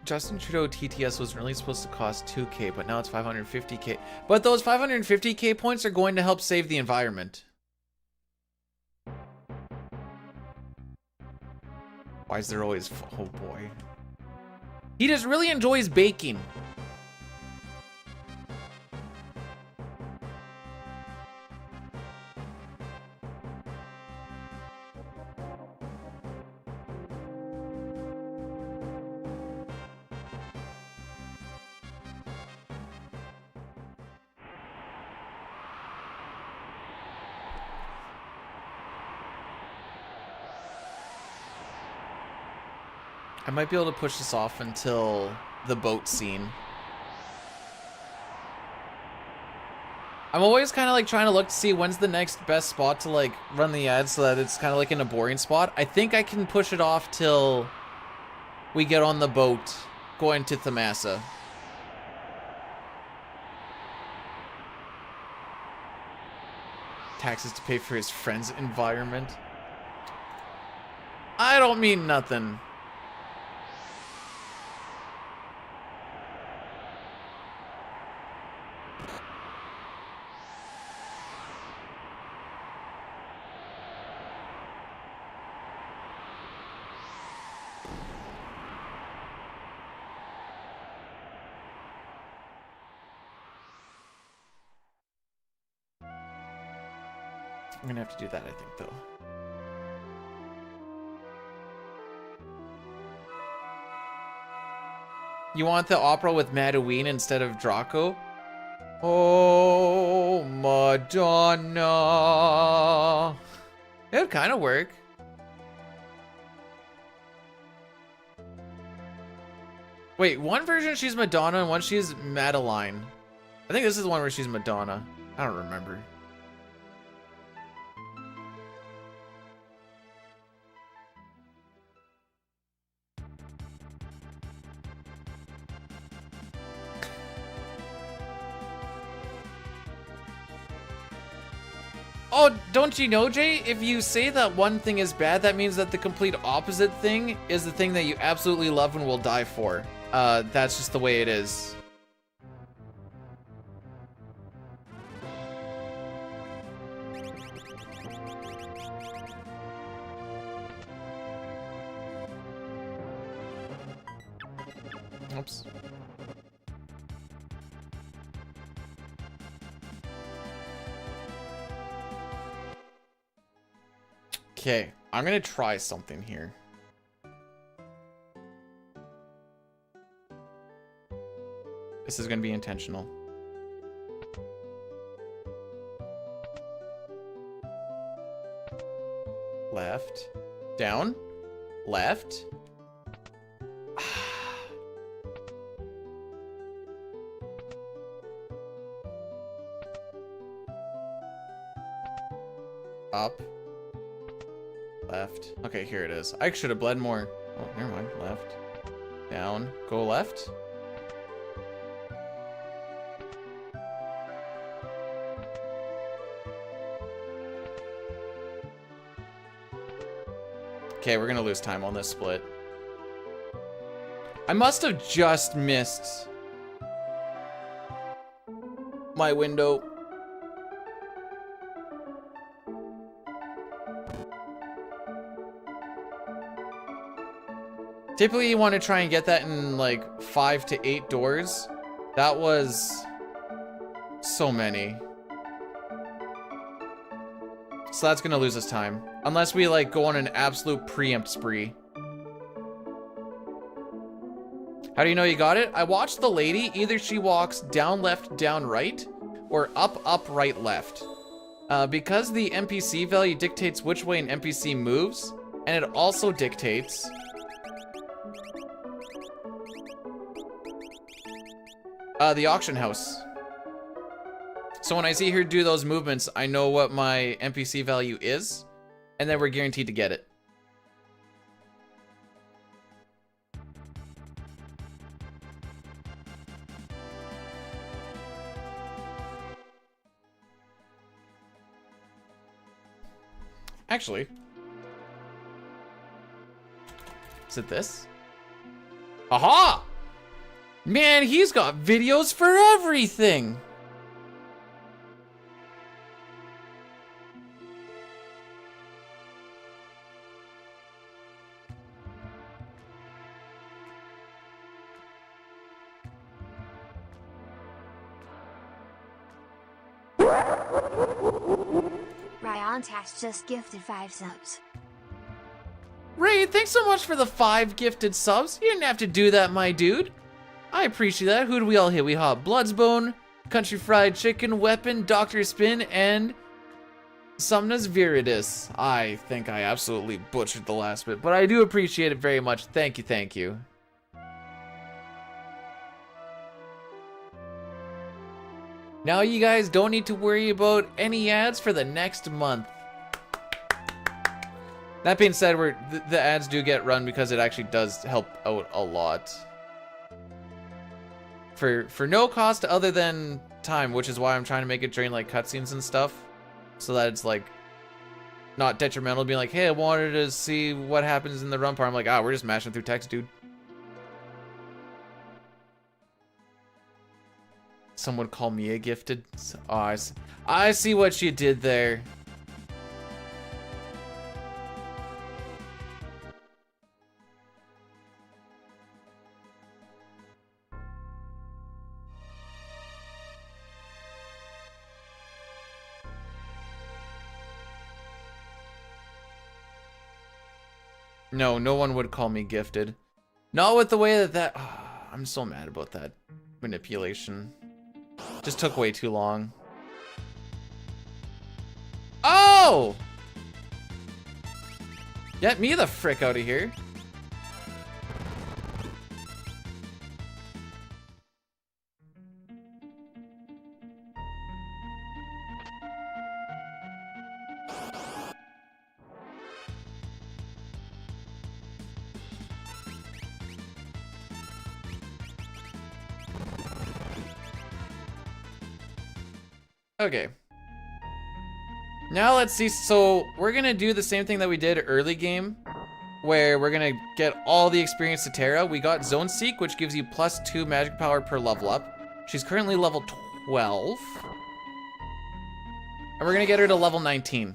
Justin Trudeau TTS was really supposed to cost 2K, but now it's 550K. But those 550K points are going to help save the environment. Why is there always... Oh boy. He just really enjoys baking. I might be able to push this off until the boat scene. I'm always kind of like trying to look to see when's the next best spot to like run the ad so that it's kind of like in a boring spot. I think I can push it off till we get on the boat going to Thamasa. Taxes to pay for his friend's environment. I don't mean nothing. I'm gonna have to do that, I think, though. You want the opera with Madaween instead of Draco? Oh, Madonna. It would kind of work. Wait, one version she's Madonna and one she's Madeline. I think this is the one where she's Madonna. I don't remember. Oh, don't you know, Jay? If you say that one thing is bad, that means that the complete opposite thing is the thing that you absolutely love and will die for. That's just the way it is. Oops. Okay, I'm gonna try something here. This is gonna be intentional. Left, down, left. Up. Left. Okay, here it is. I should have bled more. Oh, never mind. Left. Down. Go left. Okay, we're gonna lose time on this split. I must have just missed my window. Typically, you want to try and get that in like 5 to 8 doors. That was so many. So that's gonna lose us time. Unless we like go on an absolute preempt spree. How do you know you got it? I watched the lady. Either she walks down, left, down, right, or up, up, right, left. Because the NPC value dictates which way an NPC moves, and it also dictates the auction house. So when I see her do those movements, I know what my NPC value is, and then we're guaranteed to get it. Actually, is it this? Aha! Man, he's got videos for everything.
Ryantax just gifted 5 subs.
Ray, thanks so much for the 5 gifted subs. You didn't have to do that, my dude. I appreciate that. Who do we all hit? We hot Bloodsbone, Country Fried Chicken, Weapon, Dr. Spin, and Sumnus Viridis. I think I absolutely butchered the last bit, but I do appreciate it very much. Thank you, thank you. Now you guys don't need to worry about any ads for the next month. That being said, the ads do get run because it actually does help out a lot. For no cost other than time, which is why I'm trying to make it during like cutscenes and stuff, so that it's like not detrimental. Being like, hey, I wanted to see what happens in the run part. I'm like, we're just mashing through text, dude. Some would call me a gifted. Oh, I see what you did there. No, no one would call me gifted. Not with the way that I'm so mad about that manipulation. Just took way too long. Oh! Get me the frick out of here. Okay. Now let's see. So we're gonna do the same thing that we did early game, where we're gonna get all the experience to Terra. We got Zone Seek, which gives you +2 magic power per level up. She's currently level 12. And we're gonna get her to level 19.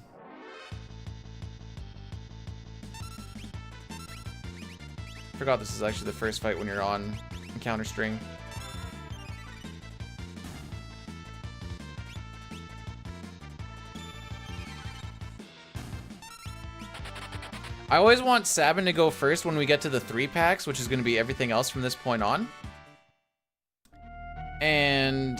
Forgot this is actually the first fight when you're on encounter string. I always want Sabin to go first when we get to the 3 packs, which is going to be everything else from this point on. And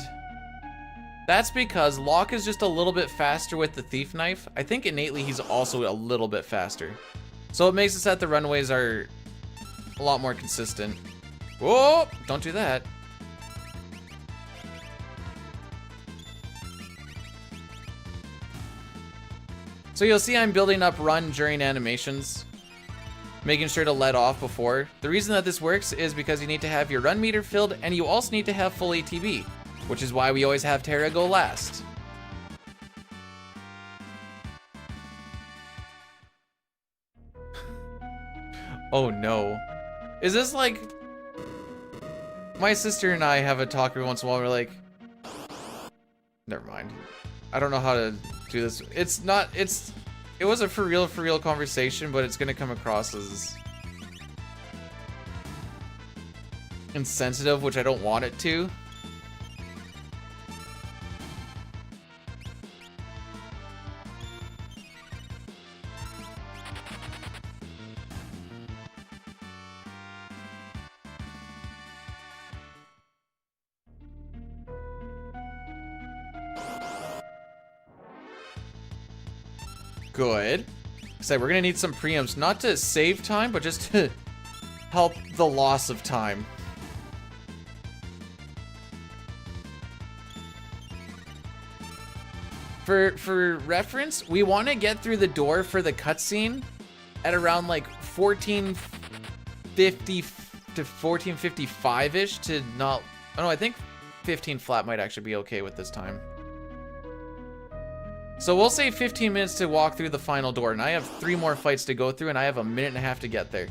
that's because Locke is just a little bit faster with the Thief Knife. I think innately he's also a little bit faster. So it makes it so that the runways are a lot more consistent. Whoa! Don't do that. So you'll see I'm building up run during animations, making sure to let off before. The reason that this works is because you need to have your run meter filled, and you also need to have full ATB, which is why we always have Terra go last. Oh no. Is this like... My sister and I have a talk every once in a while, we're like... Never mind. I don't know how to do this. It's not, it was a for real conversation, but it's gonna come across as insensitive, which I don't want it to. good. So we're gonna need some preempts, not to save time, but just to help the loss of time. For reference, we want to get through the door for the cutscene at around like 1450 to 1455-ish to not... Oh no, I think 15 flat might actually be okay with this time. So we'll say 15 minutes to walk through the final door, and I have 3 more fights to go through, and I have a minute and a half to get there.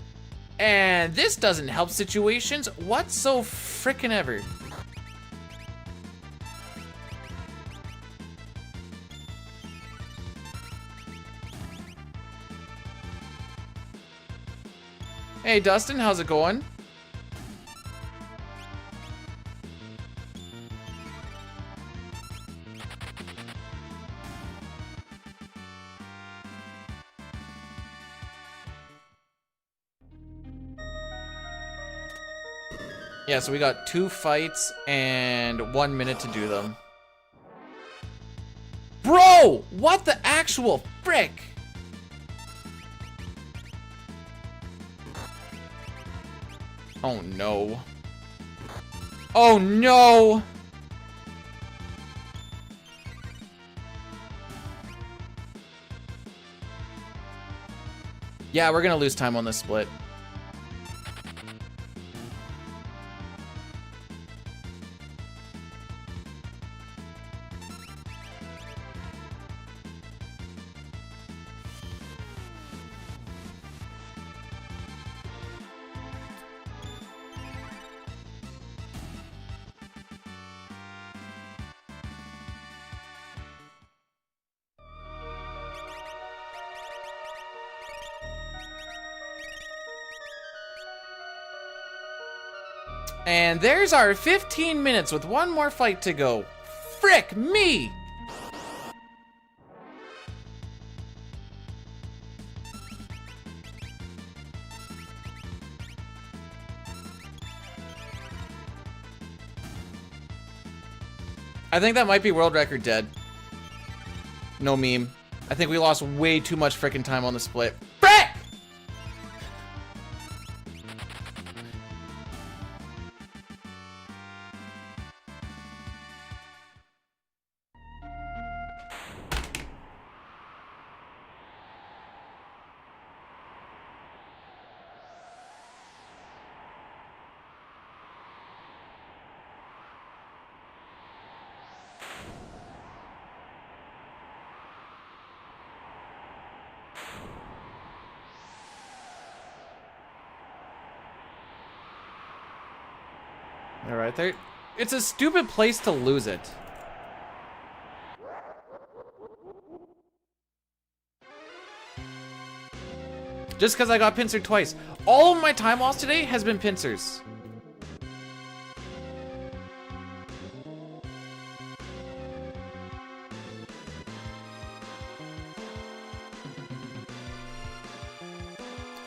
And this doesn't help situations whatso frickin' ever. Hey Dustin, how's it going? Yeah, so we got 2 fights and 1 minute to do them. Bro! What the actual frick? Oh no. Oh no! Yeah, we're gonna lose time on this split. And there's our 15 minutes with 1 more fight to go. Frick me! I think that might be world record dead. No meme. I think we lost way too much frickin' time on the split. Frick! All right, there. It's a stupid place to lose it. Just because I got pincered twice. All of my time lost today has been pincers.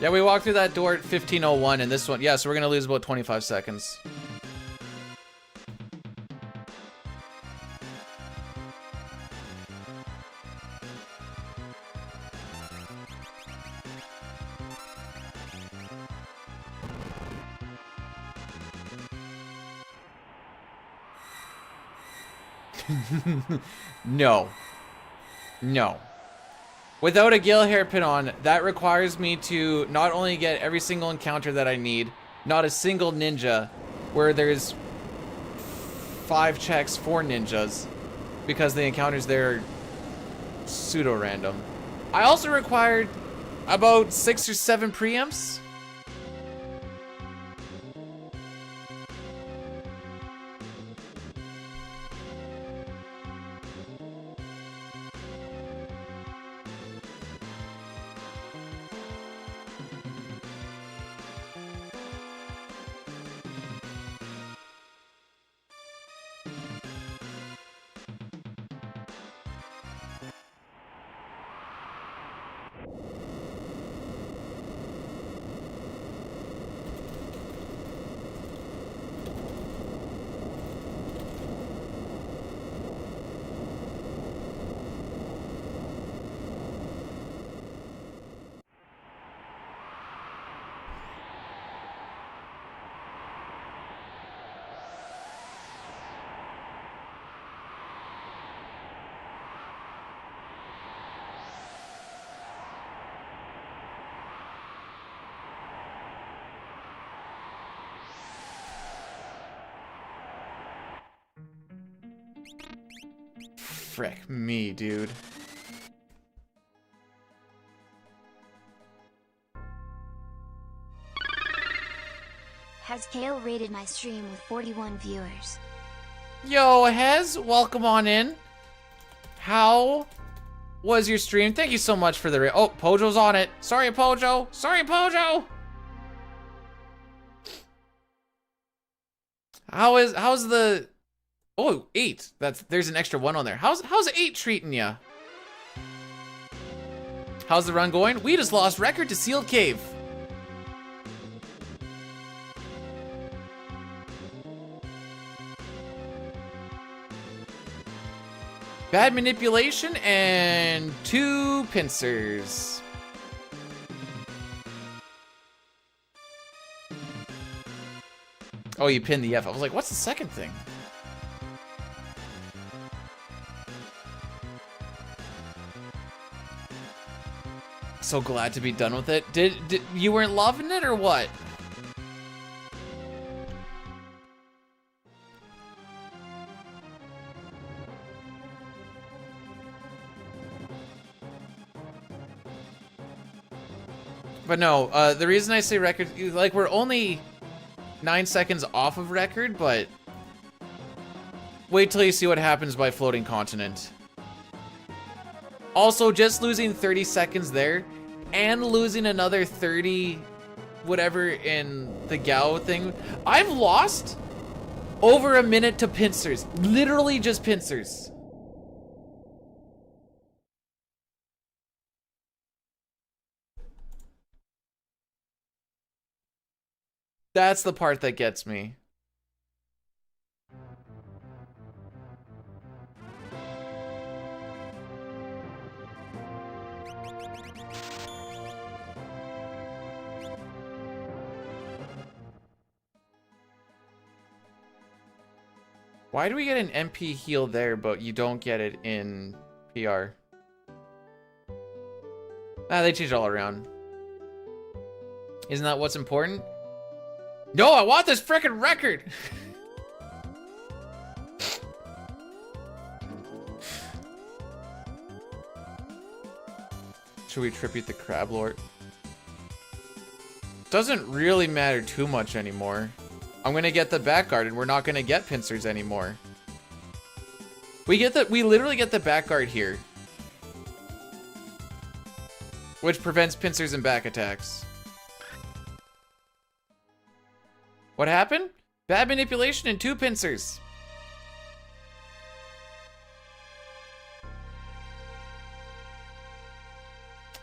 Yeah, we walked through that door at 15:01, and this one, yeah, so we're gonna lose about 25 seconds. No. No. Without a gill hairpin on, that requires me to not only get every single encounter that I need, not a single ninja, where there's 5 checks for ninjas, because the encounters there are pseudo-random. I also required about 6 or 7 preempts. Frick me, dude.
Has Kale rated my stream with 41 viewers?
Yo, Hez, welcome on in. How was your stream? Thank you so much for the oh, Pojo's on it. Sorry, Pojo. Sorry, Pojo. How's the oh 8? There's an extra 1 on there. How's 8 treating ya? How's the run going? We just lost record to Sealed Cave. Bad manipulation and 2 pincers. Oh, you pinned the F. I was like, what's the second thing? So glad to be done with it. Did you weren't loving it or what? But no, the reason I say record, like we're only 9 seconds off of record, but wait till you see what happens by floating continent. Also, just losing 30 seconds there and losing another 30 whatever in the Gao thing. I've lost over a minute to pincers. Literally just pincers. That's the part that gets me. Why do we get an MP heal there, but you don't get it in PR? Ah, they changed all around. Isn't that what's important? No, I want this frickin' record! Should we tribute the Crab Lord? Doesn't really matter too much anymore. I'm gonna get the back guard and we're not gonna get pincers anymore. We literally get the back guard here. Which prevents pincers and back attacks. What happened? Bad manipulation and 2 pincers.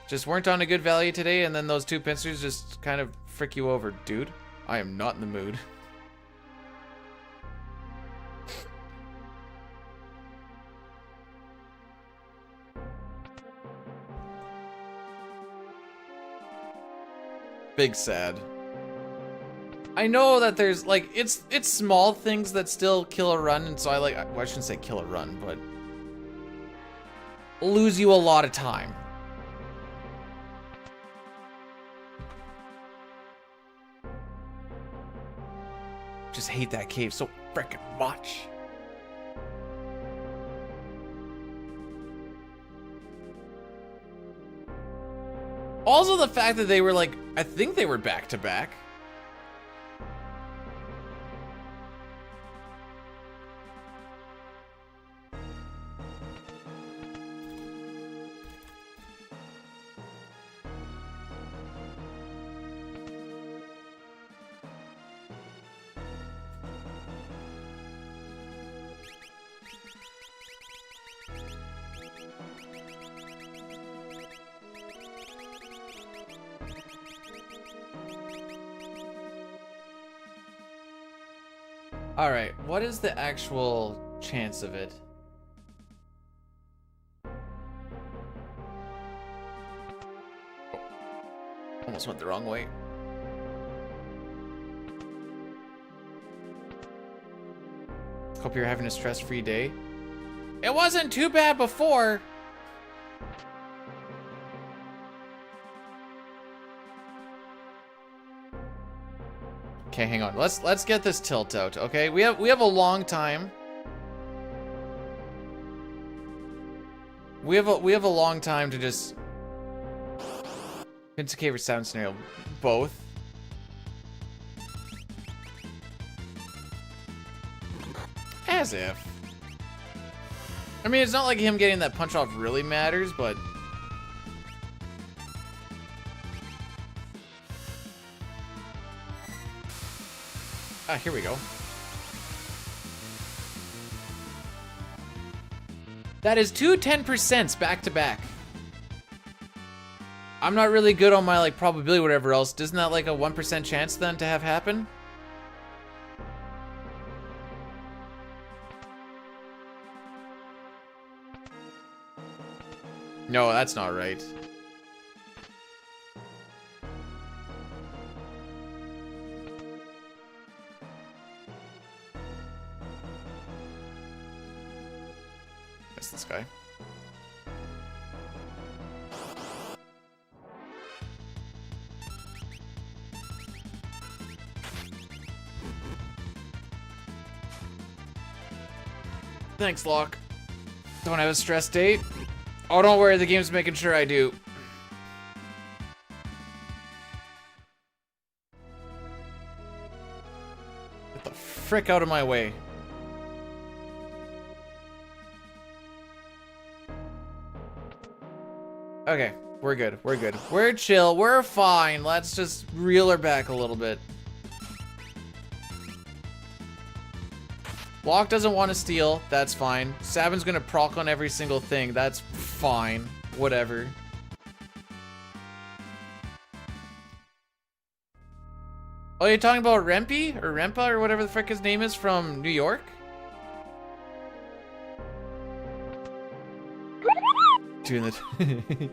Just weren't on a good value today, and then those 2 pincers just kind of frick you over, dude. I am not in the mood. Big sad. I know that there's like it's small things that still kill a run, and so well, I shouldn't say kill a run, but lose you a lot of time. Just hate that cave so frickin' much. Also the fact that they were like, I think they were back to back. All right, what is the actual chance of it? Almost went the wrong way. Hope you're having a stress-free day. It wasn't too bad before. Okay, hang on. Let's get this tilt out, okay? We have a long time. We have a long time to just Vince Cave or sound scenario. Both. As if. I mean, it's not like him getting that punch off really matters, but here we go. That is two 10% back to back. I'm not really good on my like probability, whatever else. Isn't that like a 1% chance then to have happen? No, that's not right. That's this guy. Thanks, Locke. Don't have a stress date? Oh, don't worry, the game's making sure I do. Get the frick out of my way. Okay, we're good, we're good. We're chill, we're fine. Let's just reel her back a little bit. Locke doesn't want to steal, that's fine. Sabin's gonna proc on every single thing, that's fine. Whatever. Oh, you're talking about Rempe? Or Rempa, or whatever the frick his name is from New York? Doing the...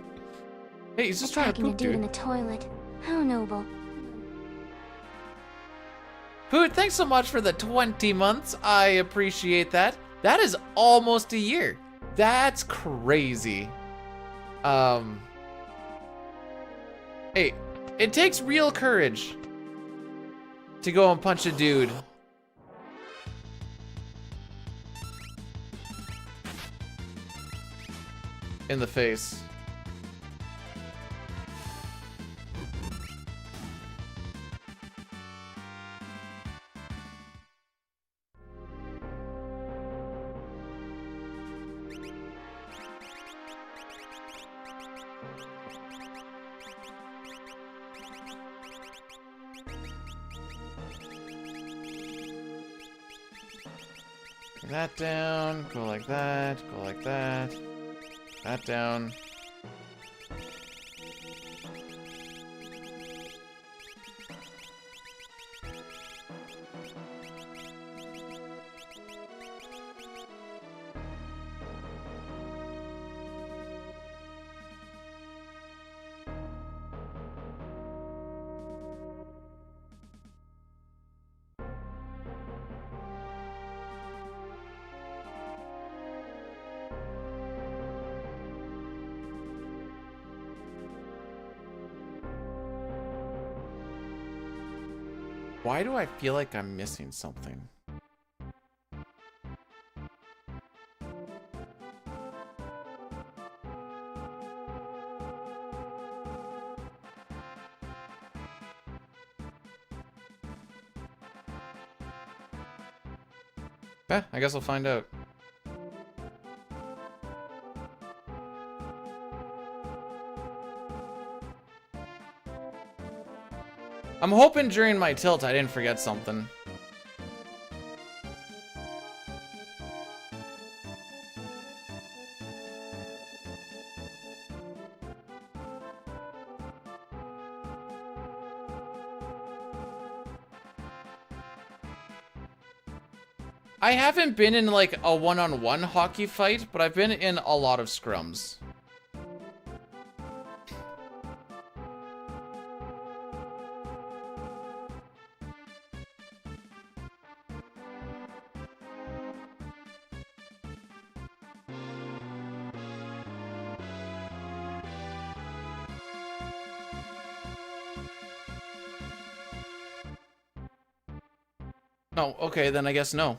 Hey, he's just trying to poop,
dude in
dude.
the toilet. How noble.
Poot, thanks so much for the 20 months. I appreciate that. That is almost a year. That's crazy. Hey, it takes real courage to go and punch a dude. In the face. That down, go like that, go like that. That down. Why do I feel like I'm missing something? I guess I'll find out. I'm hoping during my tilt I didn't forget something. I haven't been in like a one-on-one hockey fight, but I've been in a lot of scrums. Oh, okay, then I guess no.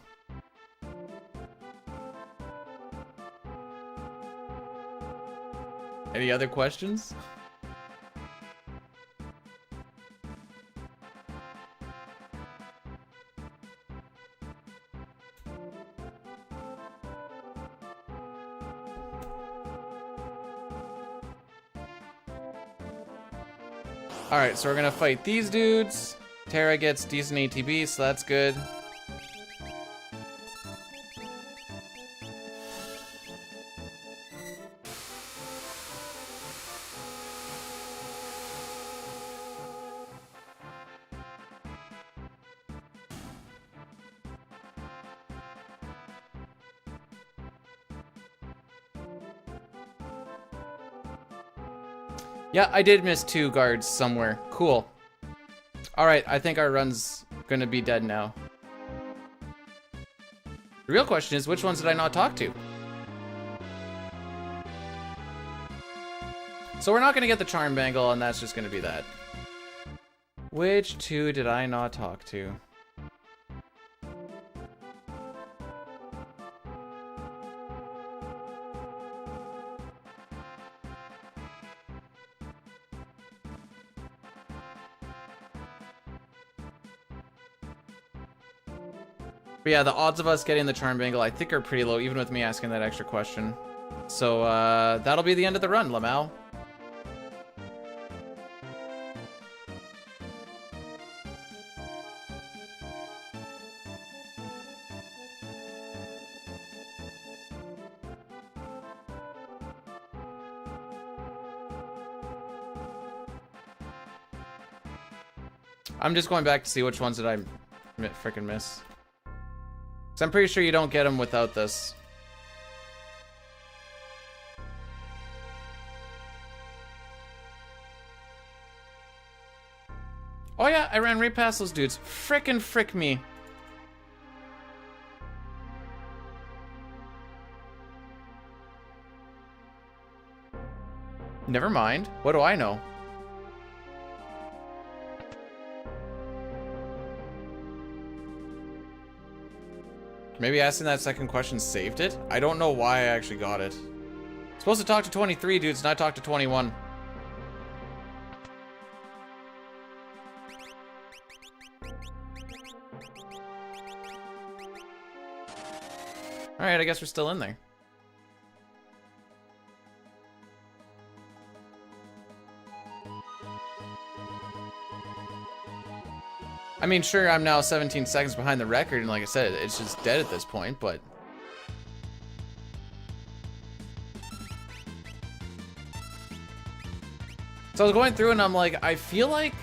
Any other questions? Alright, so we're gonna fight these dudes. Terra gets decent ATB, so that's good. Yeah, I did miss 2 guards somewhere. Cool. Alright, I think our run's gonna be dead now. The real question is, which ones did I not talk to? So we're not gonna get the charm bangle, and that's just gonna be that. Which 2 did I not talk to? But yeah, the odds of us getting the charm bangle, I think, are pretty low, even with me asking that extra question. So, that'll be the end of the run, Lamau. I'm just going back to see which ones did I frickin' miss. So I'm pretty sure you don't get them without this. Oh yeah, I ran right past those dudes. Frickin' frick me. Never mind. What do I know? Maybe asking that second question saved it? I don't know why I actually got it. Supposed to talk to 23 dudes, not talk to 21. Alright, I guess we're still in there. I mean, sure, I'm now 17 seconds behind the record, and like I said, it's just dead at this point, but... So I was going through and I'm like, I feel like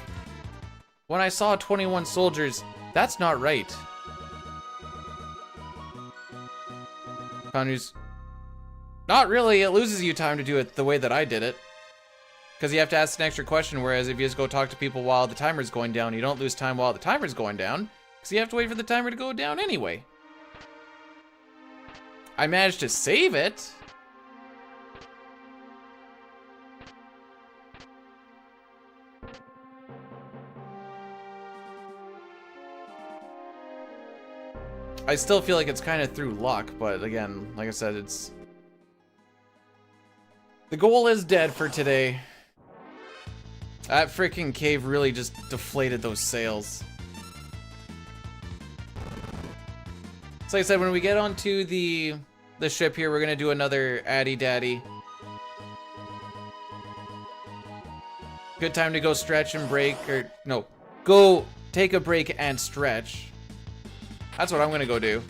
when I saw 21 soldiers, that's not right. Found news. Not really, it loses you time to do it the way that I did it. Because you have to ask an extra question, whereas if you just go talk to people while the timer's going down, you don't lose time while the timer's going down, because you have to wait for the timer to go down anyway. I managed to save it. I still feel like it's kind of through luck, but again, like I said, it's... The goal is dead for today. That freaking cave really just deflated those sails. So like I said, when we get onto the ship here, we're gonna do another Addy Daddy. Good time to go stretch and break, or no, go take a break and stretch. That's what I'm gonna go do.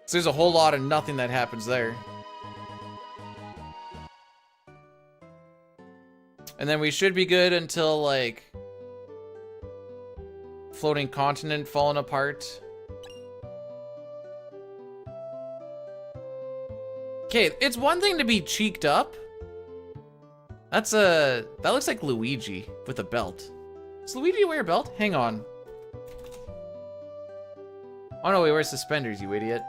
So there's a whole lot of nothing that happens there. And then we should be good until, like, floating continent falling apart. Okay, it's one thing to be cheeked up. That looks like Luigi with a belt. Does Luigi wear a belt? Hang on. Oh no, he wears suspenders, you idiot.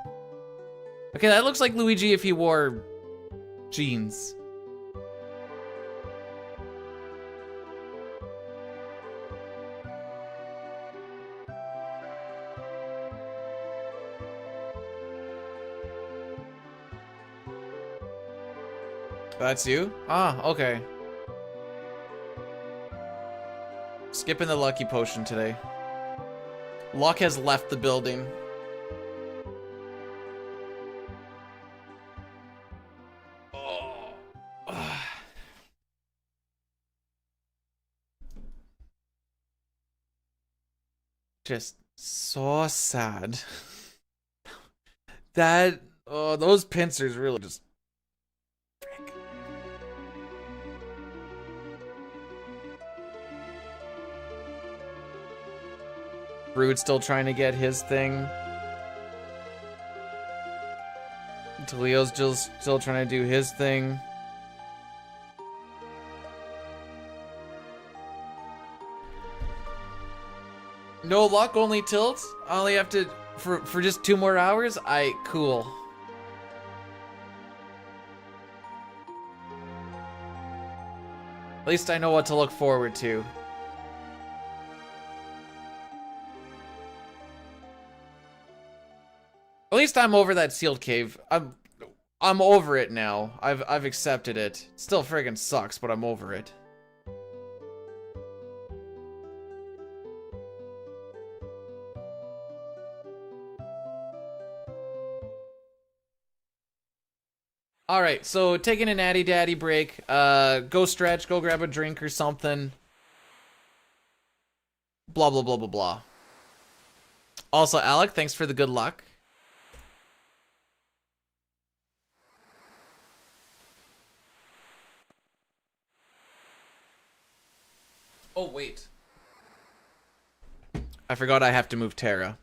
Okay, that looks like Luigi if he wore jeans. That's you? Ah, okay. Skipping the lucky potion today. Luck has left the building. Oh. Just so sad. That, oh, those pincers really just. Frick. Brood's still trying to get his thing. Talio's still trying to do his thing. No luck, only tilts. I only have to for just 2 more hours. Cool. At least I know what to look forward to. At least I'm over that sealed cave. I'm over it now. I've accepted it. Still friggin' sucks, but I'm over it. Alright, so taking a natty daddy break. Go stretch, go grab a drink or something. Blah, blah, blah, blah, blah. Also, Alec, thanks for the good luck. Oh, wait. I forgot I have to move Terra.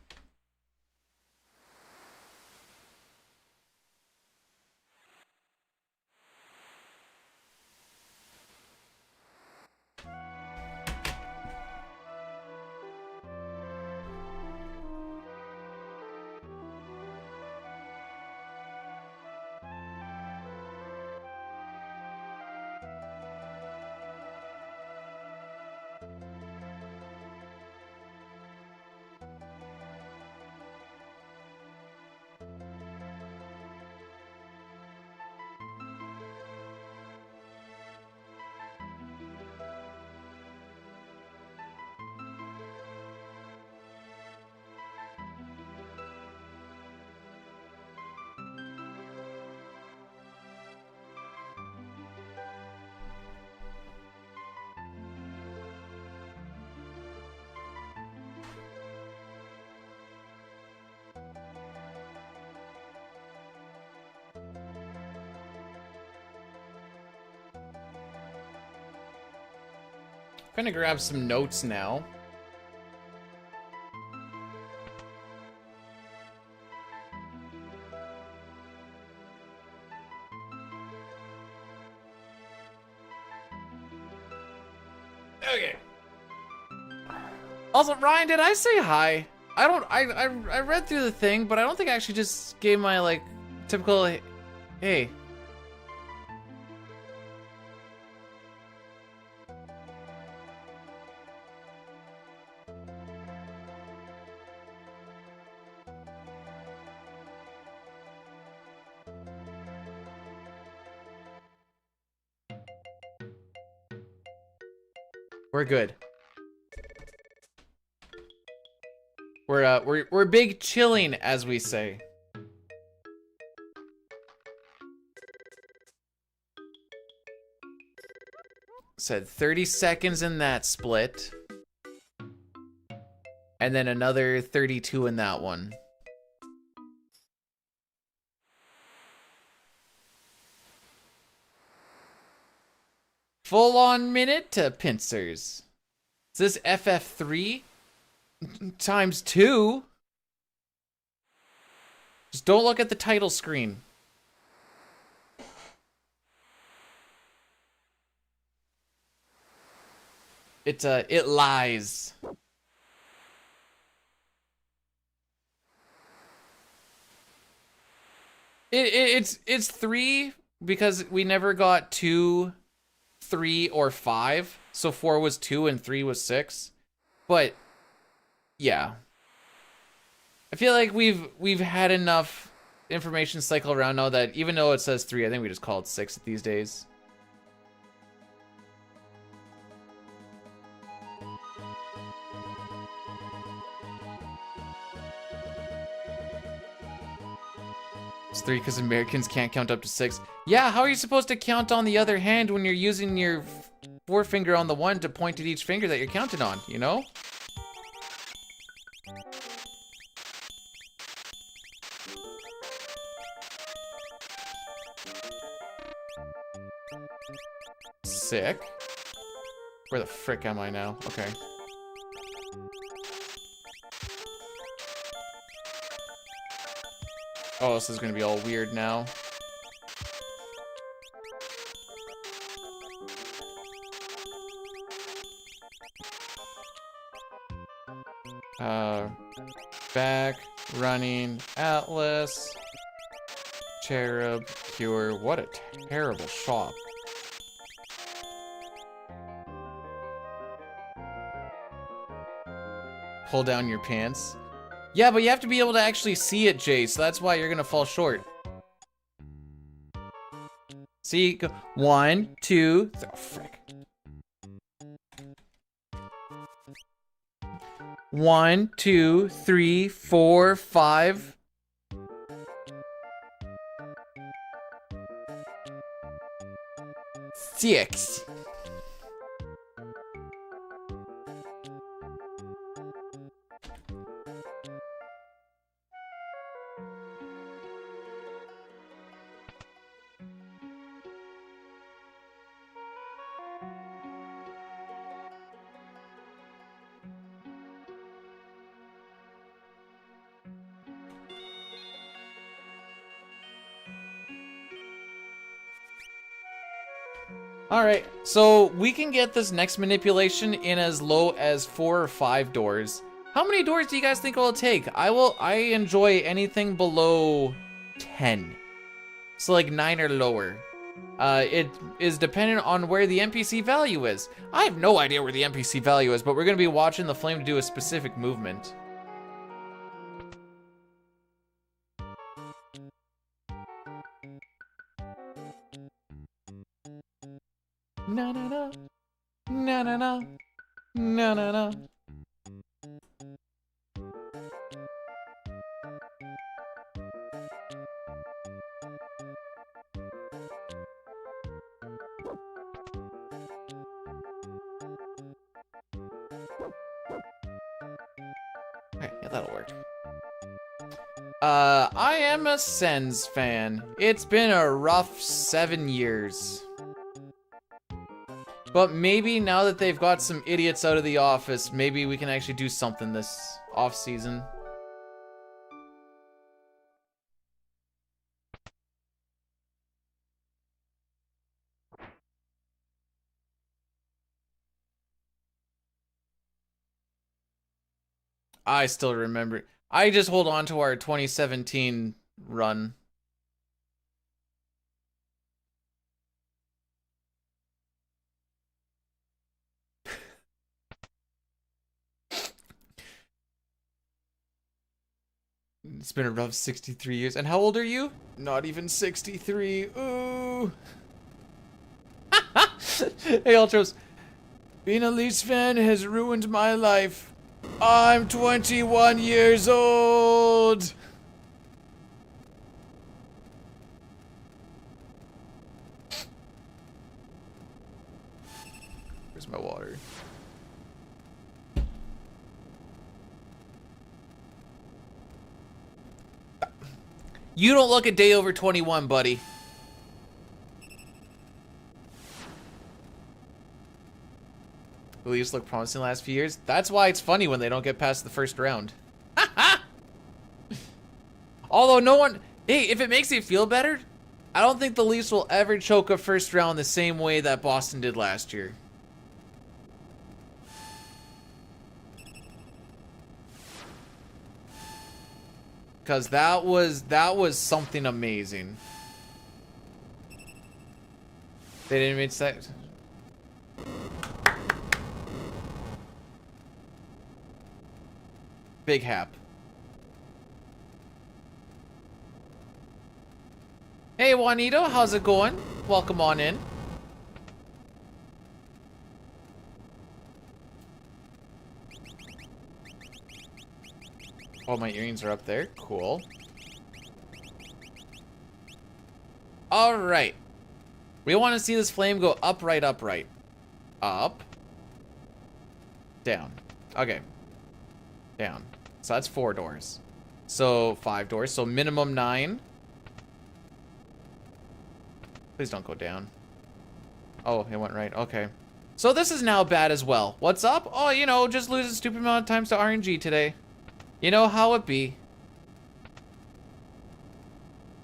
I'm gonna grab some notes now. Okay. Also, Ryan, did I say hi? I read through the thing, but I don't think I actually just gave my, like, typical hey. We're good. We're big chilling, as we say. Said 30 seconds in that split. And then another 32 in that one. Full on minute to pincers. Is this FF3 times 2? Just don't look at the title screen. It lies. It's 3 because we never got 2, 3, or 5. So 4 was 2 and 3 was 6. But yeah. I feel like we've had enough information cycle around now that even though it says 3, I think we just call it 6 these days. It's 3 because Americans can't count up to 6. Yeah, how are you supposed to count on the other hand when you're using your forefinger on the one to point at each finger that you're counting on, you know? Sick. Where the frick am I now? Okay. Oh, this is gonna be all weird now. Back, running, Atlas, Cherub, Cure. What a terrible shop. Pull down your pants. Yeah, but you have to be able to actually see it, Jay, so that's why you're gonna fall short. See, go 1, 2, oh, frick. 1, 2, 3, 4, 5. Six. Alright, so we can get this next manipulation in as low as 4 or 5 doors. How many doors do you guys think it'll take? I enjoy anything below 10. So like 9 or lower. It is dependent on where the NPC value is. I have no idea where the NPC value is, but we're gonna be watching the flame do a specific movement. Na na na, na na na, na na na. Okay, yeah, that'll work. I am a Sens fan. It's been a rough 7 years. But maybe now that they've got some idiots out of the office, maybe we can actually do something this off-season. I still remember. I just hold on to our 2017 run. It's been a rough 63 years. And how old are you? Not even 63. Ooh. Hey, Ultros. Being a Leafs fan has ruined my life. I'm 21 years old. Where's my water? You don't look a day over 21, buddy. The Leafs look promising the last few years. That's why it's funny when they don't get past the first round. Although no one... Hey, if it makes you feel better, I don't think the Leafs will ever choke a first round the same way that Boston did last year. Because that was something amazing. They didn't make sense. Big hap. Hey, Juanito, how's it going? Welcome on in. Oh, my earrings are up there. Cool. All right. We want to see this flame go upright, upright. Up. Down. Okay. Down. So that's 4 doors. So 5 doors. So minimum 9. Please don't go down. Oh, it went right. Okay. So this is now bad as well. What's up? Oh, you know, just lose a stupid amount of times to RNG today. You know how it be.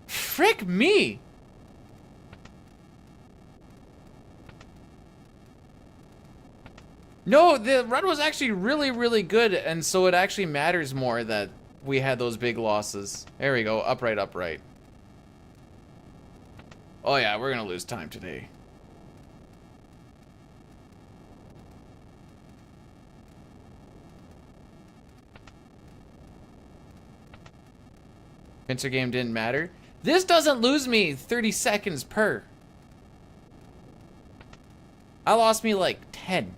Frick me! No, the run was actually really, really good, and so it actually matters more that we had those big losses. There we go, upright, upright. Oh yeah, we're gonna lose time today. Pincer game didn't matter. This doesn't lose me 30 seconds per. I lost me like 10.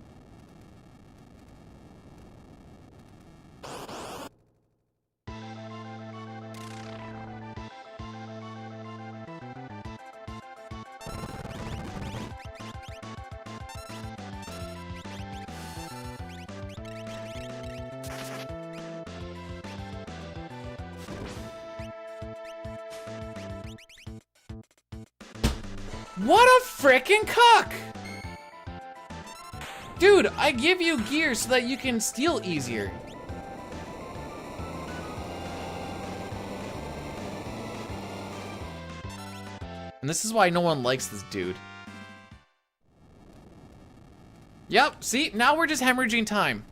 What a frickin' cuck! Dude, I give you gear so that you can steal easier. And this is why no one likes this dude. Yep, see? Now we're just hemorrhaging time.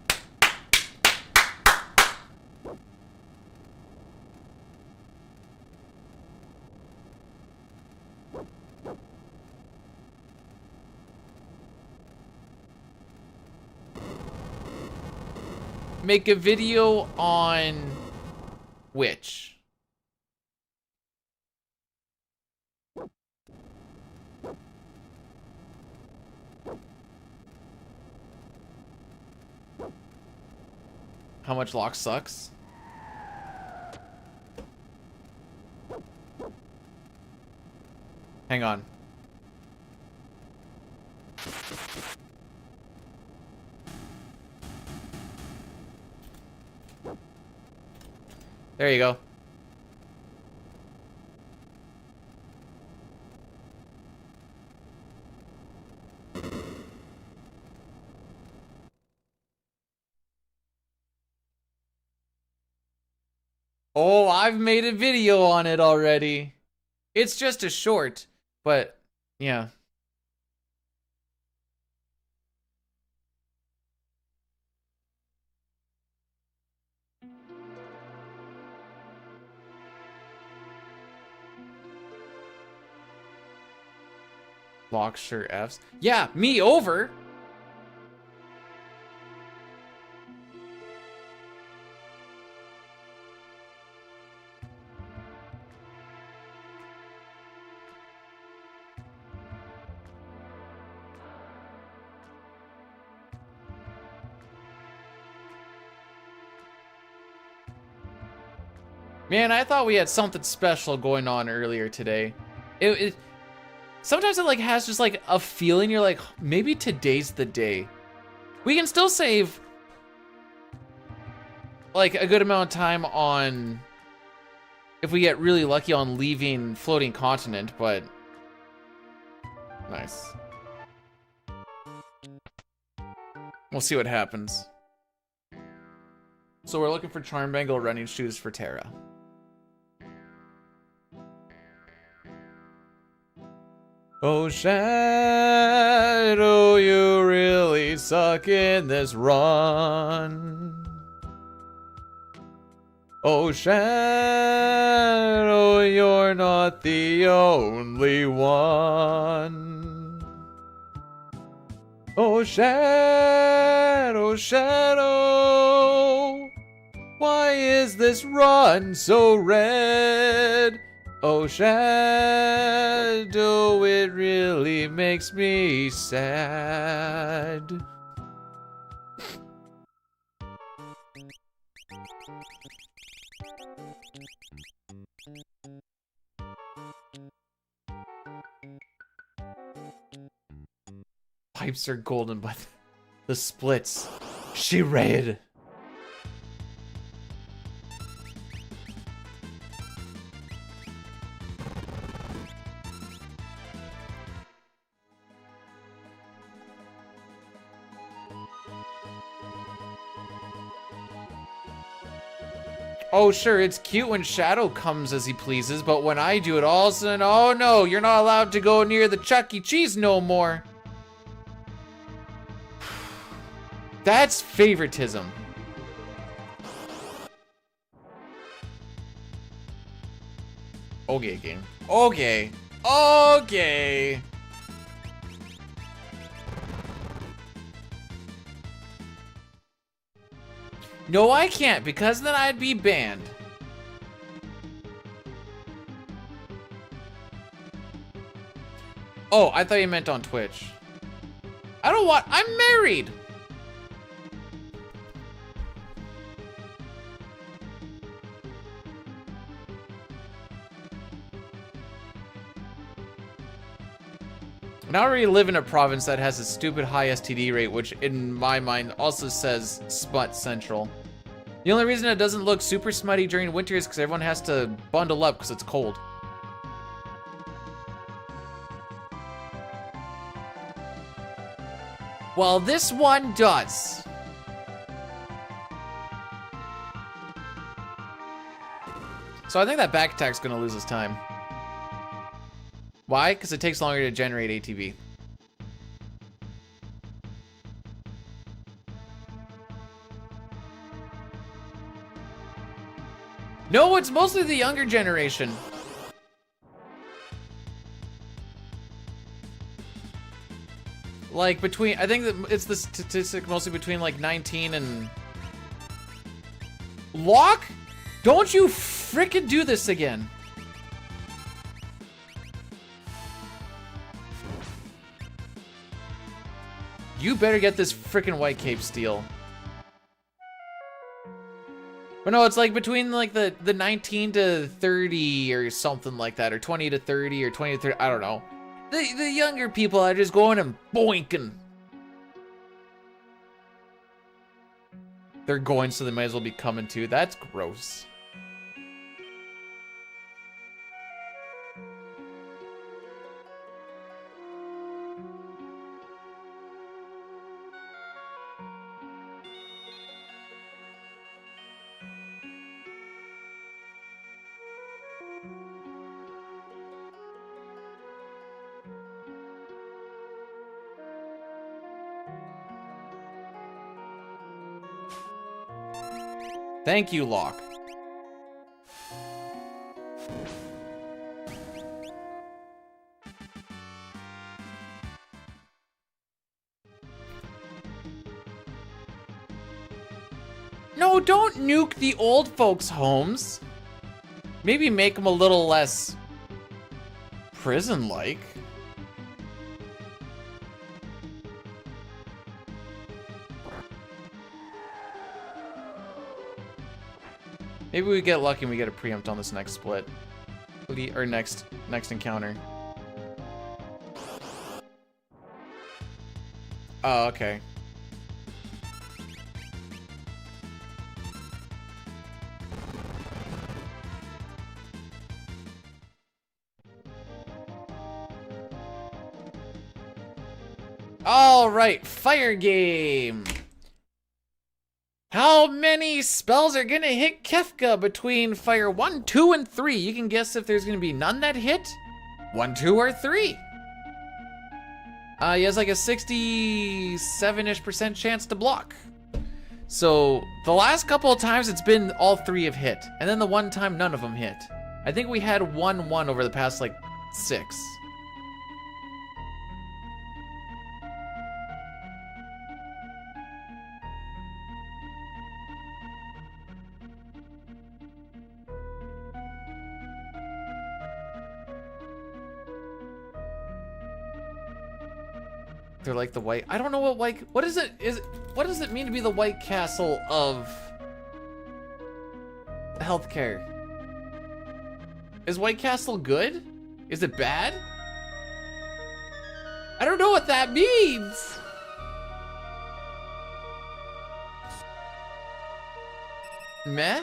Make a video on which? How much lock sucks? Hang on. There you go. Oh, I've made a video on it already. It's just a short, but yeah. Locksure Fs. Yeah, me over. Man, I thought we had something special going on earlier today. Sometimes it like has just like a feeling you're like, maybe today's the day. We can still save like a good amount of time on if we get really lucky on leaving floating continent, but nice. We'll see what happens. So we're looking for Charm Bangle running shoes for Terra. Oh, Shadow, you really suck in this run. Oh, Shadow, you're not the only one. Oh, Shadow, Shadow, why is this run so red? Oh, shadow, it really makes me sad. Pipes are golden, but the splits. She red. Oh, sure, it's cute when Shadow comes as he pleases, but when I do it, all of a sudden, oh no, you're not allowed to go near the Chuck E. Cheese no more. That's favoritism. Okay, game. Okay. Okay. No, I can't, because then I'd be banned. Oh, I thought you meant on Twitch. I don't want... I'm married! And I already live in a province that has a stupid high STD rate, which in my mind also says Smut Central. The only reason it doesn't look super smutty during winter is because everyone has to bundle up because it's cold. Well, this one does. So I think that back attack's gonna lose its time. Why? Because it takes longer to generate ATB. No, it's mostly the younger generation. Like between, I think that it's the statistic mostly between like 19 and... Lock? Don't you frickin' do this again. You better get this frickin' white cape steal. But no, it's like between like the 19 to 30 or something like that, or 20 to 30 or 20 to 30, I don't know. The younger people are just going and boinking. They're going, so they might as well be coming too. That's gross. Thank you, Locke. No, don't nuke the old folks' homes. Maybe make them a little less prison-like. Maybe we get lucky and we get a preempt on this next split. Or next encounter. Oh, okay. All right, fire game. How many spells are gonna hit Kefka between fire 1, 2, and 3? You can guess if there's gonna be none that hit, 1, 2, or 3. He has like a 67-ish% chance to block. So the last couple of times it's been all 3 have hit, and then the one time none of them hit. I think we had 1-1 over the past like 6. They're like the white. I don't know what white. What is it? What does it mean to be the White Castle of healthcare? Is White Castle good? Is it bad? I don't know what that means. Meh?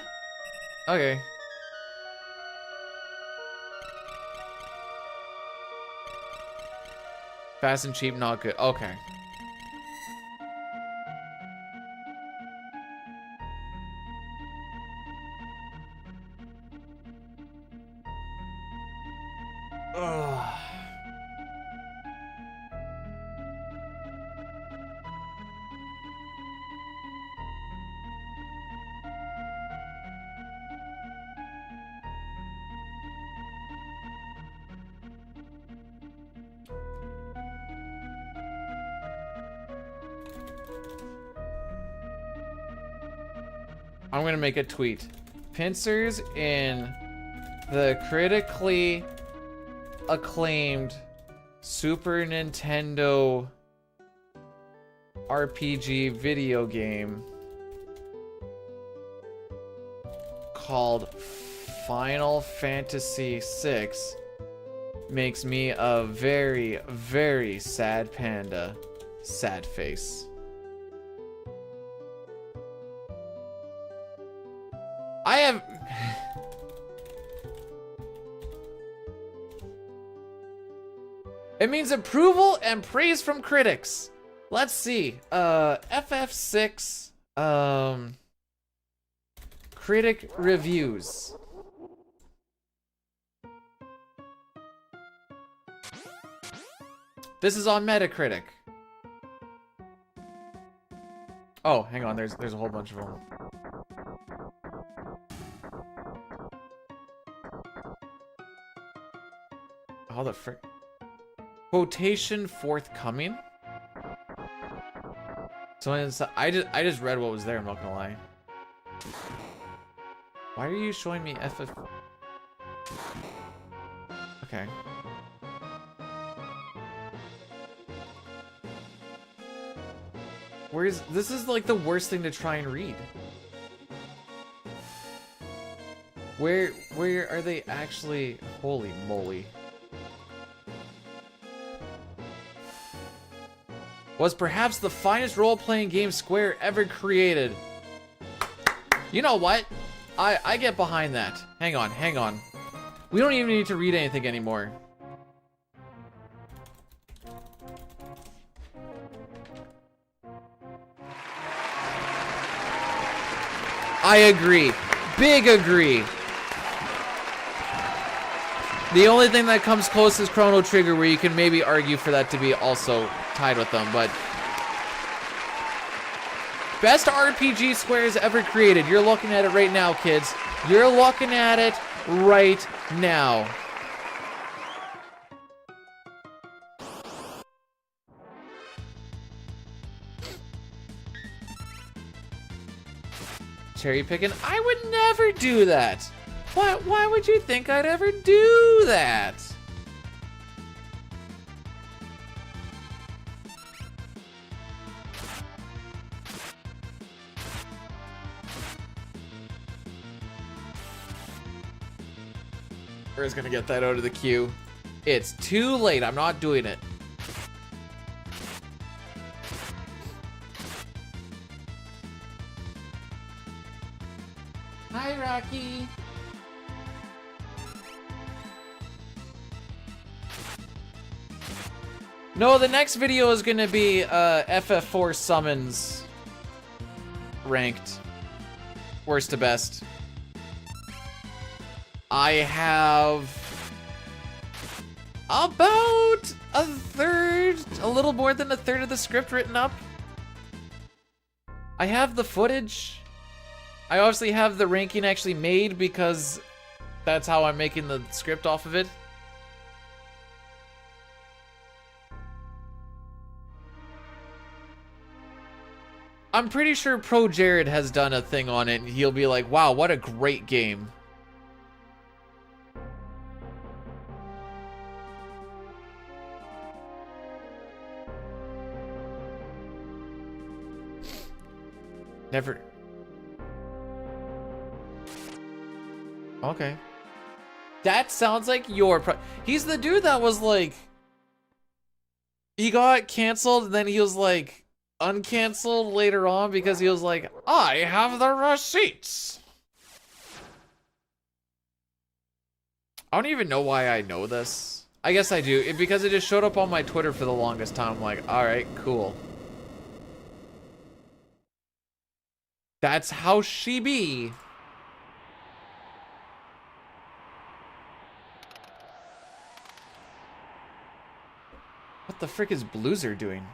Okay. Fast and cheap, not good. Okay. Ugh. I'm gonna make a tweet. Pincers in the critically acclaimed Super Nintendo RPG video game called Final Fantasy VI makes me a very, very sad panda. Sad face. I have... It means approval and praise from critics. Let's see. FF6 critic reviews. This is on Metacritic. Oh, hang on. There's a whole bunch of them. How the frick? Quotation forthcoming? So I just read what was there, I'm not gonna lie. Why are you showing me FF? Okay. This is like the worst thing to try and read. Where are they actually? Holy moly. Was perhaps the finest role-playing game Square ever created. You know what? I get behind that. Hang on. We don't even need to read anything anymore. I agree. Big agree. The only thing that comes close is Chrono Trigger, where you can maybe argue for that to be also tied with them, but best RPG Square has ever created. You're looking at it right now, kids. You're looking at it right now. Cherry picking? I would never do that. Why would you think I'd ever do that? We're just gonna get that out of the queue. It's too late. I'm not doing it. Hi, Rocky. No, the next video is gonna be FF4 summons ranked worst to best. I have about a third, a little more than a third of the script written up. I have the footage. I obviously have the ranking actually made because that's how I'm making the script off of it. I'm pretty sure Pro Jared has done a thing on it and he'll be like, wow, what a great game. Never. Okay. That sounds like your he's the dude that was like, he got canceled and then he was like uncanceled later on because he was like, I have the receipts. I don't even know why I know this. I guess I do, because it just showed up on my Twitter for the longest time. I'm like, all right, cool. That's how she be. What the frick is Blueser doing?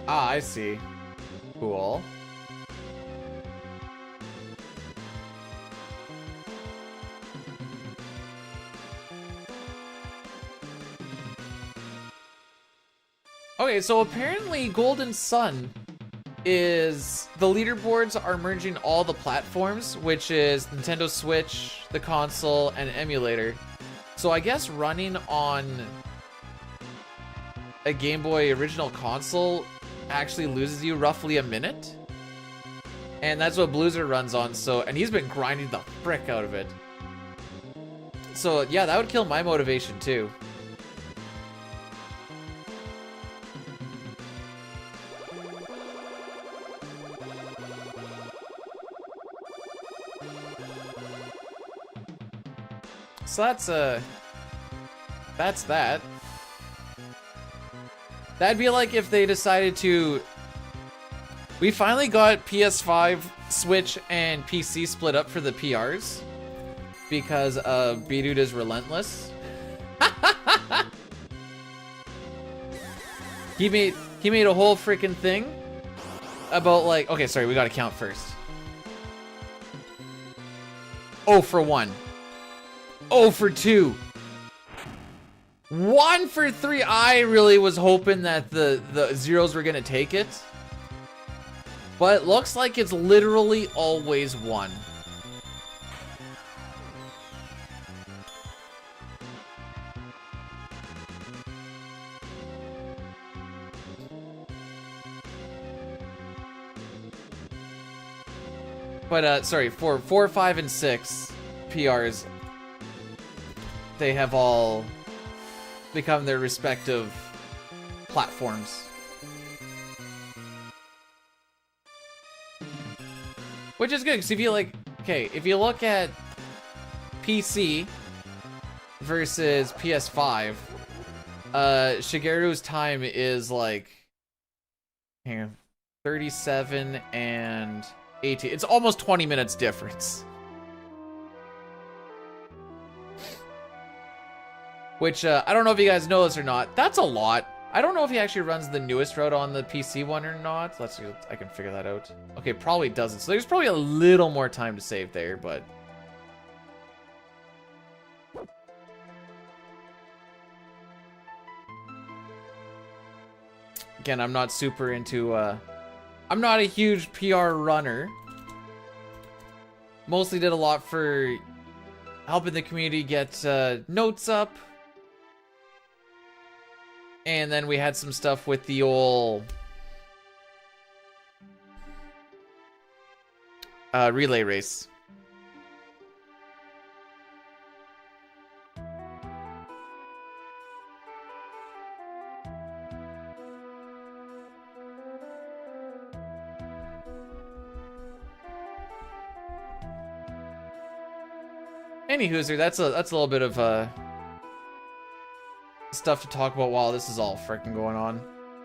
Ah, I see. Cool. Okay, so apparently Golden Sun is, the leaderboards are merging all the platforms, which is Nintendo Switch, the console, and emulator. So I guess running on a Game Boy original console actually loses you roughly a minute. And that's what Blueser runs on, so, and he's been grinding the frick out of it. So yeah, that would kill my motivation too. So that's that. That'd be like if they decided to, we finally got PS5, Switch, and PC split up for the PRs because Bdewd is relentless. He made a whole freaking thing about like, okay, sorry, we gotta count first. 0 for 1. 0 for 2. 1 for 3. I really was hoping that the zeros were gonna take it. But it looks like it's literally always 1. But sorry, for 4, 5, and 6 PRs, they have all become their respective platforms. Which is good, because if you like, okay, if you look at PC versus PS5, Shigeru's time is like, hang on, 37 and 18. It's almost 20 minutes difference. Which, I don't know if you guys know this or not. That's a lot. I don't know if he actually runs the newest route on the PC one or not. Let's see, I can figure that out. Okay, probably doesn't. So there's probably a little more time to save there, but... Again, I'm not super into, I'm not a huge PR runner. Mostly did a lot for helping the community get notes up. And then we had some stuff with the old relay race. Anywho, that's a little bit of stuff to talk about while this is all freaking going on.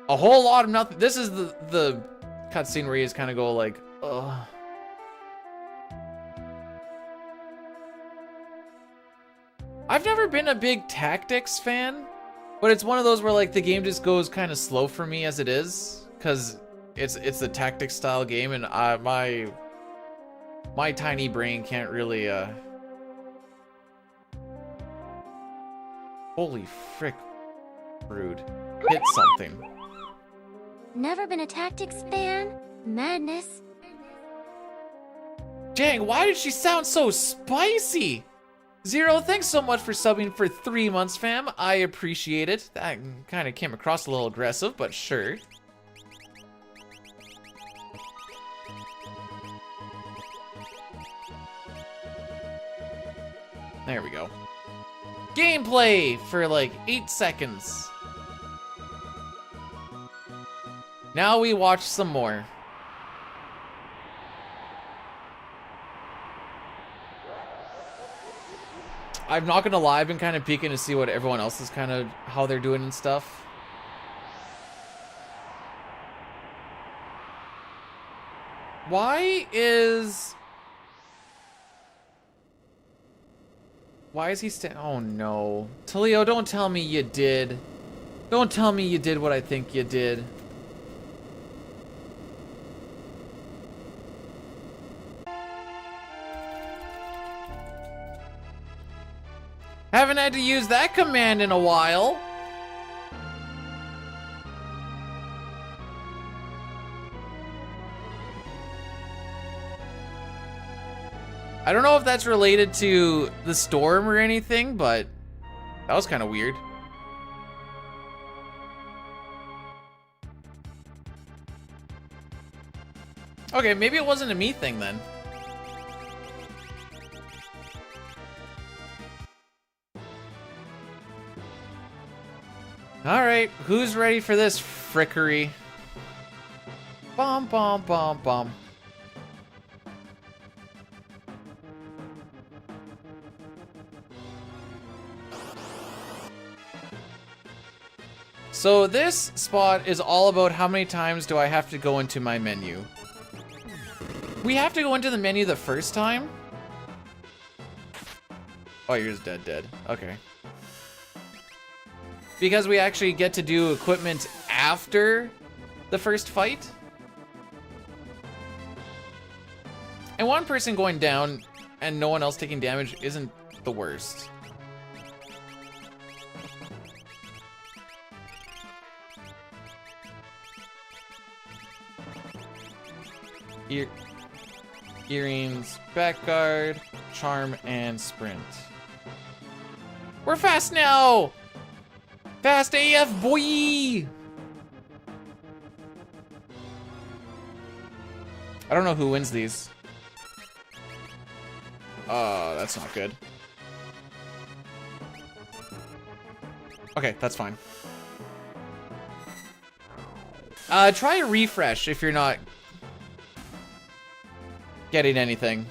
A whole lot of nothing. This is the cutscene where you just kind of go like, ugh. I've never been a big tactics fan, but it's one of those where like the game just goes kind of slow for me as it is, because it's a tactics style game, and my tiny brain can't really Holy frick, rude. Hit something.
Never been a tactics fan? Madness.
Dang, why did she sound so spicy? Zero, thanks so much for subbing for 3 months, fam. I appreciate it. That kind of came across a little aggressive, but sure. There we go. Gameplay for like 8 seconds. Now we watch some more. I'm not gonna lie, I've been kind of peeking to see what everyone else is kind of, how they're doing and stuff. Why is he oh no. Talio, don't tell me you did. Don't tell me you did what I think you did. Haven't had to use that command in a while. I don't know if that's related to the storm or anything, but that was kind of weird. Okay, maybe it wasn't a me thing then. Alright, who's ready for this frickery? Bum bum bum bum. So this spot is all about how many times do I have to go into my menu. We have to go into the menu the first time? Oh, you're just dead. Okay. Because we actually get to do equipment after the first fight. And one person going down and no one else taking damage isn't the worst. Earrings, back guard, charm, and sprint. We're fast now! Fast AF, boy! I don't know who wins these. That's not good. Okay, that's fine. Try a refresh if you're not getting anything.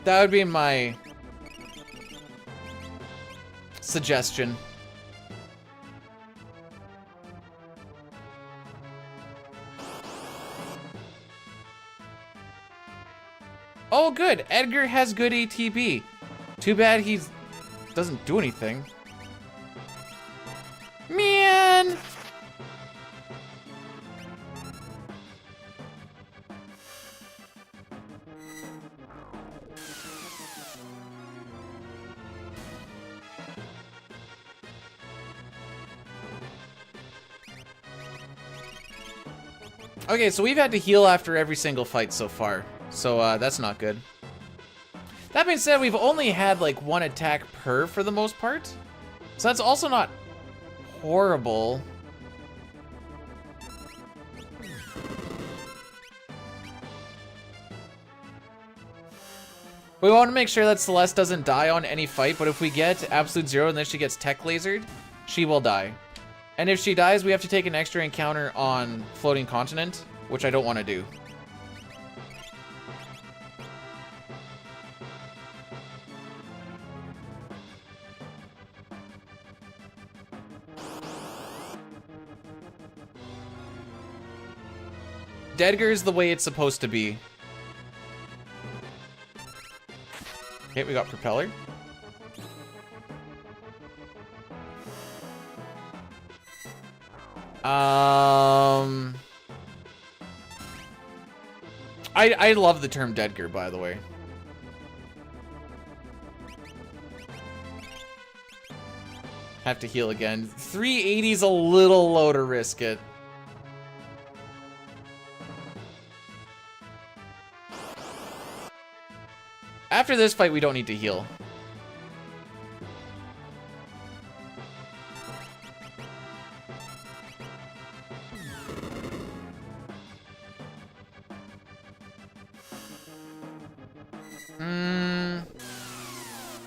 That would be my suggestion. Oh, good. Edgar has good ATB. Too bad he doesn't do anything. Man! Okay, so we've had to heal after every single fight so far. So that's not good. That being said, we've only had like 1 attack per for the most part. So that's also not horrible. We want to make sure that Celeste doesn't die on any fight, but if we get absolute 0 and then she gets tech lasered, she will die. And if she dies, we have to take an extra encounter on Floating Continent, which I don't want to do. Dedgar's the way it's supposed to be. Okay, we got Propeller. I love the term Dedgar, by the way. Have to heal again. 380's a little low to risk it. After this fight, we don't need to heal.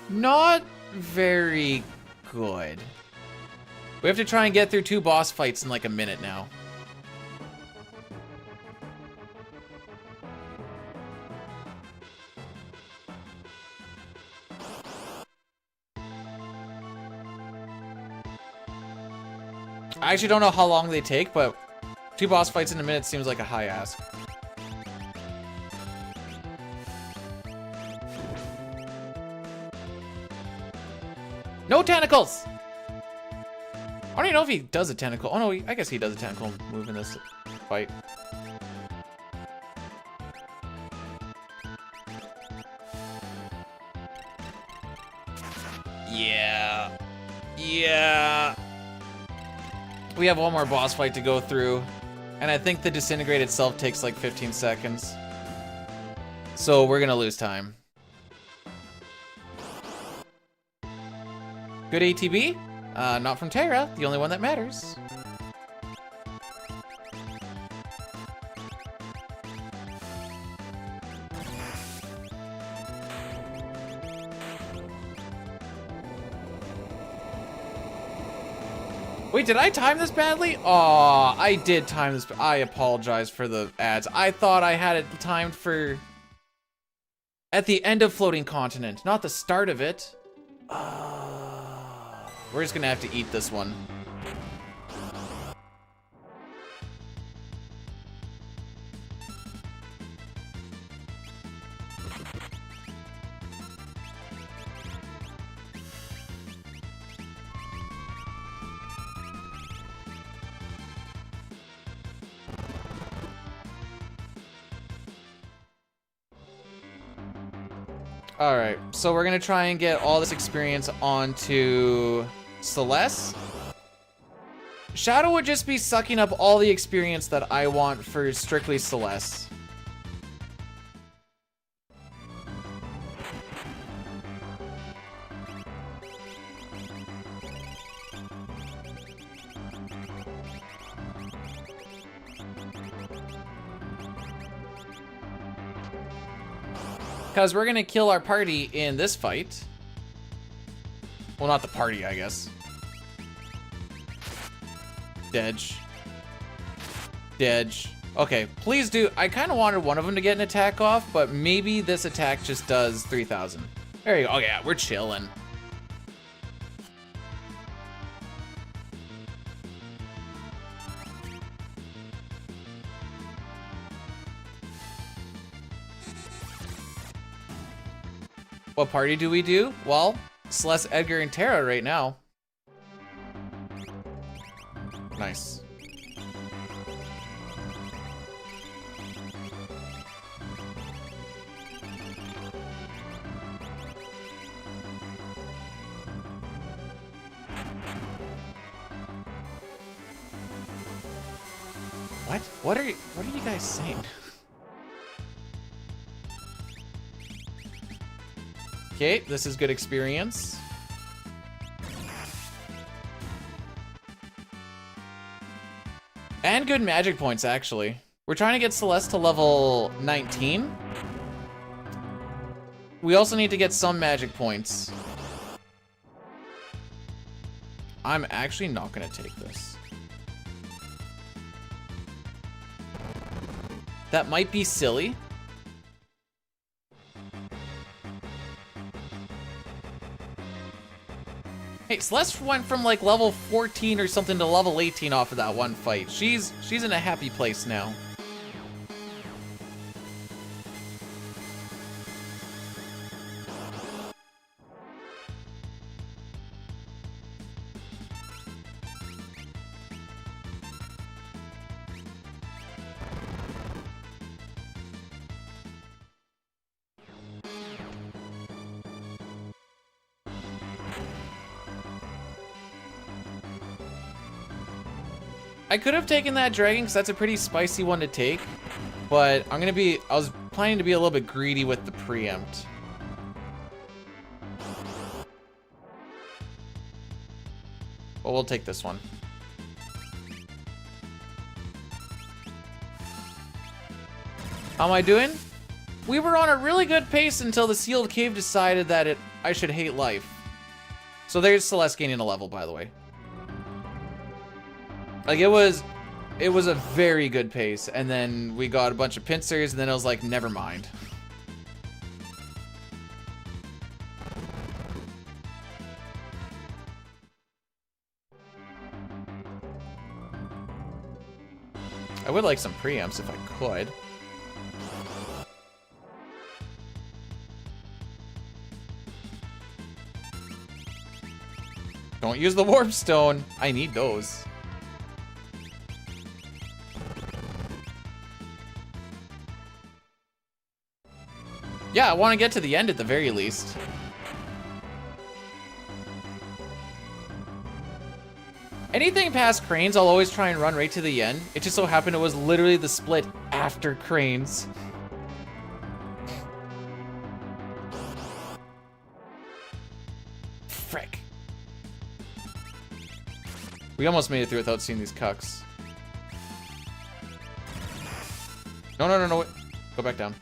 Not very good. We have to try and get through 2 boss fights in like a minute now. I actually don't know how long they take, but 2 boss fights in a minute seems like a high ask. No tentacles! I don't even know if he does a tentacle. Oh no, I guess he does a tentacle move in this fight. Yeah. Yeah. We have one more boss fight to go through. And I think the disintegrate itself takes like 15 seconds. So we're gonna lose time. Good ATB? Not from Terra, the only one that matters. Wait, did I time this badly? Aw, I did time this. I apologize for the ads. I thought I had it timed for at the end of Floating Continent, not the start of it. We're just gonna have to eat this one. Alright, so we're gonna try and get all this experience onto Celeste. Shadow would just be sucking up all the experience that I want for strictly Celeste. Because we're gonna kill our party in this fight. Well, not the party, I guess. Dedge. Dedge. Okay, please do. I kind of wanted one of them to get an attack off, but maybe this attack just does 3,000. There you go. Oh, yeah, we're chilling. What party do we do? Well, Celeste, Edgar, and Terra right now. Nice. What are you guys saying? Okay, this is good experience. And good magic points, actually. We're trying to get Celeste to level 19. We also need to get some magic points. I'm actually not gonna take this. That might be silly. Hey, Celeste went from like level 14 or something to level 18 off of that one fight. She's in a happy place now. I could have taken that dragon because that's a pretty spicy one to take. But I'm gonna be, I was planning to be a little bit greedy with the preempt. But we'll take this one. How am I doing? We were on a really good pace until the sealed cave decided that I should hate life. So there's Celeste gaining a level, by the way. Like it was a very good pace, and then we got a bunch of pincers, and then I was like, never mind. I would like some preamps if I could. Don't use the warp stone. I need those. Yeah, I want to get to the end at the very least. Anything past cranes, I'll always try and run right to the end. It just so happened it was literally the split after cranes. Frick. We almost made it through without seeing these cucks. No, no, no, no. Wait. Go back down.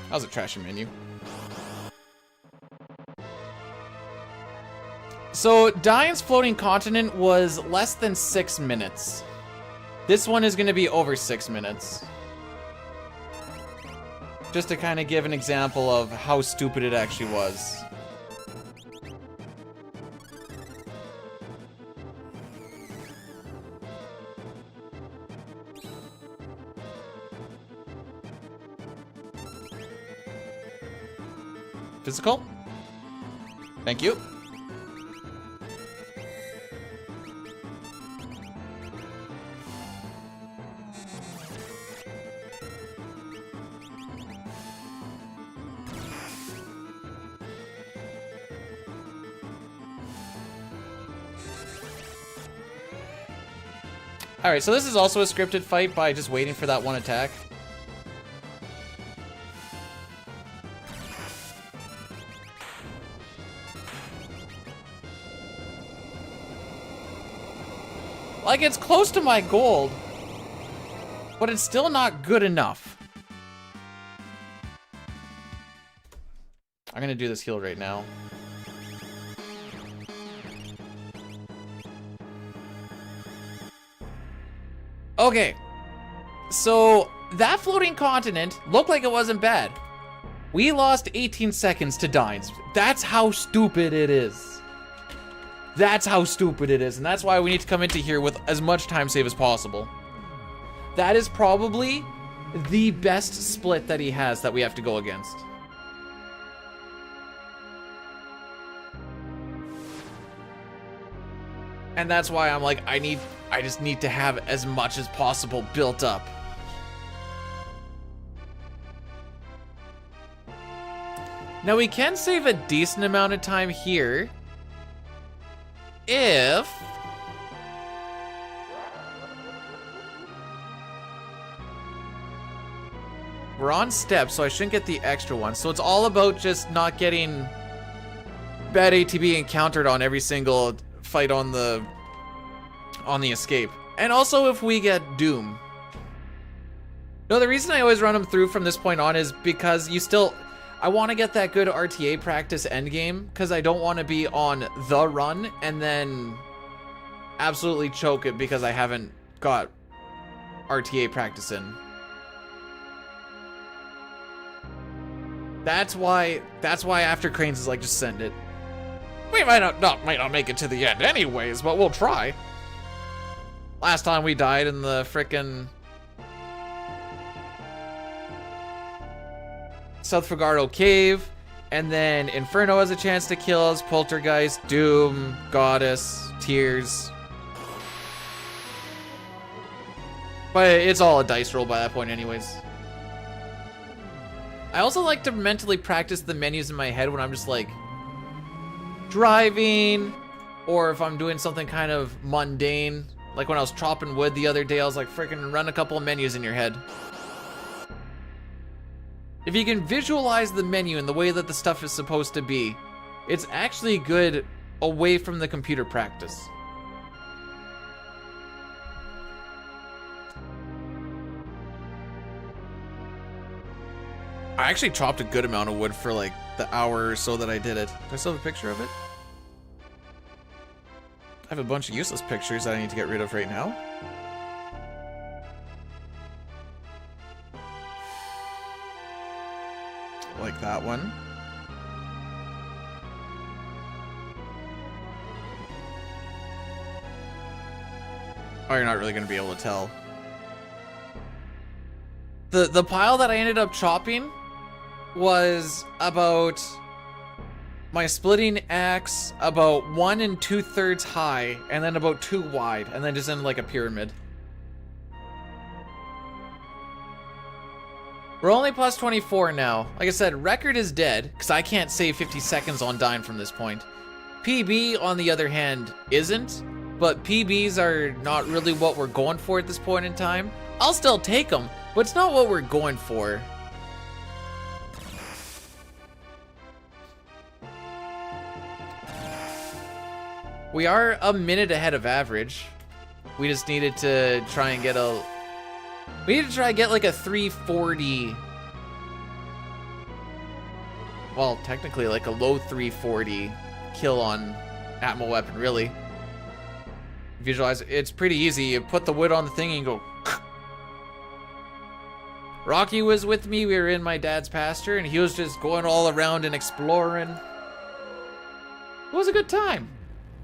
That was a trashy menu. So, Diane's floating continent was less than 6 minutes. This one is going to be over 6 minutes. Just to kind of give an example of how stupid it actually was. Physical? Thank you. Alright, so this is also a scripted fight by just waiting for that one attack. Like, it's close to my gold, but it's still not good enough. I'm gonna do this heal right now. Okay, so that floating continent looked like it wasn't bad. We lost 18 seconds to Dines. That's how stupid it is. That's how stupid it is, and that's why we need to come into here with as much time save as possible. That is probably the best split that he has that we have to go against. And that's why I'm like, I just need to have as much as possible built up. Now we can save a decent amount of time here if we're on steps, so I shouldn't get the extra one. So it's all about just not getting bad ATB encountered on every single fight on the escape. And also if we get Doom. No, the reason I always run them through from this point on is because I want to get that good RTA practice endgame, because I don't want to be on the run and then absolutely choke it because I haven't got RTA practice in. That's why after cranes is like, just send it. We might not make it to the end anyways, but we'll try. Last time we died in the frickin' South Fagardo Cave, and then Inferno has a chance to kill us, Poltergeist, Doom, Goddess, Tears. But it's all a dice roll by that point anyways. I also like to mentally practice the menus in my head when I'm just like driving, or if I'm doing something kind of mundane. Like when I was chopping wood the other day, I was like, freaking run a couple of menus in your head. If you can visualize the menu and the way that the stuff is supposed to be, it's actually good away from the computer practice. I actually chopped a good amount of wood for like the hour or so that I did it. Do I still have a picture of it? I have a bunch of useless pictures that I need to get rid of right now. Like that one. Oh, you're not really gonna be able to tell. The pile that I ended up chopping was about my splitting axe about 1 2/3 high and then about 2 wide and then just in like a pyramid. We're only plus 24 now. Like I said, record is dead because I can't save 50 seconds on dying from this point. PB, on the other hand, isn't, but PBs are not really what we're going for at this point in time. I'll still take them, but it's not what we're going for. We are a minute ahead of average. We just needed to try and get a... We need to try and get like a 340. Well, technically like a low 340 kill on Atmo weapon, really. Visualize, it's pretty easy. You put the wood on the thing and you go... Rocky was with me. We were in my dad's pasture and he was just going all around and exploring. It was a good time.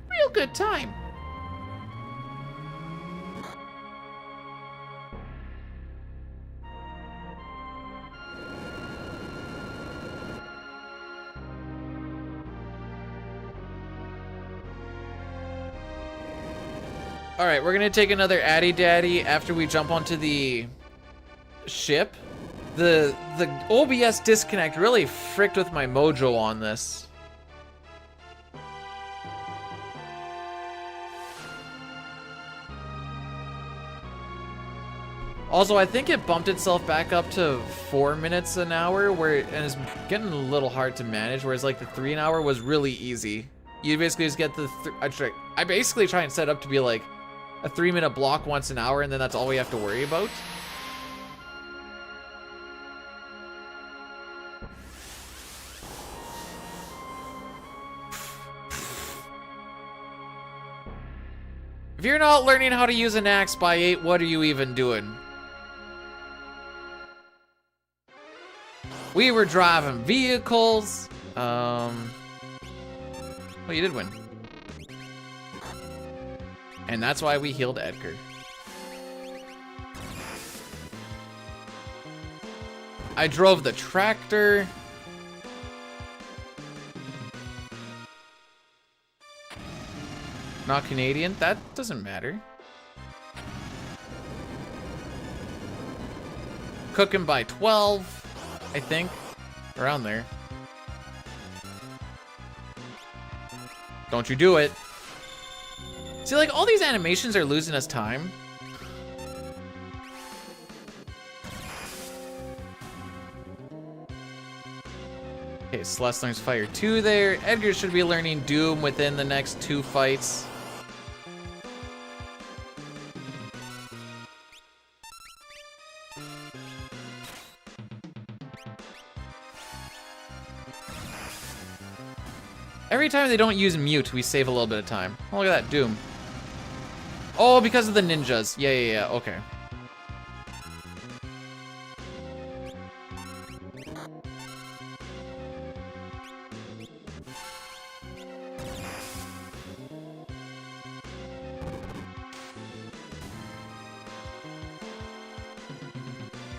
Real good time. All right, we're gonna take another Addy Daddy after we jump onto the ship. The OBS disconnect really fricked with my mojo on this. Also, I think it bumped itself back up to 4 minutes an hour, and it's getting a little hard to manage, whereas like the 3 an hour was really easy. You basically just get the, I basically try and set up to be like a 3-minute block once an hour, and then that's all we have to worry about. If you're not learning how to use an axe by 8, what are you even doing? We were driving vehicles. Well, you did win. And that's why we healed Edgar. I drove the tractor. Not Canadian? That doesn't matter. Cooking by 12. I think. Around there. Don't you do it. See, like, all these animations are losing us time. Okay, Celeste learns Fire 2 there. Edgar should be learning Doom within the next 2 fights. Every time they don't use mute, we save a little bit of time. Oh, look at that, Doom. Oh, because of the ninjas. Yeah, okay.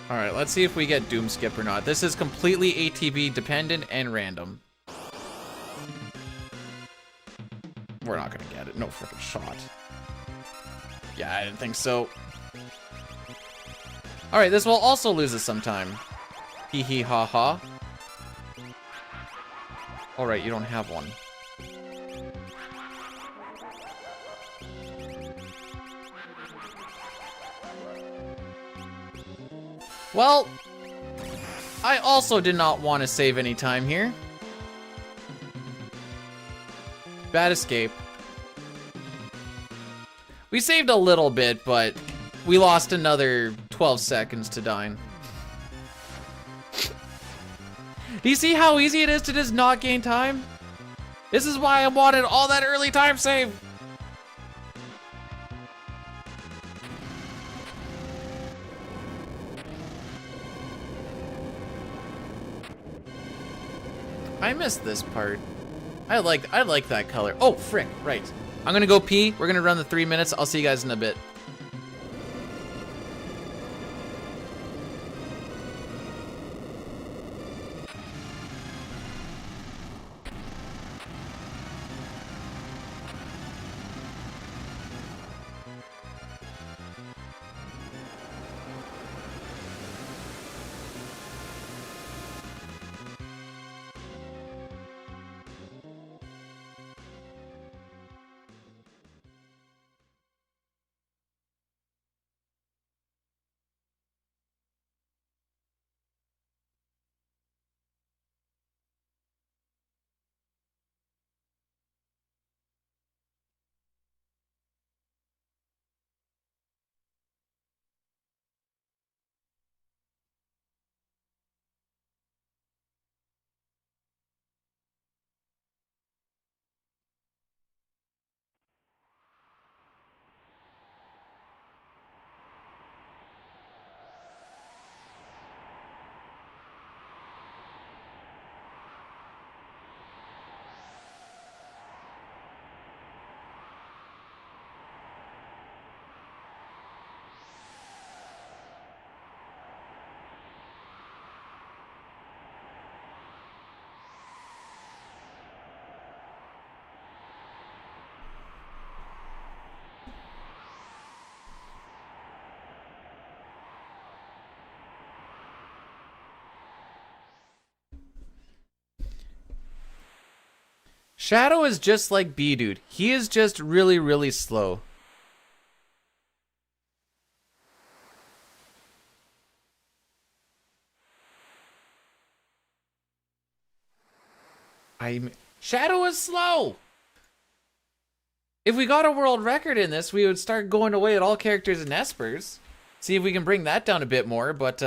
All right, let's see if we get Doom Skip or not. This is completely ATB dependent and random. We're not gonna get it. No freaking shot. Yeah, I didn't think so. Alright, this will also lose us some time. Hee hee ha ha. Alright, you don't have one. Well, I also did not want to save any time here. Bad escape. We saved a little bit, but we lost another 12 seconds to dying. Do you see how easy it is to just not gain time? This is why I wanted all that early time save. I missed this part. I like that color. Oh, frick, right. I'm gonna go pee. We're gonna run the 3 minutes. I'll see you guys in a bit. Shadow is just like Bdewd. He is just really, really slow. Shadow is slow! If we got a world record in this, we would start going away at all characters and espers. See if we can bring that down a bit more, but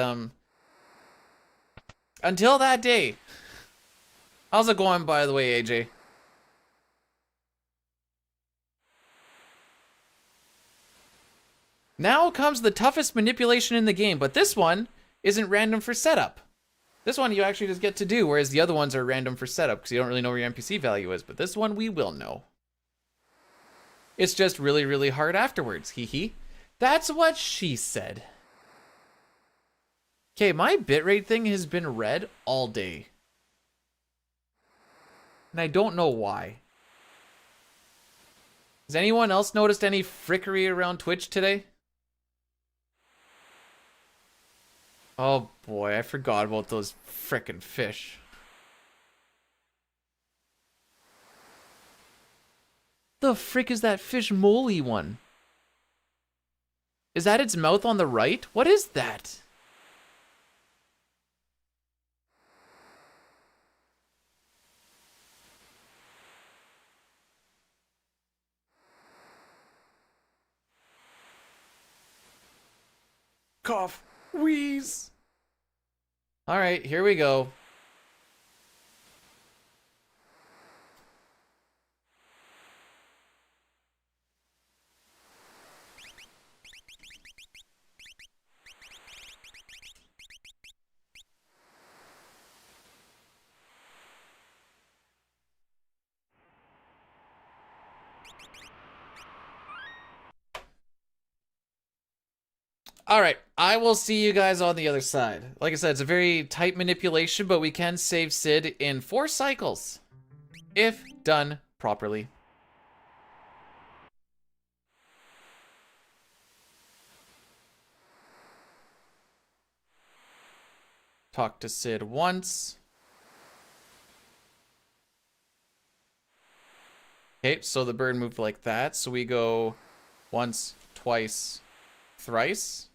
until that day. How's it going, by the way, AJ? Now comes the toughest manipulation in the game, but this one isn't random for setup. This one you actually just get to do, whereas the other ones are random for setup because you don't really know where your NPC value is, but this one we will know. It's just really, really hard afterwards, hee hee. That's what she said. Okay, my bitrate thing has been red all day. And I don't know why. Has anyone else noticed any frickery around Twitch today? Oh boy, I forgot about those frickin' fish. The frick is that fish moly one? Is that its mouth on the right? What is that? Cough. Wheeze. All right, here we go. All right, I will see you guys on the other side. Like I said, it's a very tight manipulation, but we can save Sid in 4 cycles if done properly. Talk to Sid once. Okay, so the bird moved like that. So we go once, twice, thrice.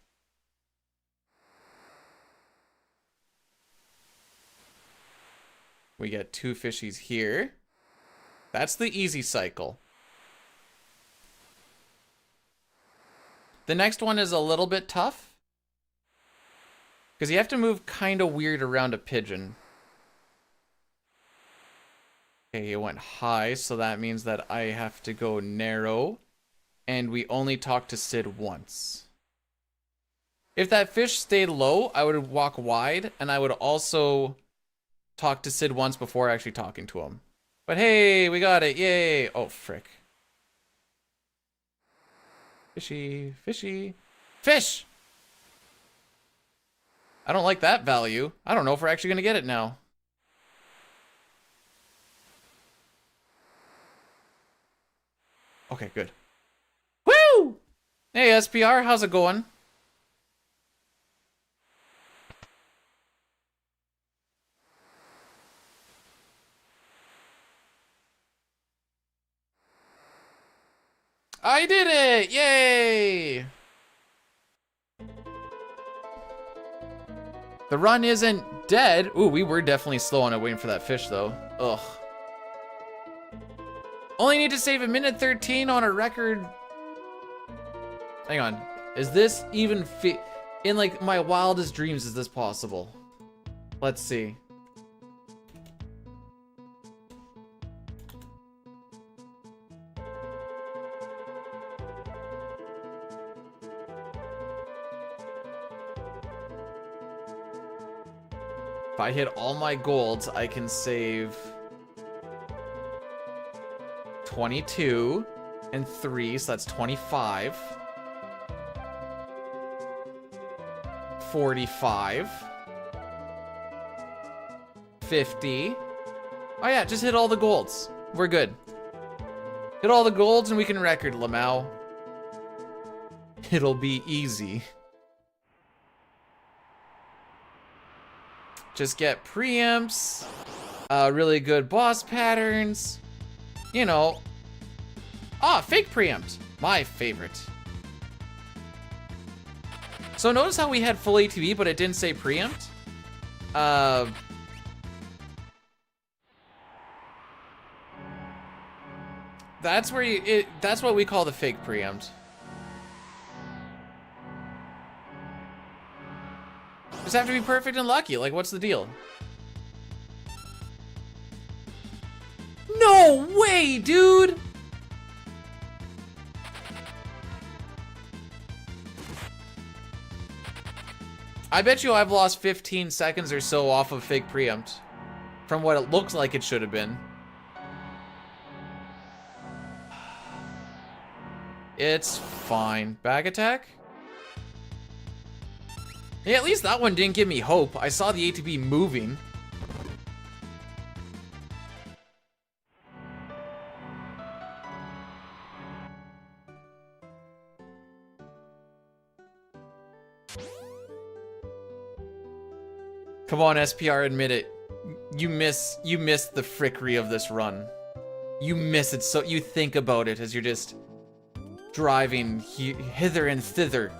We get 2 fishies here. That's the easy cycle. The next one is a little bit tough, because you have to move kind of weird around a pigeon. Okay, it went high, so that means that I have to go narrow. And we only talk to Sid once. If that fish stayed low, I would walk wide, and I would also talk to Sid once before actually talking to him. But hey, we got it, yay! Oh, frick. Fishy, fishy, fish! I don't like that value. I don't know if we're actually gonna get it now. Okay, good. Woo! Hey, SPR, how's it going? I did it! Yay! The run isn't dead. Ooh, we were definitely slow on it waiting for that fish, though. Ugh. Only need to save 1:13 on a record. Hang on. Is this even in like my wildest dreams, is this possible? Let's see. If I hit all my golds, I can save 22 and 3, so that's 25. 45. 50. Oh yeah, just hit all the golds. We're good. Hit all the golds and we can record, Lamau. It'll be easy. Just get preempts, really good boss patterns, you know. Ah, fake preempt, my favorite. So notice how we had full ATV, but it didn't say preempt? That's where that's what we call the fake preempt. Just have to be perfect and lucky. Like, what's the deal? No way, dude! I bet you I've lost 15 seconds or so off of fake preempt from what it looks like it should have been. It's fine. Bag attack? Yeah, at least that one didn't give me hope. I saw the ATV moving. Come on, SPR, admit it. You miss the frickery of this run. You miss it, so you think about it as you're just driving hither and thither.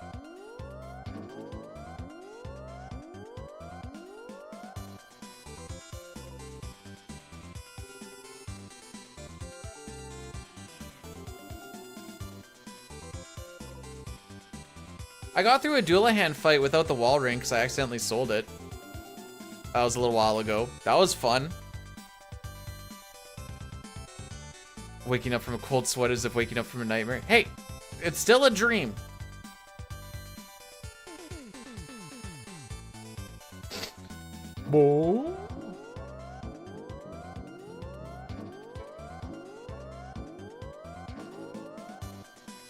I got through a Duelahan fight without the wall ring because I accidentally sold it. That was a little while ago. That was fun. Waking up from a cold sweat as if waking up from a nightmare. Hey, it's still a dream. Bo.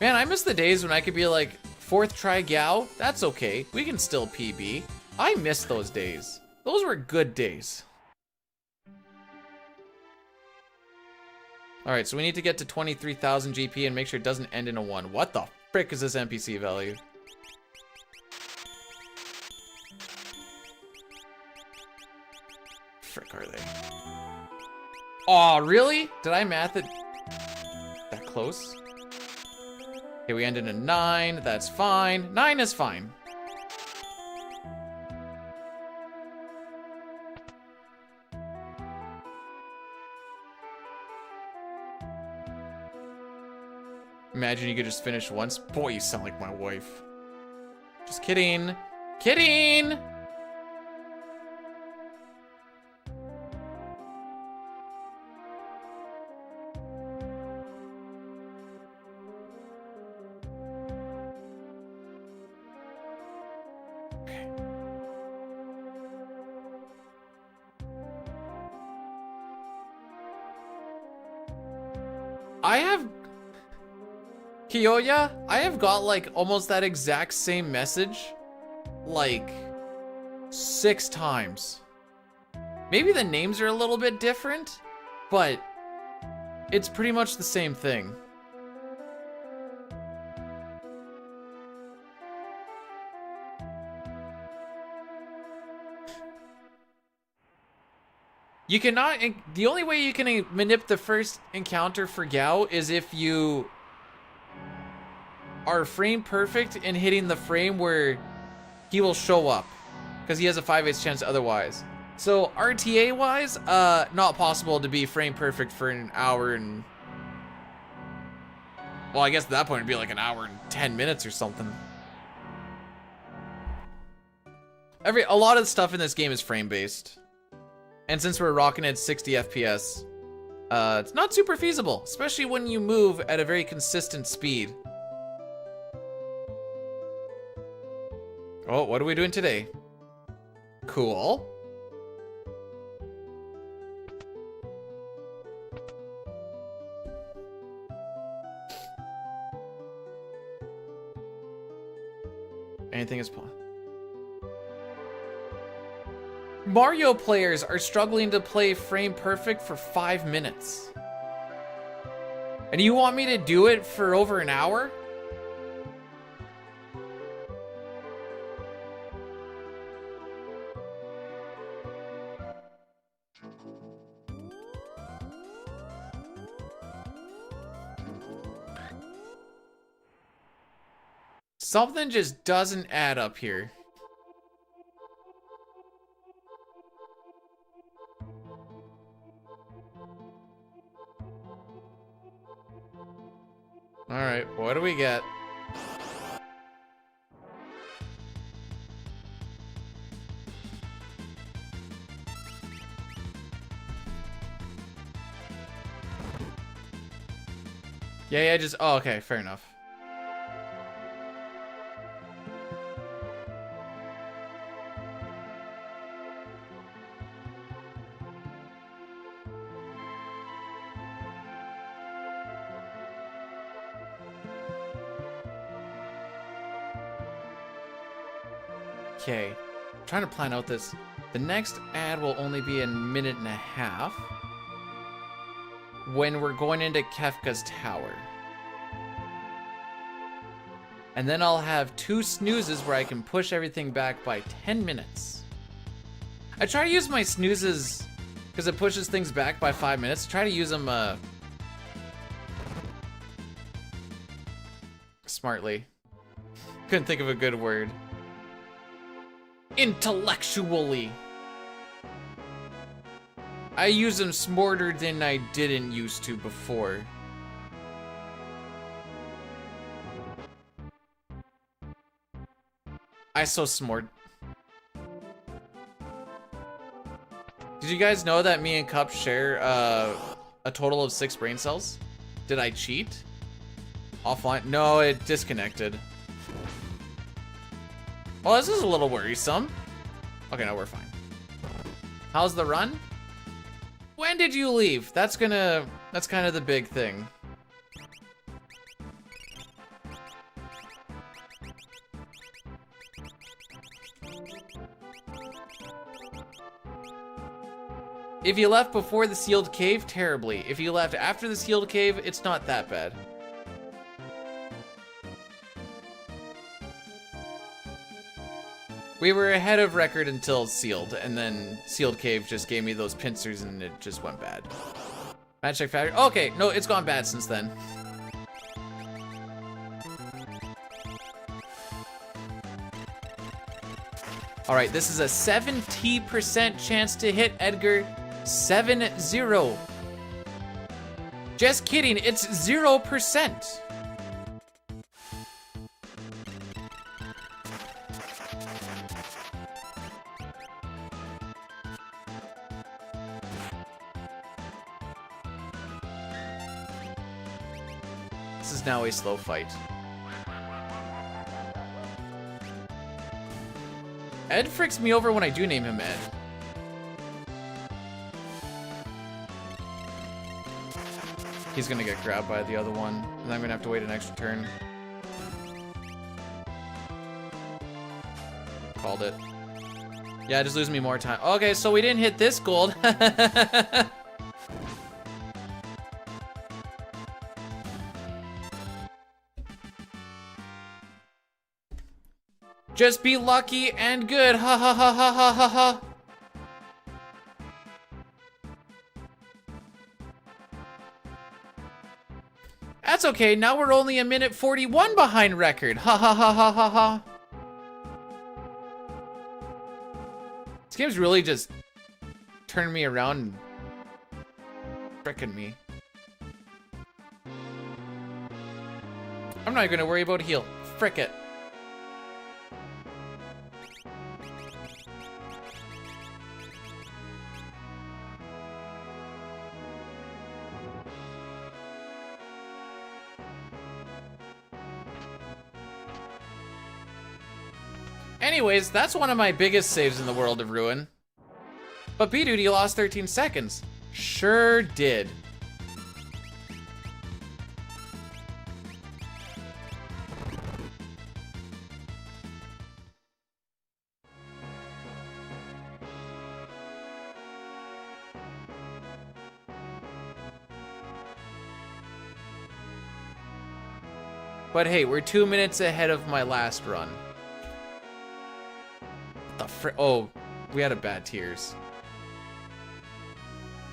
Man, I miss the days when I could be like, 4th try Gao, that's okay. We can still PB. I miss those days. Those were good days. Alright, so we need to get to 23,000 GP and make sure it doesn't end in a 1. What the frick is this NPC value? frick are they? Oh, really? Did I math it that close? Okay, we ended in 9. That's fine. 9 is fine. Imagine you could just finish once. Boy, you sound like my wife. Just kidding. Kidding! I have... Kiyoya, I have got like almost that exact same message like 6 times. Maybe the names are a little bit different, but it's pretty much the same thing. You cannot, the only way you can manip the first encounter for Gao is if you are frame perfect in hitting the frame where he will show up, because he has a 5/8 chance otherwise. So RTA wise, not possible to be frame perfect for an hour and, well, I guess at that point it'd be like an hour and 10 minutes or something. A lot of the stuff in this game is frame based. And since we're rocking at 60 FPS, it's not super feasible, especially when you move at a very consistent speed. Oh, what are we doing today? Cool. Anything is possible. Mario players are struggling to play frame perfect for 5 minutes. And you want me to do it for over an hour? Something just doesn't add up here. All right, what do we get? Yeah, just, oh, okay, fair enough. Okay, I'm trying to plan out this. The next ad will only be a minute and a half when we're going into Kefka's tower. And then I'll have 2 snoozes where I can push everything back by 10 minutes. I try to use my snoozes because it pushes things back by 5 minutes. Try to use them smartly. Couldn't think of a good word. Intellectually. I use them smarter than I didn't used to before. I so smart. Did you guys know that me and Cup share a total of 6 brain cells? Did I cheat? Offline? No, it disconnected. Well, this is a little worrisome. Okay, no, we're fine. How's the run? When did you leave? That's kind of the big thing. If you left before the sealed cave, terribly. If you left after the sealed cave, it's not that bad. We were ahead of record until sealed, and then sealed cave just gave me those pincers and it just went bad. Magic factory. Okay, no, it's gone bad since then. All right, this is a 70% chance to hit, Edgar. 7-0. Just kidding, it's 0%. This is now a slow fight. Ed freaks me over when I do name him Ed. He's gonna get grabbed by the other one, and I'm gonna have to wait an extra turn. Called it. Yeah, just losing me more time. Okay, so we didn't hit this gold. Just be lucky and good. Ha ha ha ha ha ha ha. That's okay. Now we're only a minute 41 behind record. Ha ha ha ha ha ha. This game's really just turning me around and frickin' me. I'm not gonna worry about heal. Frick it. Anyways, that's one of my biggest saves in the world of Ruin. But Bdewd, you lost 13 seconds. Sure did. But hey, we're 2 minutes ahead of my last run. Oh, we had a bad tears.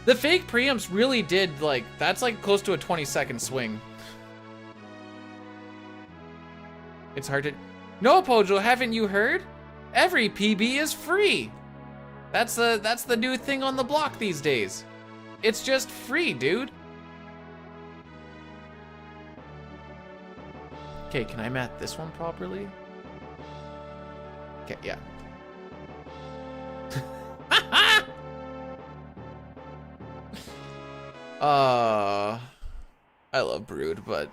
The fake preamps really did, like, that's like close to a 20-second swing. It's hard to... No, Pojo, haven't you heard? Every PB is free. That's the new thing on the block these days. It's just free, dude. Okay, can I mat this one properly? Okay, yeah. I love Brood, but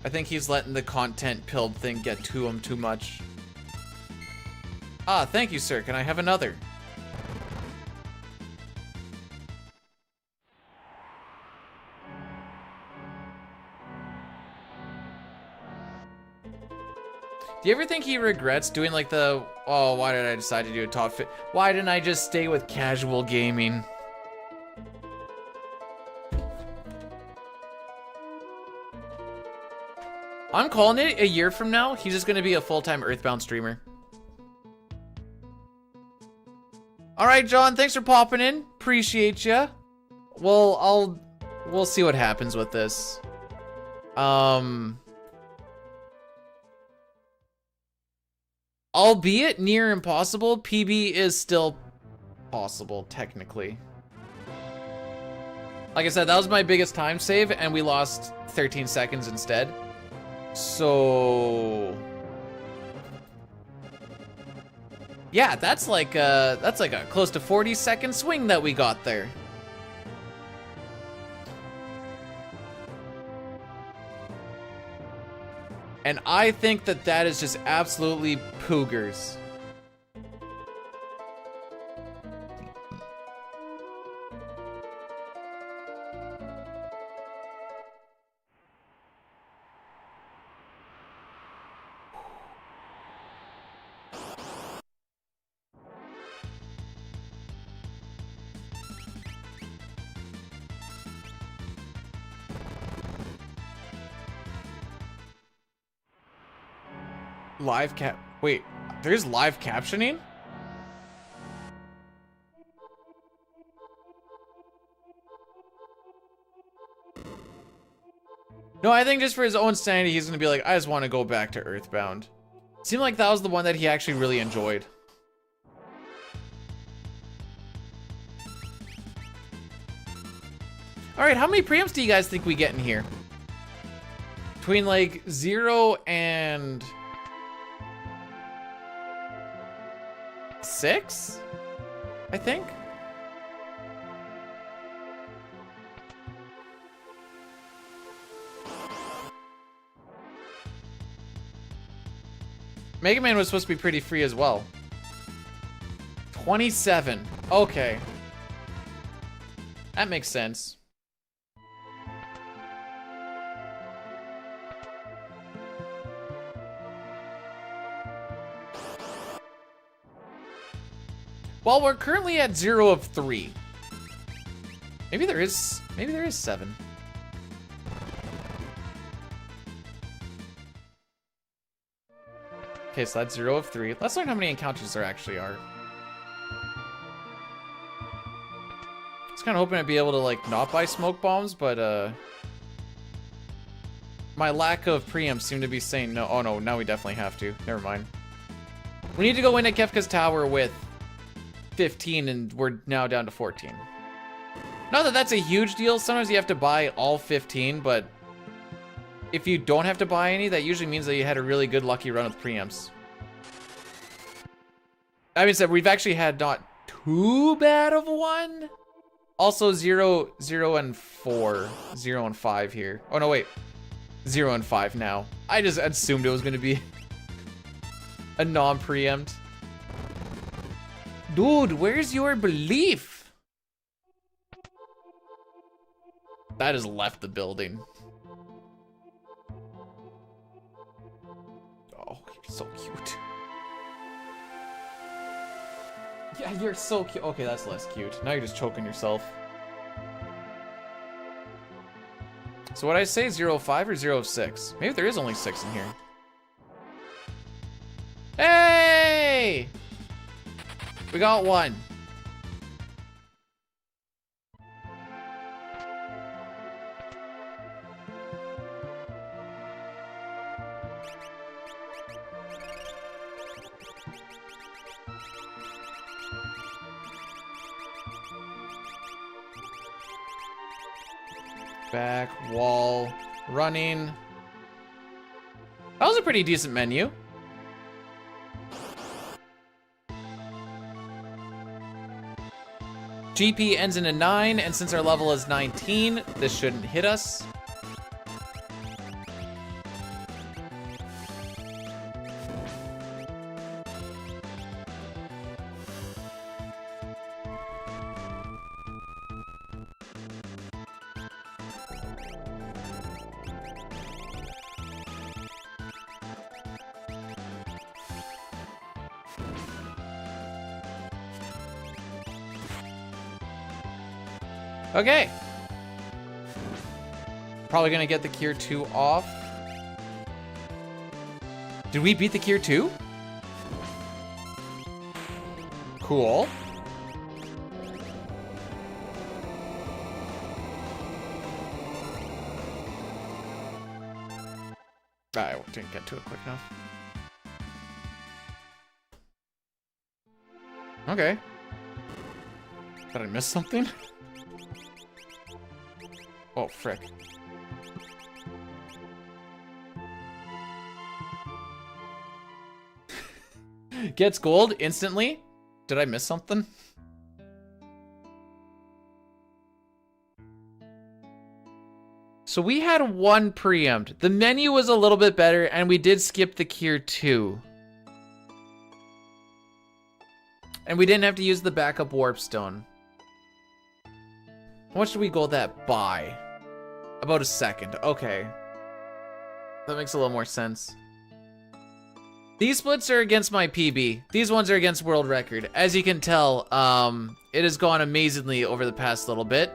I think he's letting the content pilled thing get to him too much. Ah, thank you, sir. Can I have another? Do you ever think he regrets doing like the, oh, why did I decide to do a top fit? Why didn't I just stay with casual gaming? I'm calling it a year from now. He's just gonna be a full-time Earthbound streamer. All right, John, thanks for popping in. Appreciate ya. Well, we'll see what happens with this. Albeit near impossible, PB is still possible, technically. Like I said, that was my biggest time save, and we lost 13 seconds instead. So... yeah, that's like a close to 40-second swing that we got there. And I think that that is just absolutely poogers. Live cap. Wait, there's live captioning? No, I think just for his own sanity, he's gonna be like, I just want to go back to Earthbound. Seemed like that was the one that he actually really enjoyed. All right, how many preamps do you guys think we get in here? Between like 0 and 6, I think. Mega Man was supposed to be pretty free as well. 27. Okay. That makes sense. Well, we're currently at 0 of 3. Maybe there is 7. Okay, so that's 0 of 3. Let's learn how many encounters there actually are. I was kind of hoping I'd be able to, like, not buy smoke bombs, but, my lack of preamps seemed to be saying no. Oh, no, now we definitely have to. Never mind. We need to go in at Kefka's Tower with 15, and we're now down to 14. Not that that's a huge deal. Sometimes you have to buy all 15, but if you don't have to buy any, that usually means that you had a really good lucky run with preamps. I mean, we've actually had not too bad of one. Also 0, 0, and 4. 0 and 5 here. Oh, no, wait. 0 and 5 now. I just assumed it was going to be a non-preempt. Dude, where's your belief? That has left the building. Oh, you're so cute. Yeah, you're so cute. Okay, that's less cute. Now you're just choking yourself. So what I say, 0 of 5 or 0 of 6? Maybe there is only 6 in here. Hey! We got 1. Back, wall, running. That was a pretty decent menu. GP ends in a 9, and since our level is 19, this shouldn't hit us. Okay. Probably gonna get the Cure 2 off. Did we beat the Cure 2? Cool. I didn't get to it quick enough. Okay. Did I miss something? Oh, frick. Gets gold instantly? Did I miss something? So we had 1 preempt. The menu was a little bit better, and we did skip the Cure 2. And we didn't have to use the backup warp stone. How much did we gold that by? About a second. Okay. That makes a little more sense. These splits are against my PB. These ones are against world record. As you can tell, it has gone amazingly over the past little bit.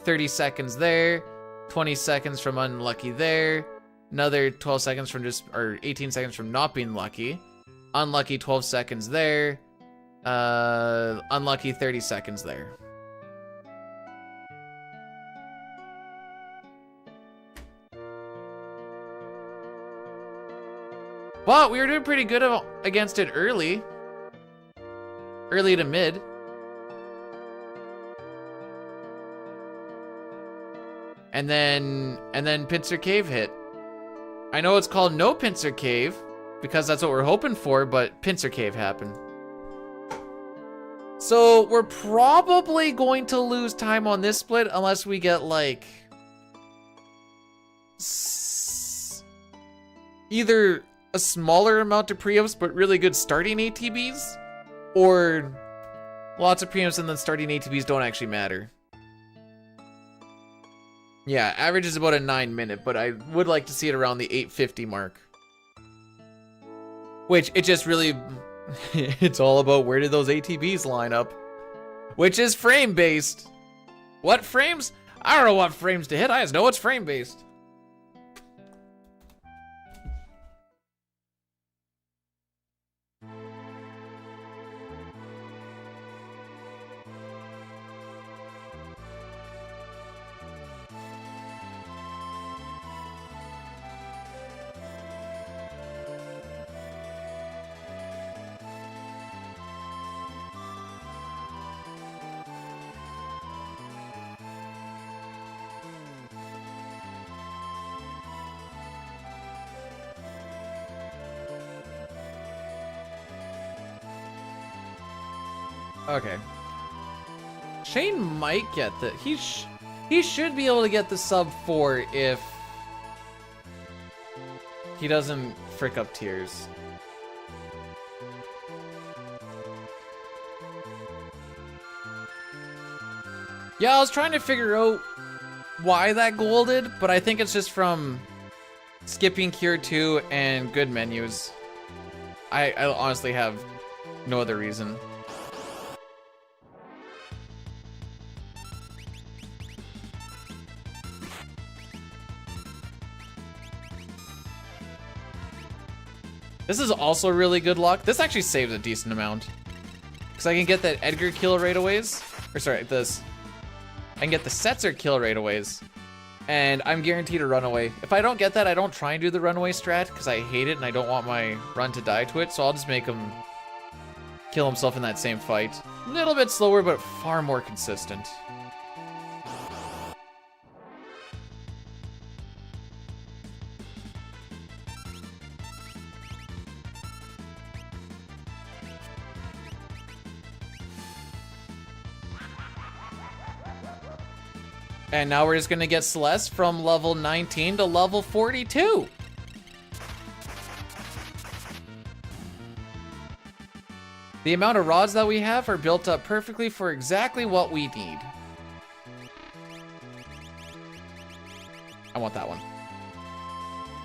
30 seconds there. 20 seconds from unlucky there. Another 12 seconds from just, or 18 seconds from not being lucky. Unlucky 12 seconds there. Unlucky 30 seconds there. But we were doing pretty good against it early. Early to mid. And then Pincer Cave hit. I know it's called no Pincer Cave because that's what we're hoping for, but Pincer Cave happened. So we're probably going to lose time on this split unless we get like either a smaller amount of preamps but really good starting ATBs, or lots of preamps and then starting ATBs don't actually matter. Yeah, average is about a 9-minute, but I would like to see it around the 8:50 mark. Which, it just really, it's all about where did those ATBs line up. Which is frame-based. What frames? I don't know what frames to hit, I just know it's frame-based. Okay. Shane might get the he should be able to get the sub 4 if he doesn't frick up tiers. Yeah, I was trying to figure out why that golded, but I think it's just from skipping Cure 2 and good menus. I honestly have no other reason. This is also really good luck. This actually saves a decent amount. Because I can get that Edgar kill right aways. Or sorry, this. I can get the Setzer kill right aways. And I'm guaranteed a runaway. If I don't get that, I don't try and do the runaway strat. Because I hate it and I don't want my run to die to it. So I'll just make him kill himself in that same fight. A little bit slower, but far more consistent. And now we're just gonna get Celeste from level 19 to level 42. The amount of rods that we have are built up perfectly for exactly what we need. I want that one.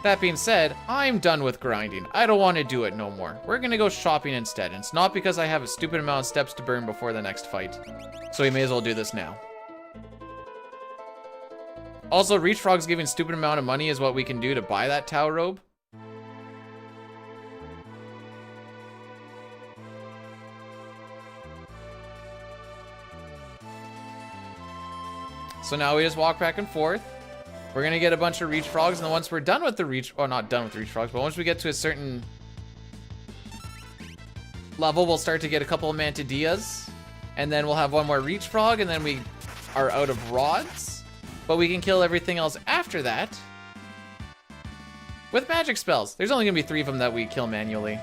That being said, I'm done with grinding. I don't want to do it no more. We're gonna go shopping instead. And it's not because I have a stupid amount of steps to burn before the next fight. So we may as well do this now. Also, Reach Frog's giving stupid amount of money is what we can do to buy that Tau robe. So now we just walk back and forth. We're gonna get a bunch of Reach Frogs, and then once we're done with the Reach, or not done with the Reach Frogs, but once we get to a certain level, we'll start to get a couple of Mantidillas, and then we'll have one more Reach Frog, and then we are out of rods. But we can kill everything else after that with magic spells. There's only gonna be 3 of them that we kill manually.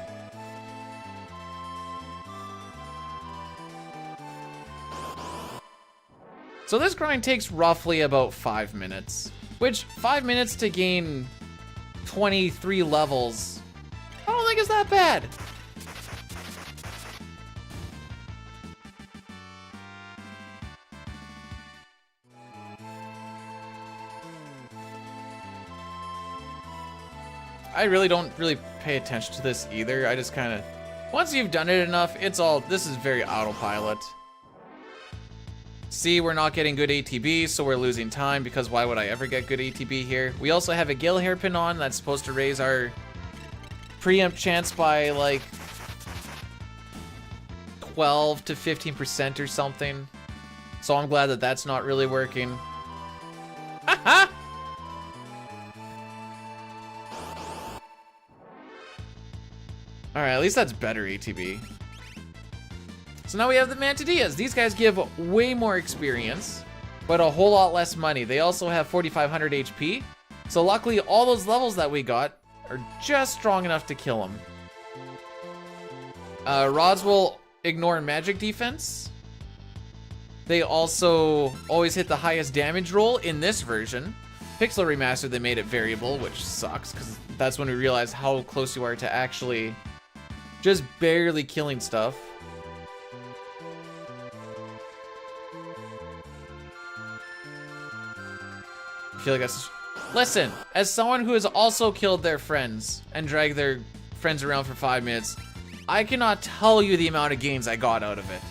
So this grind takes roughly about 5 minutes, which 5 minutes to gain 23 levels, I don't think is that bad. I really don't pay attention to this either. I just kind of, once you've done it enough, it's all, this is very autopilot. See, we're not getting good ATB, so we're losing time, because why would I ever get good ATB here? We also have a Gale Hairpin on that's supposed to raise our preempt chance by like 12 to 15% or something. So I'm glad that that's not really working. Haha! Alright, at least that's better ATB. So now we have the Mantadillas. These guys give way more experience, but a whole lot less money. They also have 4,500 HP. So luckily, all those levels that we got are just strong enough to kill them. Rods will ignore magic defense. They also always hit the highest damage roll in this version. Pixel Remastered, they made it variable, which sucks, because that's when we realize how close you are to actually just barely killing stuff. I feel like that's... Listen, as someone who has also killed their friends and dragged their friends around for 5 minutes, I cannot tell you the amount of gains I got out of it.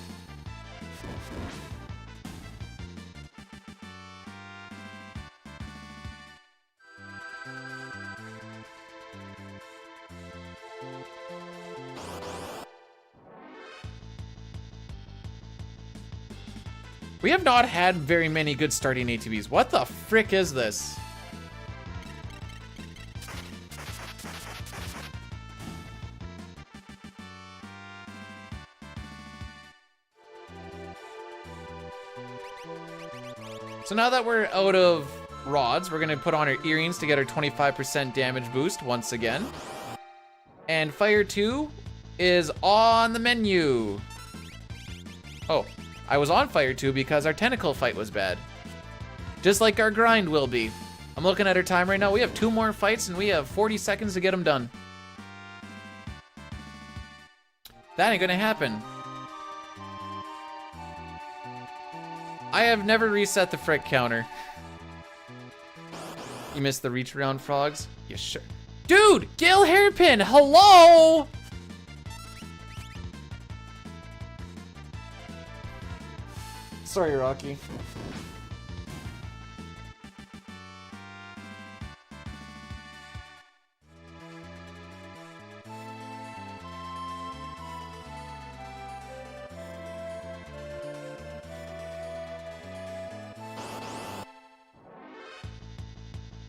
We have not had very many good starting ATVs. What the frick is this? So now that we're out of rods, we're gonna put on our earrings to get our 25% damage boost once again. And Fire 2 is on the menu. Oh. I was on Fire 2 because our tentacle fight was bad. Just like our grind will be. I'm looking at our time right now. We have 2 more fights and we have 40 seconds to get them done. That ain't gonna happen. I have never reset the frick counter. You missed the reach around frogs? Yeah, sure. Dude, Gale Hairpin, hello! Sorry, Rocky.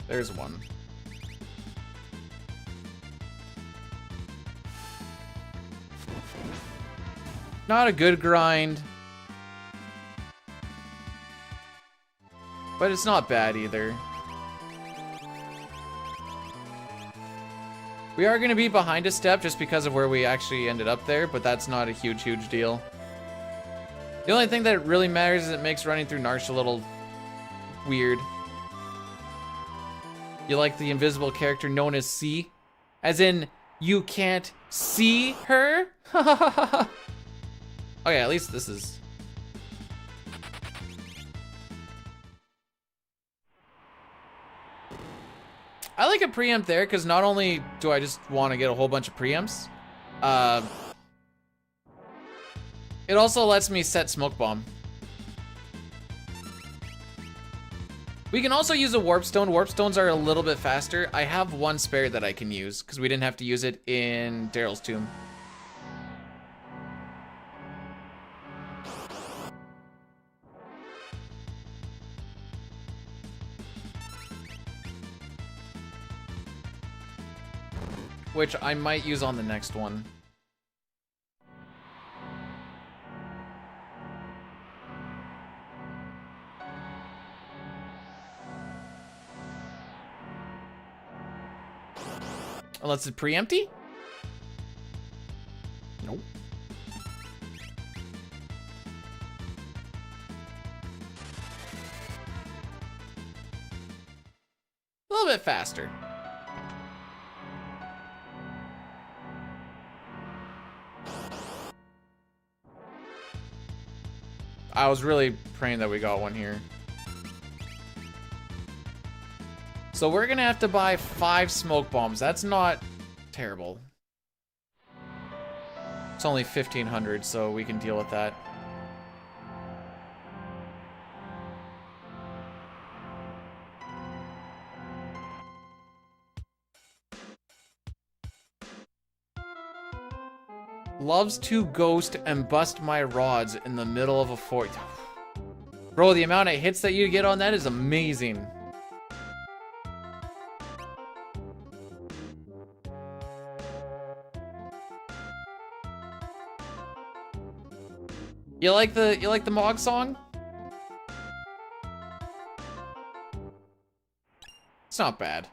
There's one. Not a good grind. But it's not bad either. We are going to be behind a step just because of where we actually ended up there, but that's not a huge deal. The only thing that really matters is it makes running through Narsh a little weird. You like the invisible character known as C? As in, you can't see her? Okay, at least this is... I like a preempt there, because not only do I just want to get a whole bunch of preempts, it also lets me set Smoke Bomb. We can also use a Warp Stone. Warp Stones are a little bit faster. I have one spare that I can use, because we didn't have to use it in Daryl's Tomb. Which I might use on the next one. Unless it's preempty? Nope. A little bit faster. I was really praying that we got one here. So we're gonna have to buy 5 smoke bombs. That's not terrible. It's only 1,500, so we can deal with that. loves to ghost and bust my rods in the middle of a fort. Bro, the amount of hits that you get on that is amazing. You like the Mog song? It's not bad.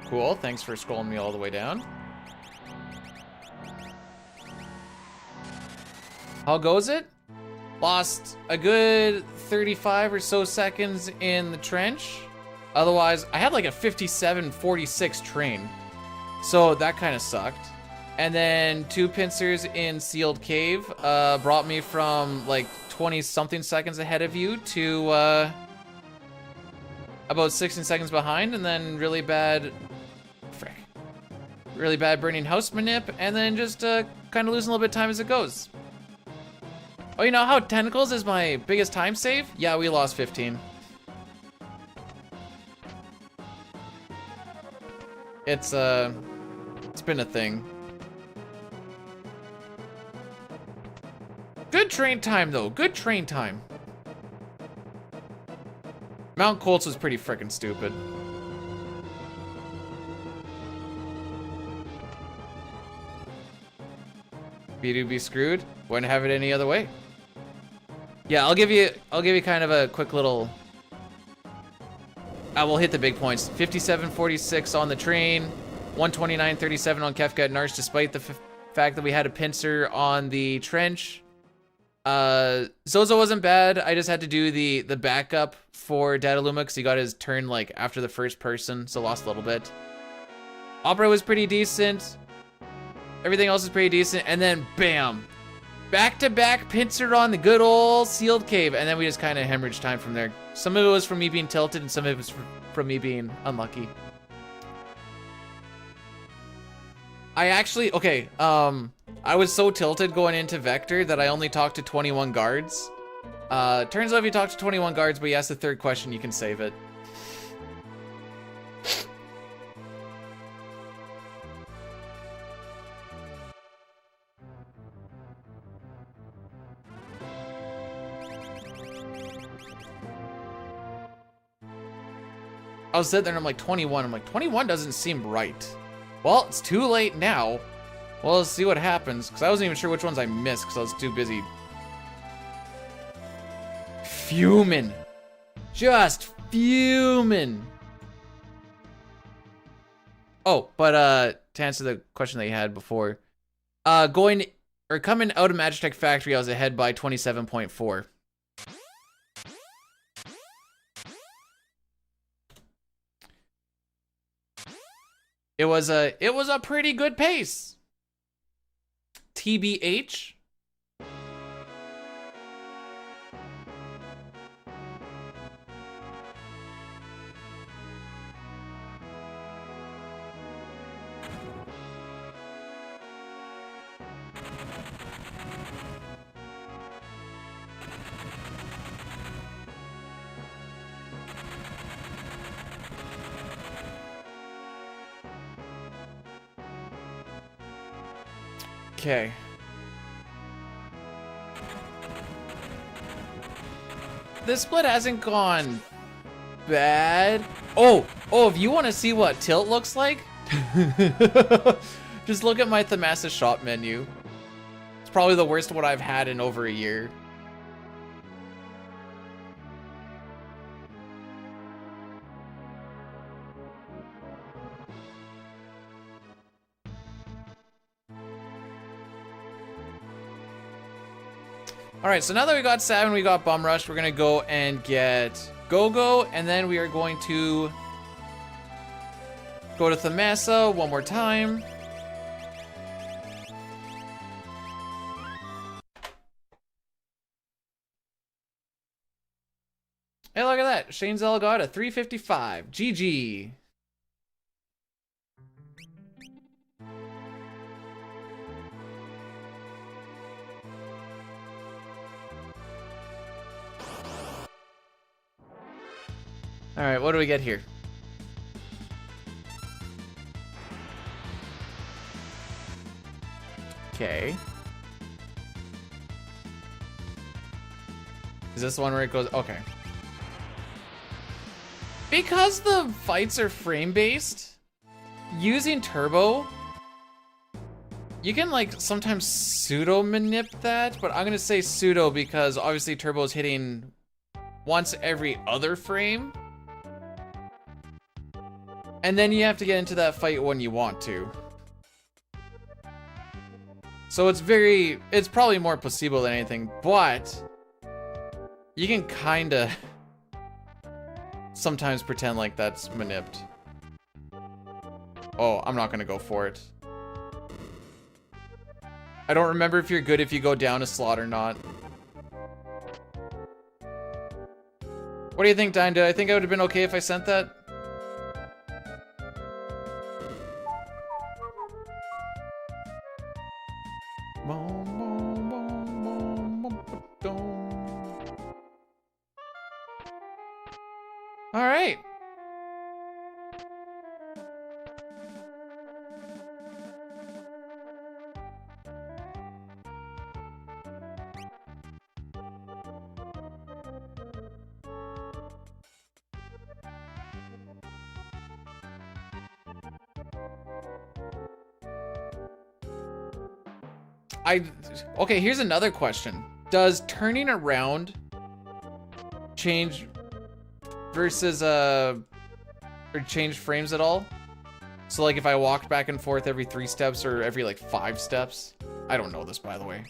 Cool, thanks for scrolling me all the way down. How goes it? Lost a good 35 or so seconds in the trench. Otherwise, I had like a 57-46 train. So that kind of sucked. And then 2 pincers in sealed cave brought me from like 20 something seconds ahead of you to about 16 seconds behind, and then really bad burning house manip, and then just kind of losing a little bit of time as it goes. Oh, you know how Tentacles is my biggest time save? Yeah, we lost 15. It's been a thing. Good train time though, good train time. Mount Colts was pretty freaking stupid. Bdewd be screwed. Wouldn't have it any other way. Yeah, I'll give you kind of a quick little. I will hit the big points. 57-46 on the train, 129-37 on Kefka at Narsh, despite the fact that we had a pincer on the trench. Zozo wasn't bad. I just had to do the backup for Dataluma because he got his turn like after the first person, so lost a little bit. Opera was pretty decent. Everything else is pretty decent, and then bam, back-to-back pincer on the good old sealed cave, and then we just kind of hemorrhaged time from there. Some of it was from me being tilted, and some of it was from me being unlucky. I actually, okay, I was so tilted going into Vector that I only talked to 21 guards. Turns out if you talk to 21 guards, but you ask the third question, you can save it. I was sitting there and I'm like, 21. I'm like, 21 doesn't seem right. Well, it's too late now. Well, let's see what happens, because I wasn't even sure which ones I missed because I was too busy fuming. Just fuming. Oh, but to answer the question that you had before, coming out of Magitech Factory, I was ahead by 27.4. It was a pretty good pace. TBH. Okay. This split hasn't gone bad. Oh, if you want to see what tilt looks like, just look at my Themasa shop menu. It's probably the worst one I've had in over a year. All right, so now that we got Sabin, we got Bum Rush, we're gonna go and get Go-Go, and then we are going to go to Themasa one more time. Hey, look at that. Shane Zelgada, 355. GG. All right, what do we get here? Okay. Is this the one where it goes? Okay. Because the fights are frame-based, using turbo, you can like sometimes pseudo-manip that, but I'm gonna say pseudo because obviously turbo is hitting once every other frame. And then you have to get into that fight when you want to. So it's probably more placebo than anything, but you can kinda sometimes pretend like that's manipped. Oh, I'm not gonna go for it. I don't remember if you're good if you go down a slot or not. What do you think, Dinda? I think I would have been okay if I sent that. All right. Okay, here's another question. Does turning around change versus or change frames at all? So like if I walked back and forth every 3 steps or every like 5 steps? I don't know this, by the way.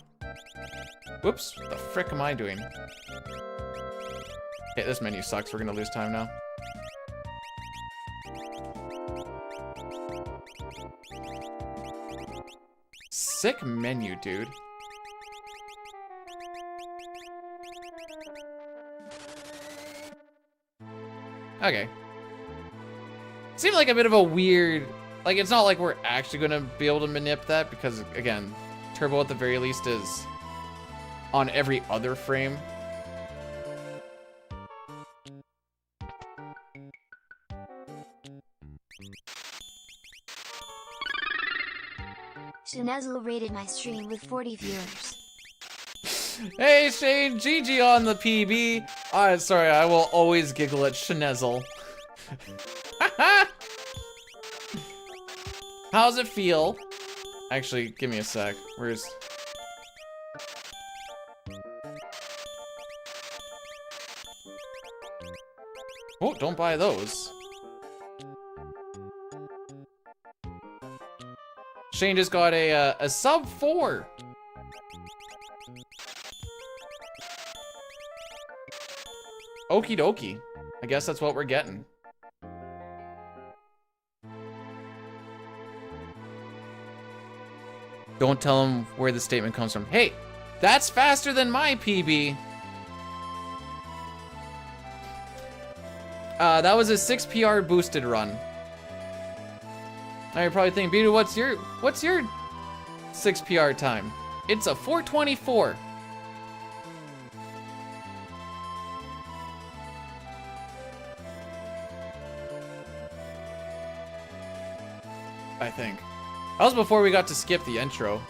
Whoops, what the frick am I doing? Okay, this menu sucks. We're gonna lose time now. Sick menu, dude. Okay. Seemed like a bit of a weird... Like, it's not like we're actually gonna be able to manip that because, again, turbo at the very least is on every other frame.
Shinezel rated my stream with 40 viewers.
Hey Shane, GG on the PB. Sorry, I will always giggle at Shinezel. How's it feel? Actually, give me a sec. Where's... Oh, don't buy those. Shane just got a sub 4. Okie dokie. I guess that's what we're getting. Don't tell him where the statement comes from. Hey, that's faster than my PB. That was a 6 PR boosted run. Now you're probably thinking, Bdewd, what's your 6 PR time? It's a 4:24. I think. That was before we got to skip the intro.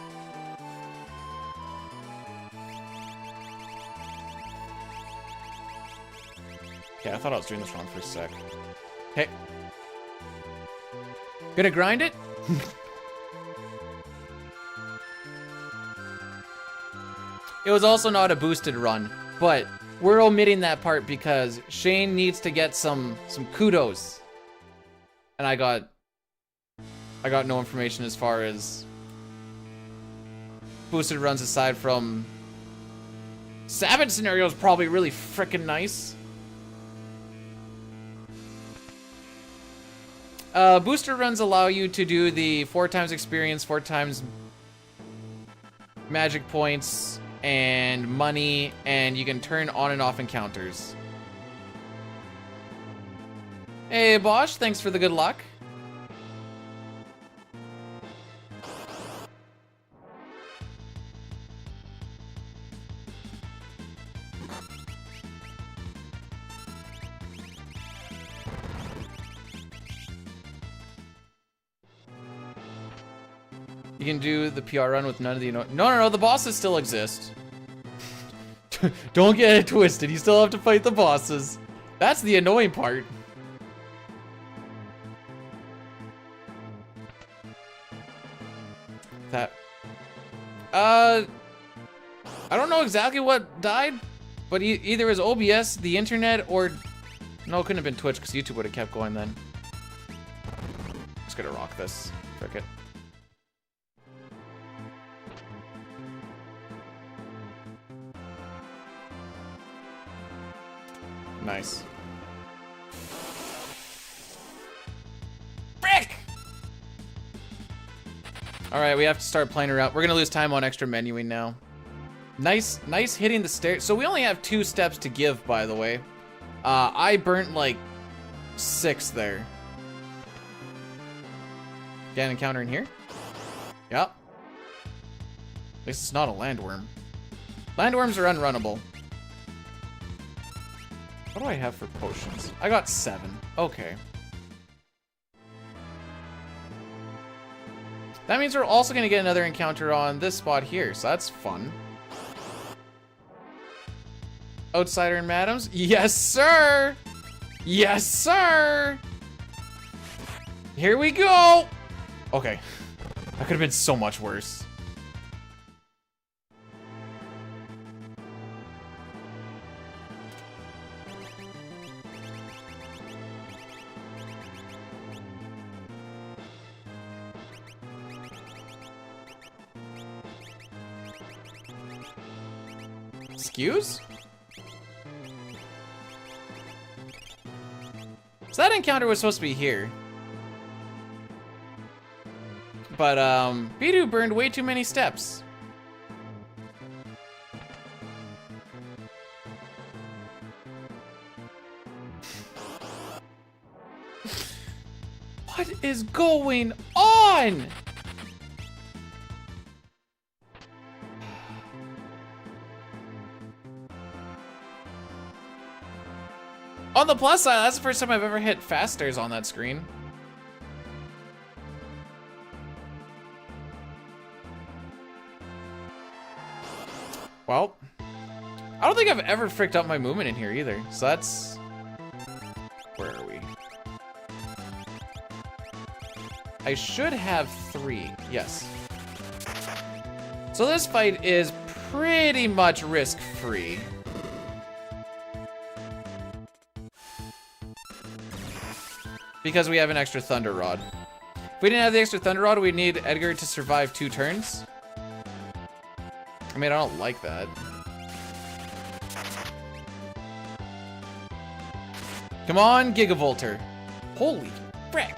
Okay, I thought I was doing this wrong for a sec. Hey. Gonna grind it? It was also not a boosted run, but we're omitting that part because Shane needs to get some kudos. And I got no information as far as boosted runs aside from Sabin scenario is probably really freaking nice. Booster runs allow you to do the 4 times experience, 4 times magic points, and money, and you can turn on and off encounters. Hey Bosch, thanks for the good luck. You can do the PR run with none of the... No, the bosses still exist. Don't get it twisted. You still have to fight the bosses. That's the annoying part. That... I don't know exactly what died, but either it was OBS, the internet, or... No, it couldn't have been Twitch, because YouTube would have kept going then. Just gonna rock this. Frick it. Nice. Frick! Alright, we have to start playing around. We're gonna lose time on extra menuing now. Nice hitting the stairs. So we only have 2 steps to give, by the way. I burnt like 6 there. Get an encounter in here? Yep. At least it's not a landworm. Landworms are unrunnable. What do I have for potions? I got 7. Okay. That means we're also going to get another encounter on this spot here, so that's fun. Outsider and Madams? Yes, sir! Yes, sir! Here we go! Okay. That could have been so much worse. Excuse? So that encounter was supposed to be here. But, Bdewd burned way too many steps. What is going on? On the plus side, that's the first time I've ever hit fast stairs on that screen. Well, I don't think I've ever fricked up my movement in here either. So that's... Where are we? I should have 3. Yes. So this fight is pretty much risk-free. Because we have an extra Thunder Rod. If we didn't have the extra Thunder Rod, we'd need Edgar to survive 2 turns. I mean, I don't like that. Come on, Gigavolter. Holy frick.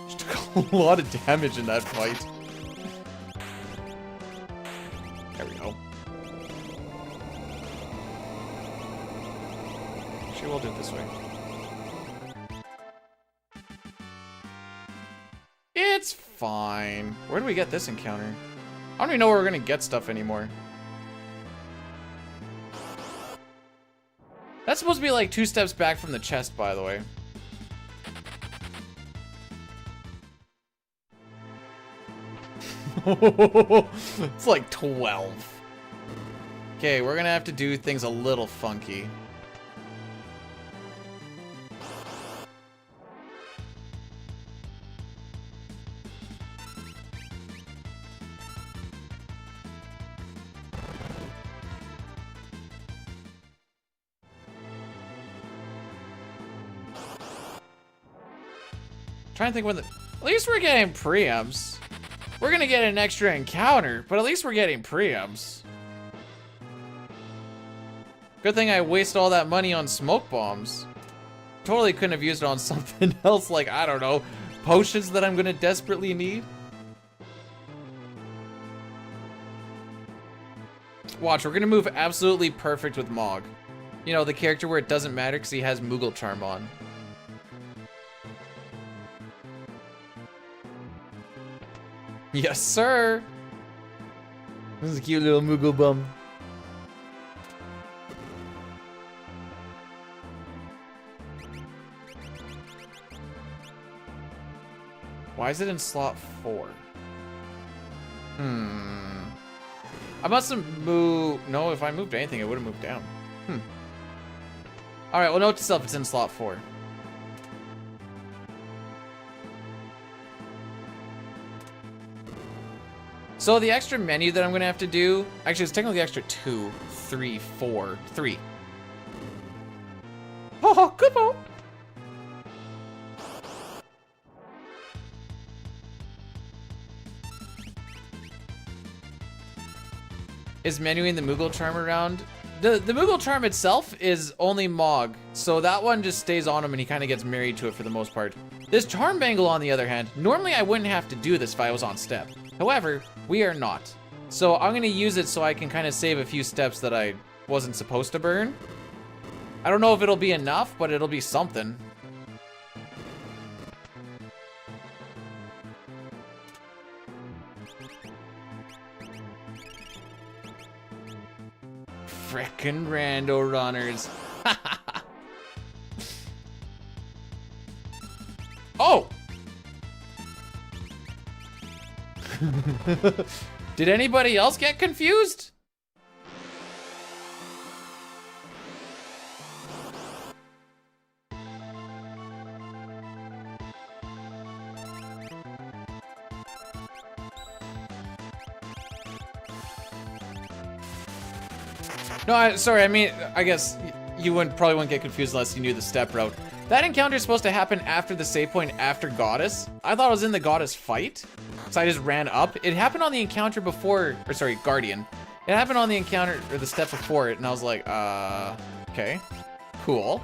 Just took a lot of damage in that fight. There we go. Actually, we'll do it this way. It's fine. Where do we get this encounter? I don't even know where we're gonna get stuff anymore. That's supposed to be like 2 steps back from the chest, by the way. It's like 12. Okay, we're gonna have to do things a little funky. Trying to think when the... At least we're getting preempts. We're gonna get an extra encounter, but at least we're getting preempts. Good thing I wasted all that money on smoke bombs. Totally couldn't have used it on something else like, I don't know, potions that I'm gonna desperately need. Watch, we're gonna move absolutely perfect with Mog. You know, the character where it doesn't matter because he has Moogle Charm on. Yes, sir. This is a cute little Moogle bum. Why is it in slot 4? I must have moved... No, if I moved anything, it would have moved down. Alright, well, note to self, it's in slot 4. So the extra menu that I'm going to have to do... Actually, it's technically extra 2, 3, 4, 3.
Oh, good one.
Is menuing the Moogle Charm around? The Moogle Charm itself is only Mog, so that one just stays on him and he kind of gets married to it for the most part. This Charm Bangle, on the other hand, normally I wouldn't have to do this if I was on step. However, we are not. So I'm gonna use it so I can kind of save a few steps that I wasn't supposed to burn. I don't know if it'll be enough, but it'll be something. Frickin' rando runners. Oh! Did anybody else get confused? No, sorry, I mean, I guess you probably wouldn't get confused unless you knew the step route. That encounter is supposed to happen after the save point, after Goddess. I thought it was in the Goddess fight, so I just ran up. It happened on the encounter before, or sorry, Guardian. It happened on the encounter, or the step before it, and I was like, okay, cool.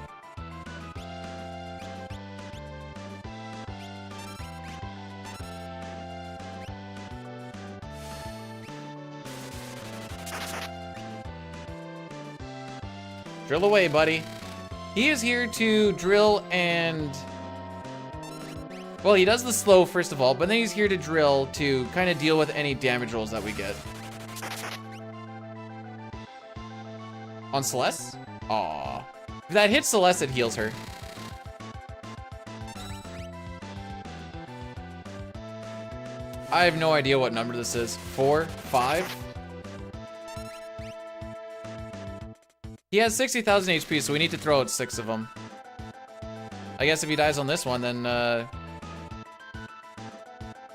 Drill away, buddy. He is here to drill and... Well, he does the slow, first of all, but then he's here to drill to kind of deal with any damage rolls that we get. On Celeste? Aww. If that hits Celeste, it heals her. I have no idea what number this is. 4? 5? He has 60,000 HP, so we need to throw out 6 of them. I guess if he dies on this one, then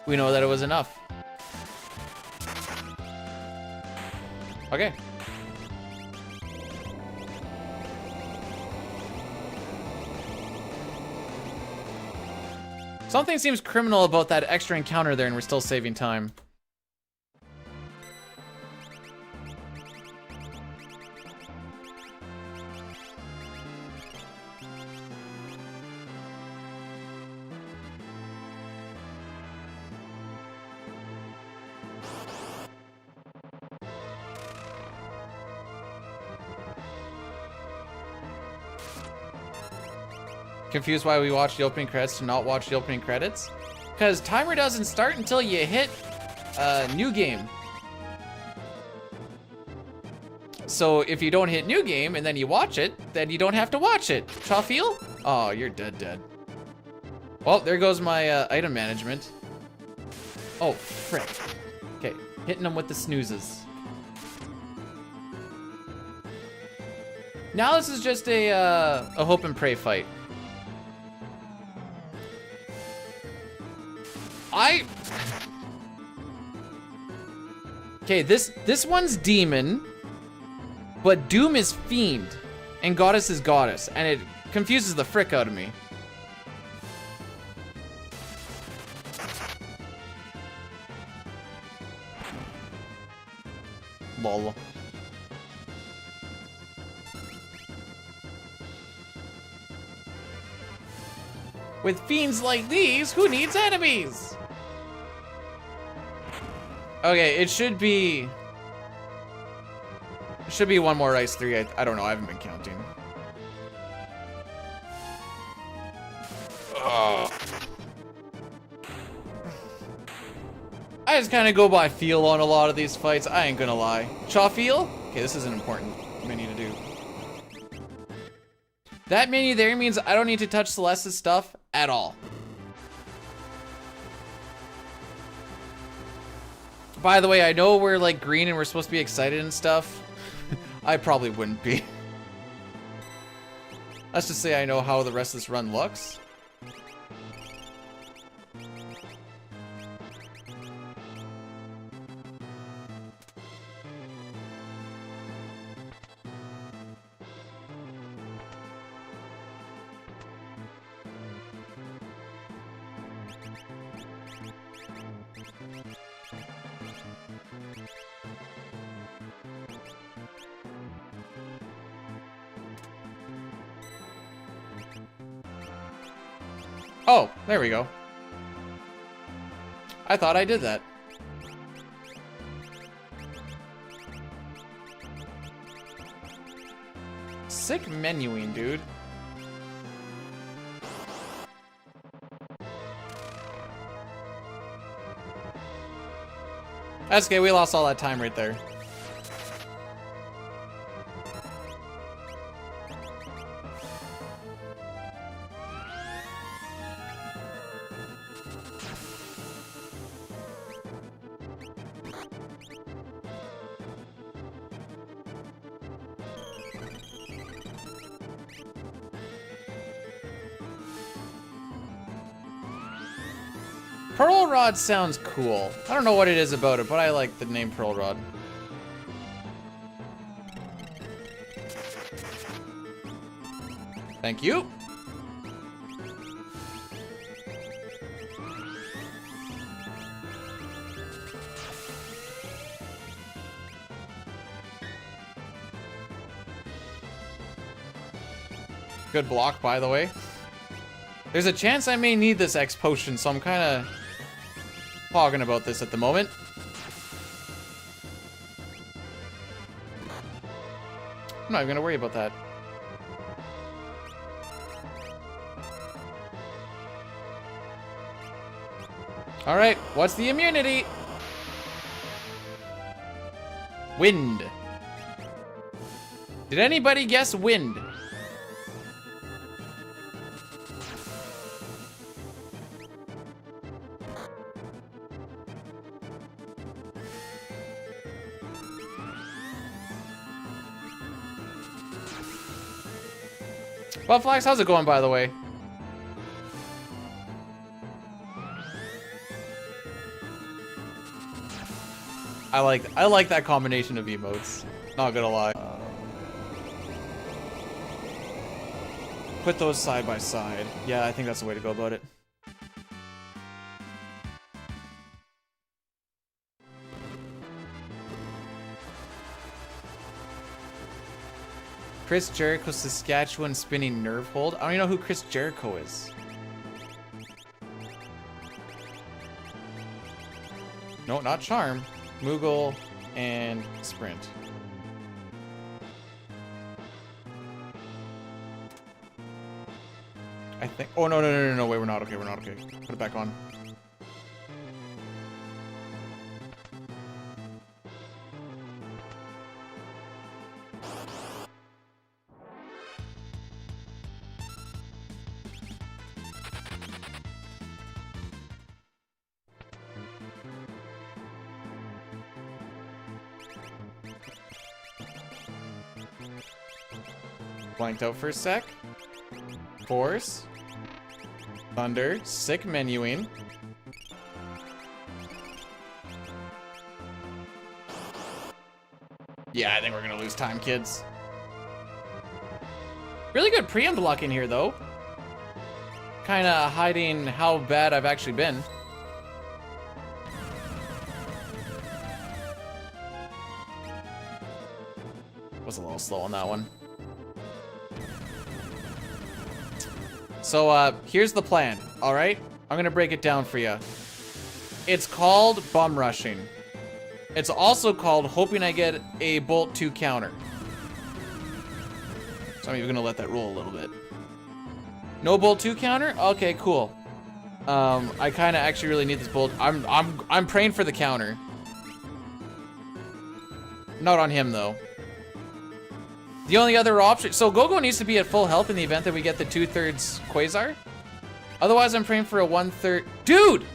we know that it was enough. Okay. Something seems criminal about that extra encounter there, and we're still saving time. Confused why we watch the opening credits to not watch the opening credits? Because timer doesn't start until you hit new game. So if you don't hit new game and then you watch it, then you don't have to watch it. Chafeel? Oh, you're dead. Well, there goes my item management. Oh, frick. Okay, hitting them with the snoozes. Now this is just a hope and pray fight. Okay, this one's demon, but Doom is fiend, and Goddess is goddess, and it confuses the frick out of me. Lol. With fiends like these, who needs enemies? Okay, it should be one more Ice 3. I don't know, I haven't been counting. Ugh. I just kind of go by feel on a lot of these fights, I ain't gonna lie. Chafeel? Okay, this is an important menu to do. That menu there means I don't need to touch Celeste's stuff at all. By the way, I know we're like green and we're supposed to be excited and stuff. I probably wouldn't be. Let's just say I know how the rest of this run looks. Oh, there we go. I thought I did that. Sick menuing, dude. That's okay, we lost all that time right there. Pearl Rod sounds cool. I don't know what it is about it, but I like the name Pearl Rod. Thank you. Good block, by the way. There's a chance I may need this X potion, so I'm kind of pogging about this at the moment. I'm not even gonna worry about that. All right, what's the immunity? Wind. Did anybody guess wind? Well, Flax, how's it going, by the way? I like that combination of emotes. Not gonna lie. Put those side by side. Yeah, I think that's the way to go about it. Chris Jericho, Saskatchewan spinning nerve hold. I don't even know who Chris Jericho is. No, not Charm. Moogle and Sprint. I think. Oh, no. Wait, we're not okay. We're not okay. Put it back on. Blanked out for a sec. Force. Thunder. Sick menuing. Yeah, I think we're gonna lose time, kids. Really good preempt luck in here, though. Kinda hiding how bad I've actually been. Was a little slow on that one. So, here's the plan, alright? I'm gonna break it down for you. It's called bum rushing. It's also called hoping I get a Bolt 2 counter. So I'm even gonna let that roll a little bit. No Bolt 2 counter? Okay, cool. I kinda actually really need this Bolt. I'm praying for the counter. Not on him, though. The only other option... So Gogo needs to be at full health in the event that we get the 2/3 Quasar. Otherwise, I'm praying for a 1/3... Dude!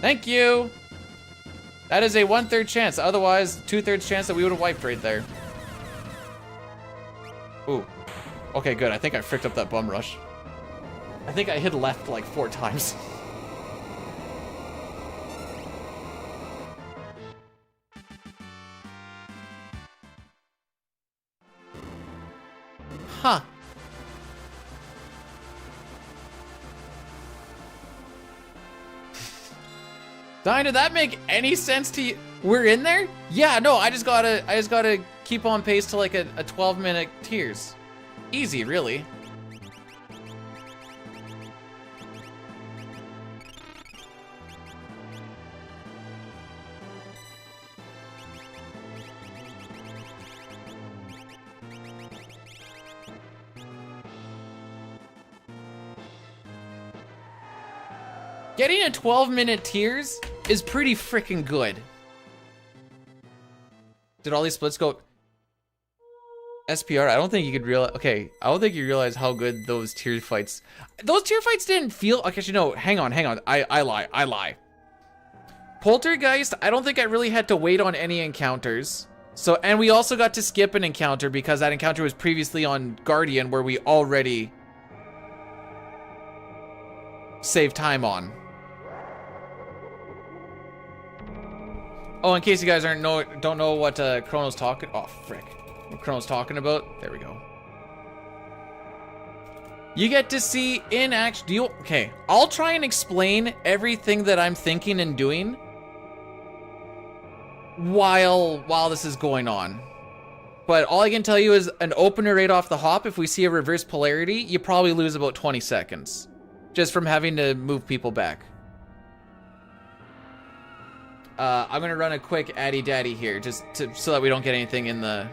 Thank you. That is a 1/3 chance. Otherwise, 2/3 chance that we would have wiped right there. Ooh. Okay, good. I think I fricked up that bum rush. I think I hit left like 4 times. Huh. Diane, did that make any sense to you? We're in there? Yeah, no, I just gotta keep on pace to like a 12-minute tiers. Easy, really. Getting a 12-minute tiers is pretty freaking good. Did all these splits go SPR? I don't think you could realize. Okay, I don't think you realize how good those tier fights. Those tier fights didn't feel. Okay, you know. Hang on. I lie. Poltergeist. I don't think I really had to wait on any encounters. So, and we also got to skip an encounter because that encounter was previously on Guardian, where we already saved time on. Oh, in case you guys don't know what Chrono's talking. Oh, frick. What Chrono's talking about. There we go. You get to see in action. Okay, I'll try and explain everything that I'm thinking and doing while this is going on. But all I can tell you is an opener right off the hop. If we see a reverse polarity, you probably lose about 20 seconds just from having to move people back. I'm gonna run a quick addy daddy here, just so that we don't get anything in the.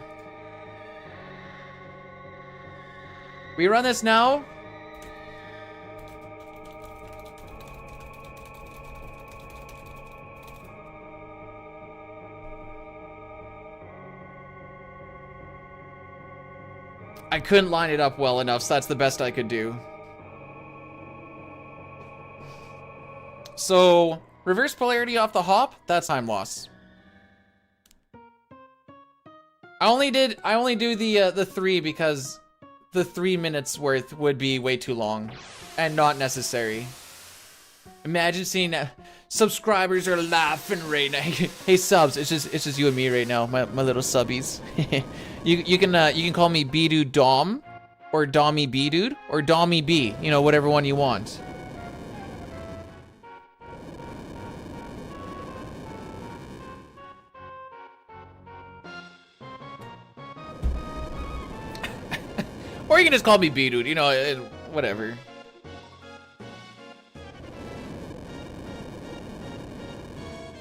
We run this now. I couldn't line it up well enough, so that's the best I could do. So. Reverse polarity off the hop, that's time loss. I only do the 3 because the 3 minutes worth would be way too long and not necessary. Imagine seeing subscribers are laughing right now. Hey subs, it's just you and me right now, my little subbies. you can call me Bdewd Dom or Dommy Bdewd or Dommy B, you know, whatever one you want. Or you can just call me Bdewd, you know, whatever.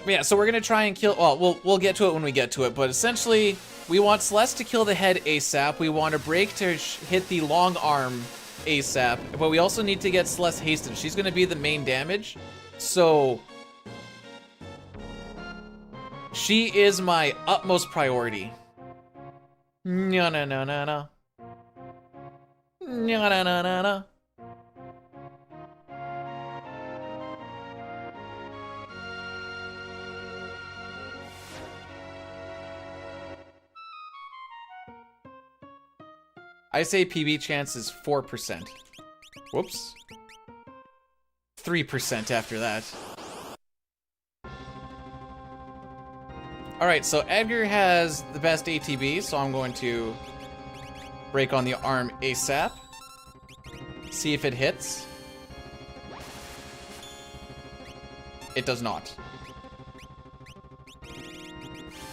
Yeah, so we're gonna try and kill. Well, we'll get to it when we get to it. But essentially, we want Celeste to kill the head ASAP. We want a break to hit the long arm ASAP. But we also need to get Celeste hasted. She's gonna be the main damage. So she is my utmost priority. No. No. I say PB chance is 4%. Whoops. 3% after that. Alright, so Edgar has the best ATB, so I'm going to break on the arm ASAP. See if it hits. It does not.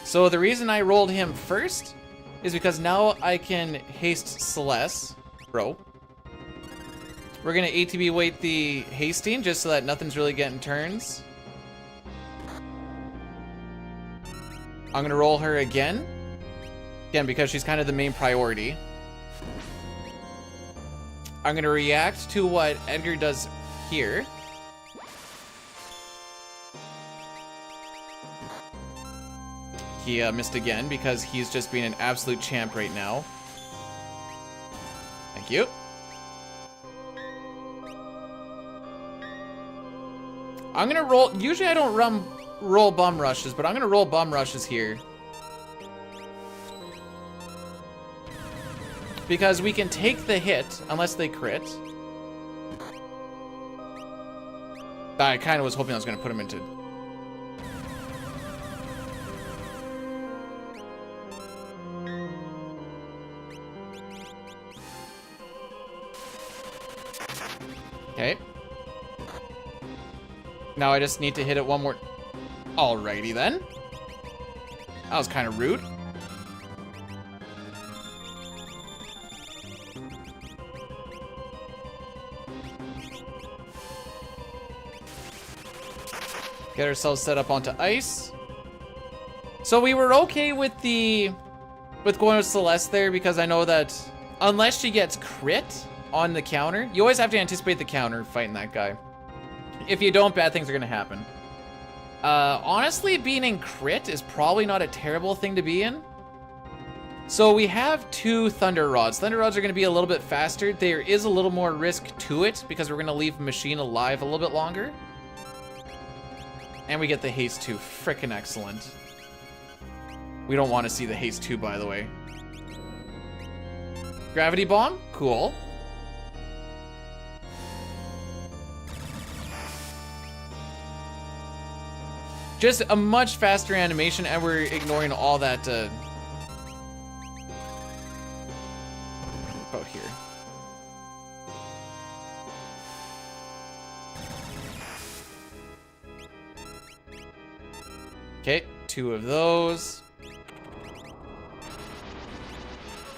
So the reason I rolled him first is because now I can haste Celeste. Bro. We're gonna ATB weight the hasting just so that nothing's really getting turns. I'm gonna roll her again. Again, because she's kind of the main priority. I'm gonna react to what Edgar does here. He missed again because he's just being an absolute champ right now. Thank you. I'm gonna roll, usually I don't roll bum rushes, but I'm gonna roll bum rushes here. Because we can take the hit, unless they crit. I kind of was hoping I was gonna put him into... Okay. Now I just need to hit it one more. Alrighty then. That was kind of rude. Get ourselves set up onto ice. So we were okay with going with Celeste there because I know that unless she gets crit on the counter, you always have to anticipate the counter fighting that guy. If you don't, bad things are gonna happen. Honestly, being in crit is probably not a terrible thing to be in. So we have 2 Thunder Rods. Thunder Rods are gonna be a little bit faster. There is a little more risk to it because we're gonna leave Machine alive a little bit longer. And we get the Haste 2, frickin' excellent. We don't wanna see the Haste 2, by the way. Gravity Bomb, cool. Just a much faster animation, and we're ignoring all that, about here. Okay, 2 of those.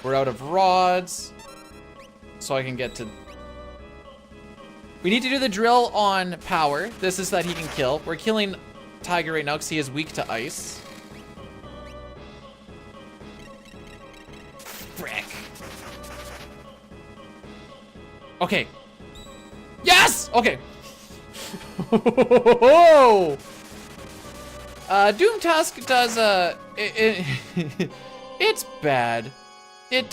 We're out of rods, so I can get to... We need to do the drill on power. This is so that he can kill. We're killing Tiger right now because he is weak to ice. Frick. Okay. Yes! Okay. Doom Tusk does, it's bad. It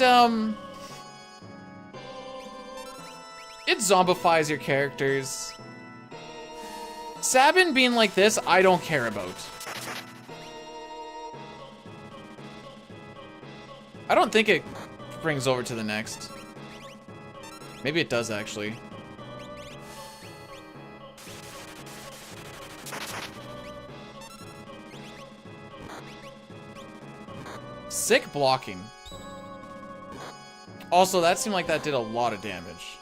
zombifies your characters. Sabin being like this, I don't care about. I don't think it brings over to the next. Maybe it does, actually. Sick blocking. Also, that seemed like that did a lot of damage.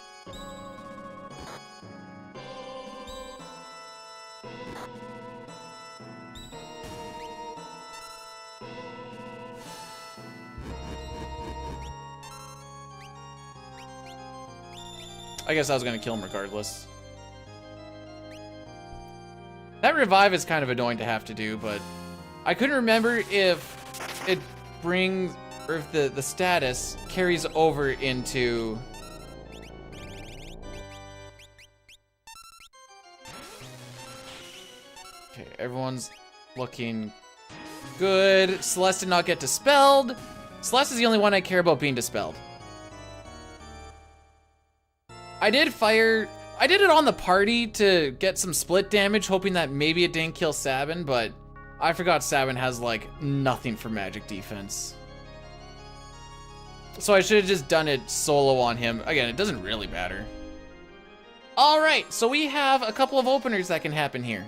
I guess I was gonna kill him regardless. That revive is kind of annoying to have to do, but I couldn't remember if it brings, or if the status carries over into... Okay, everyone's looking good. Celeste did not get dispelled. Celeste is the only one I care about being dispelled. I did it on the party to get some split damage, hoping that maybe it didn't kill Sabin, but I forgot Sabin has like nothing for magic defense. So I should have just done it solo on him. Again, it doesn't really matter. All right, so we have a couple of openers that can happen here.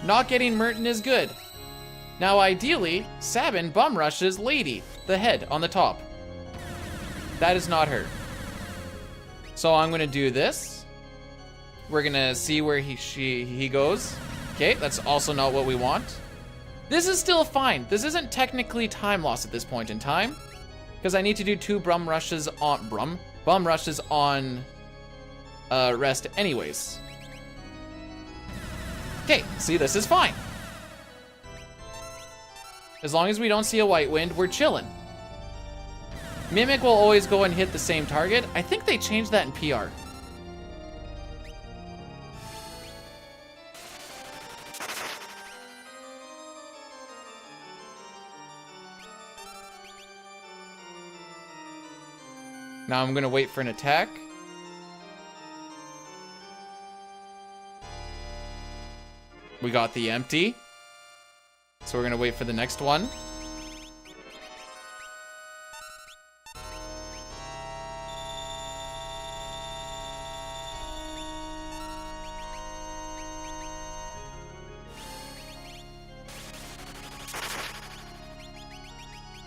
Not getting Merton is good. Now, ideally, Sabin bum rushes Lady, the head on the top. That is not her. So I'm gonna do this. We're gonna see where he goes. Okay, that's also not what we want. This is still fine. This isn't technically time loss at this point in time, because I need to do 2 bum rushes on rest anyways. Okay, see, this is fine. As long as we don't see a white wind, we're chilling. Mimic will always go and hit the same target. I think they changed that in PR. Now I'm gonna wait for an attack. We got the empty. So we're gonna wait for the next one.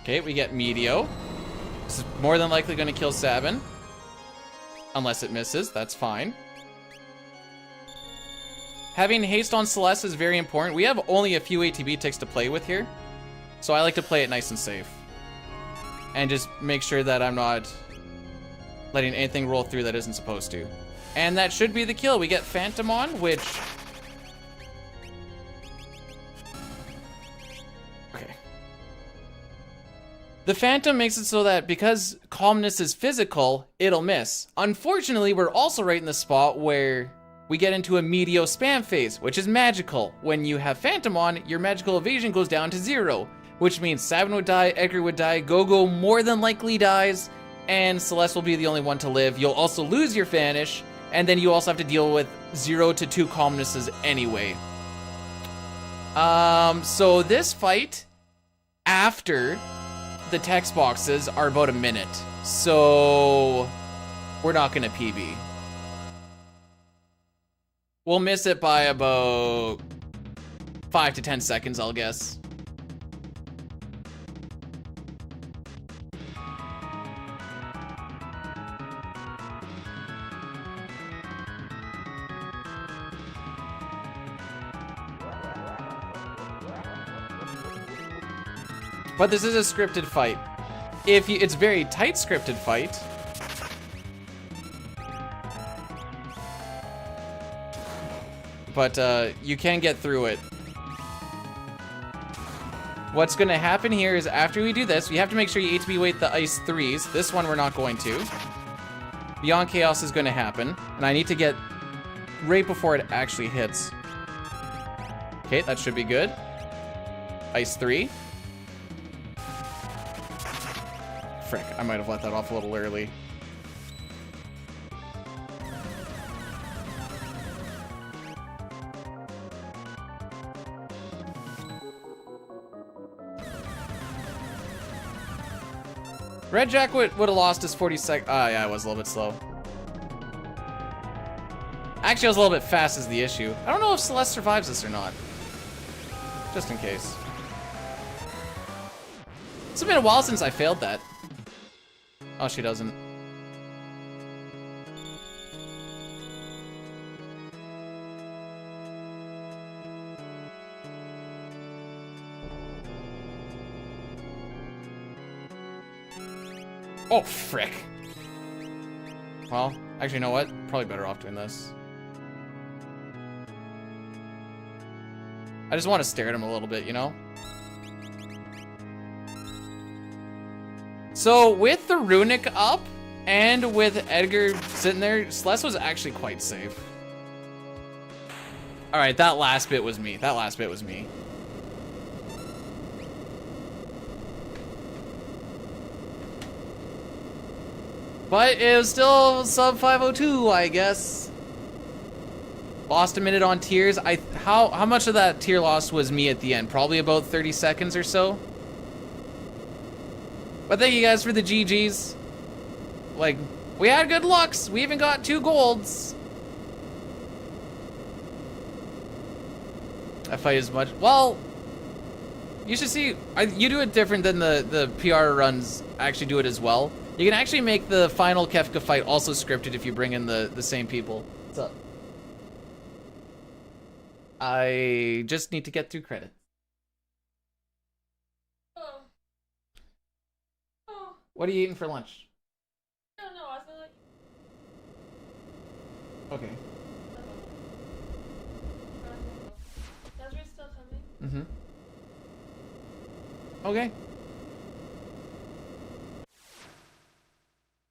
Okay, we get Meteor. This is more than likely gonna kill Sabin. Unless it misses, that's fine. Having haste on Celeste is very important. We have only a few ATB ticks to play with here. So I like to play it nice and safe. And just make sure that I'm not letting anything roll through that isn't supposed to. And that should be the kill. We get Phantom on, which... Okay. The Phantom makes it so that because Calmness is physical, it'll miss. Unfortunately, we're also right in the spot where we get into a Meteor spam phase, which is magical. When you have Phantom on, your magical evasion goes down to 0, which means Sabin would die, Edgar would die, Gogo more than likely dies, and Celeste will be the only one to live. You'll also lose your Vanish, and then you also have to deal with 0 to 2 Calmnesses anyway. So this fight, after the text boxes, are about a minute. So we're not gonna PB. We'll miss it by about 5 to 10 seconds, I'll guess. But this is a scripted fight. It's a very tight scripted fight. But you can get through it. What's gonna happen here is after we do this, we have to make sure you ATB weight the ice 3s. This one we're not going to. Beyond Chaos is gonna happen. And I need to get right before it actually hits. Okay, that should be good. Ice 3. Frick, I might have let that off a little early. Red Jack would have lost his 40 seconds. Ah, yeah, I was a little bit slow. Actually, I was a little bit fast is the issue. I don't know if Celeste survives this or not. Just in case. It's been a while since I failed that. Oh, she doesn't. Oh, frick. Well, actually, you know what? Probably better off doing this. I just want to stare at him a little bit, you know? So, with the Runic up, and with Edgar sitting there, Celeste was actually quite safe. Alright, that last bit was me. That last bit was me. But it was still sub 502, I guess. Lost a minute on tiers. How much of that tier loss was me at the end? Probably about 30 seconds or so. But thank you guys for the GGs. Like, we had good lucks. We even got 2 golds. I fight as much. Well, you should see. You do it different than the PR runs actually do it as well. You can actually make the final Kefka fight also scripted if you bring in the same people. What's up? I just need to get through credits.
Oh. Oh.
What are you eating for lunch?
I don't know. I feel like.
Okay.
Desert's still coming.
Mm-hmm. Okay.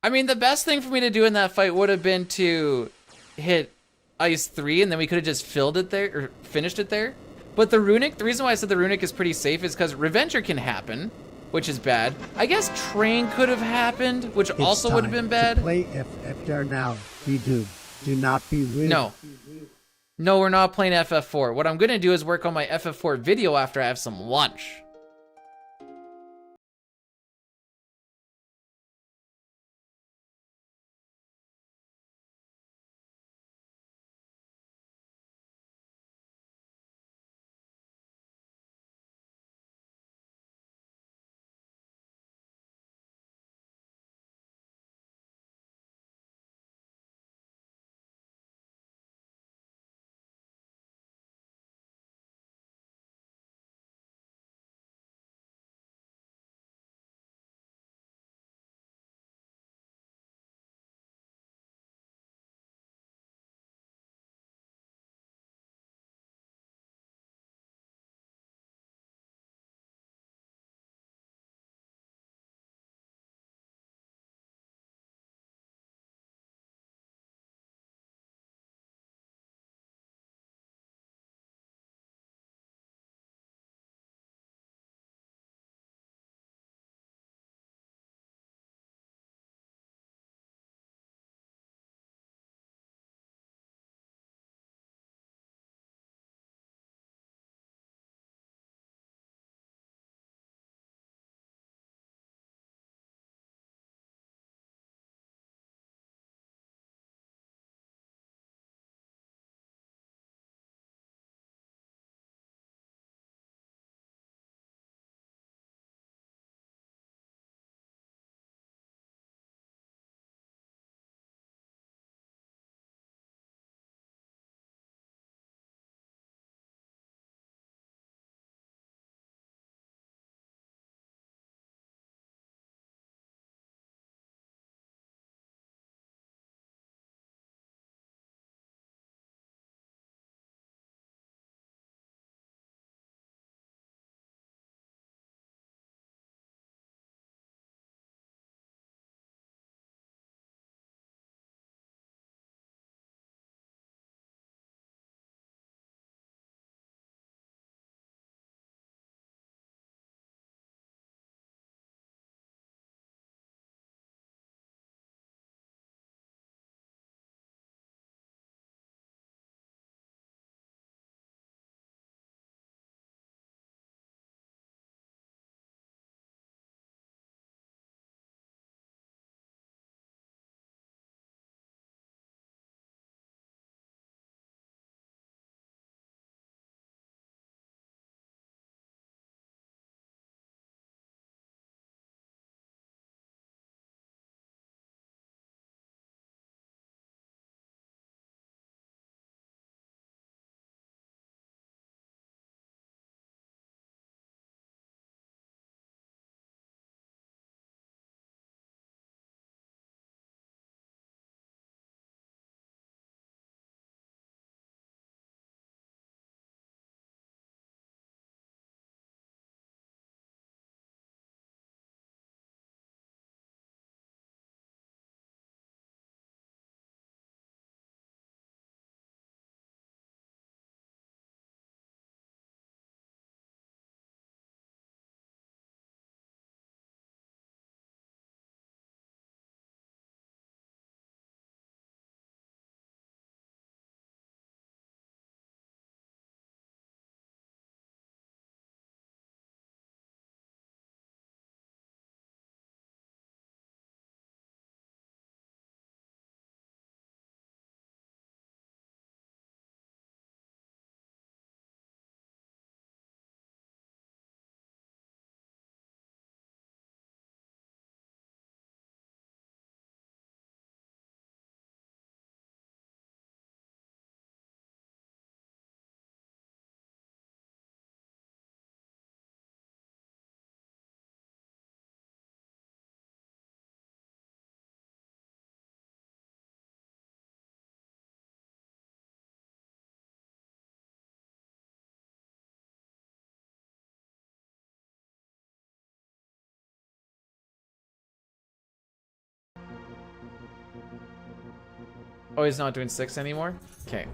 I mean, the best thing for me to do in that fight would have been to hit Ice 3, and then we could have just filled it there, or finished it there. But the Runic, the reason why I said the Runic is pretty safe is because Revenger can happen, which is bad. I guess train could have happened, which also would have been bad.
Play FFR now. Bdewd. Do not be rude.
No. No, we're not playing FF4. What I'm gonna do is work on my FF4 video after I have some lunch. Oh, he's not doing 6 anymore? Okay.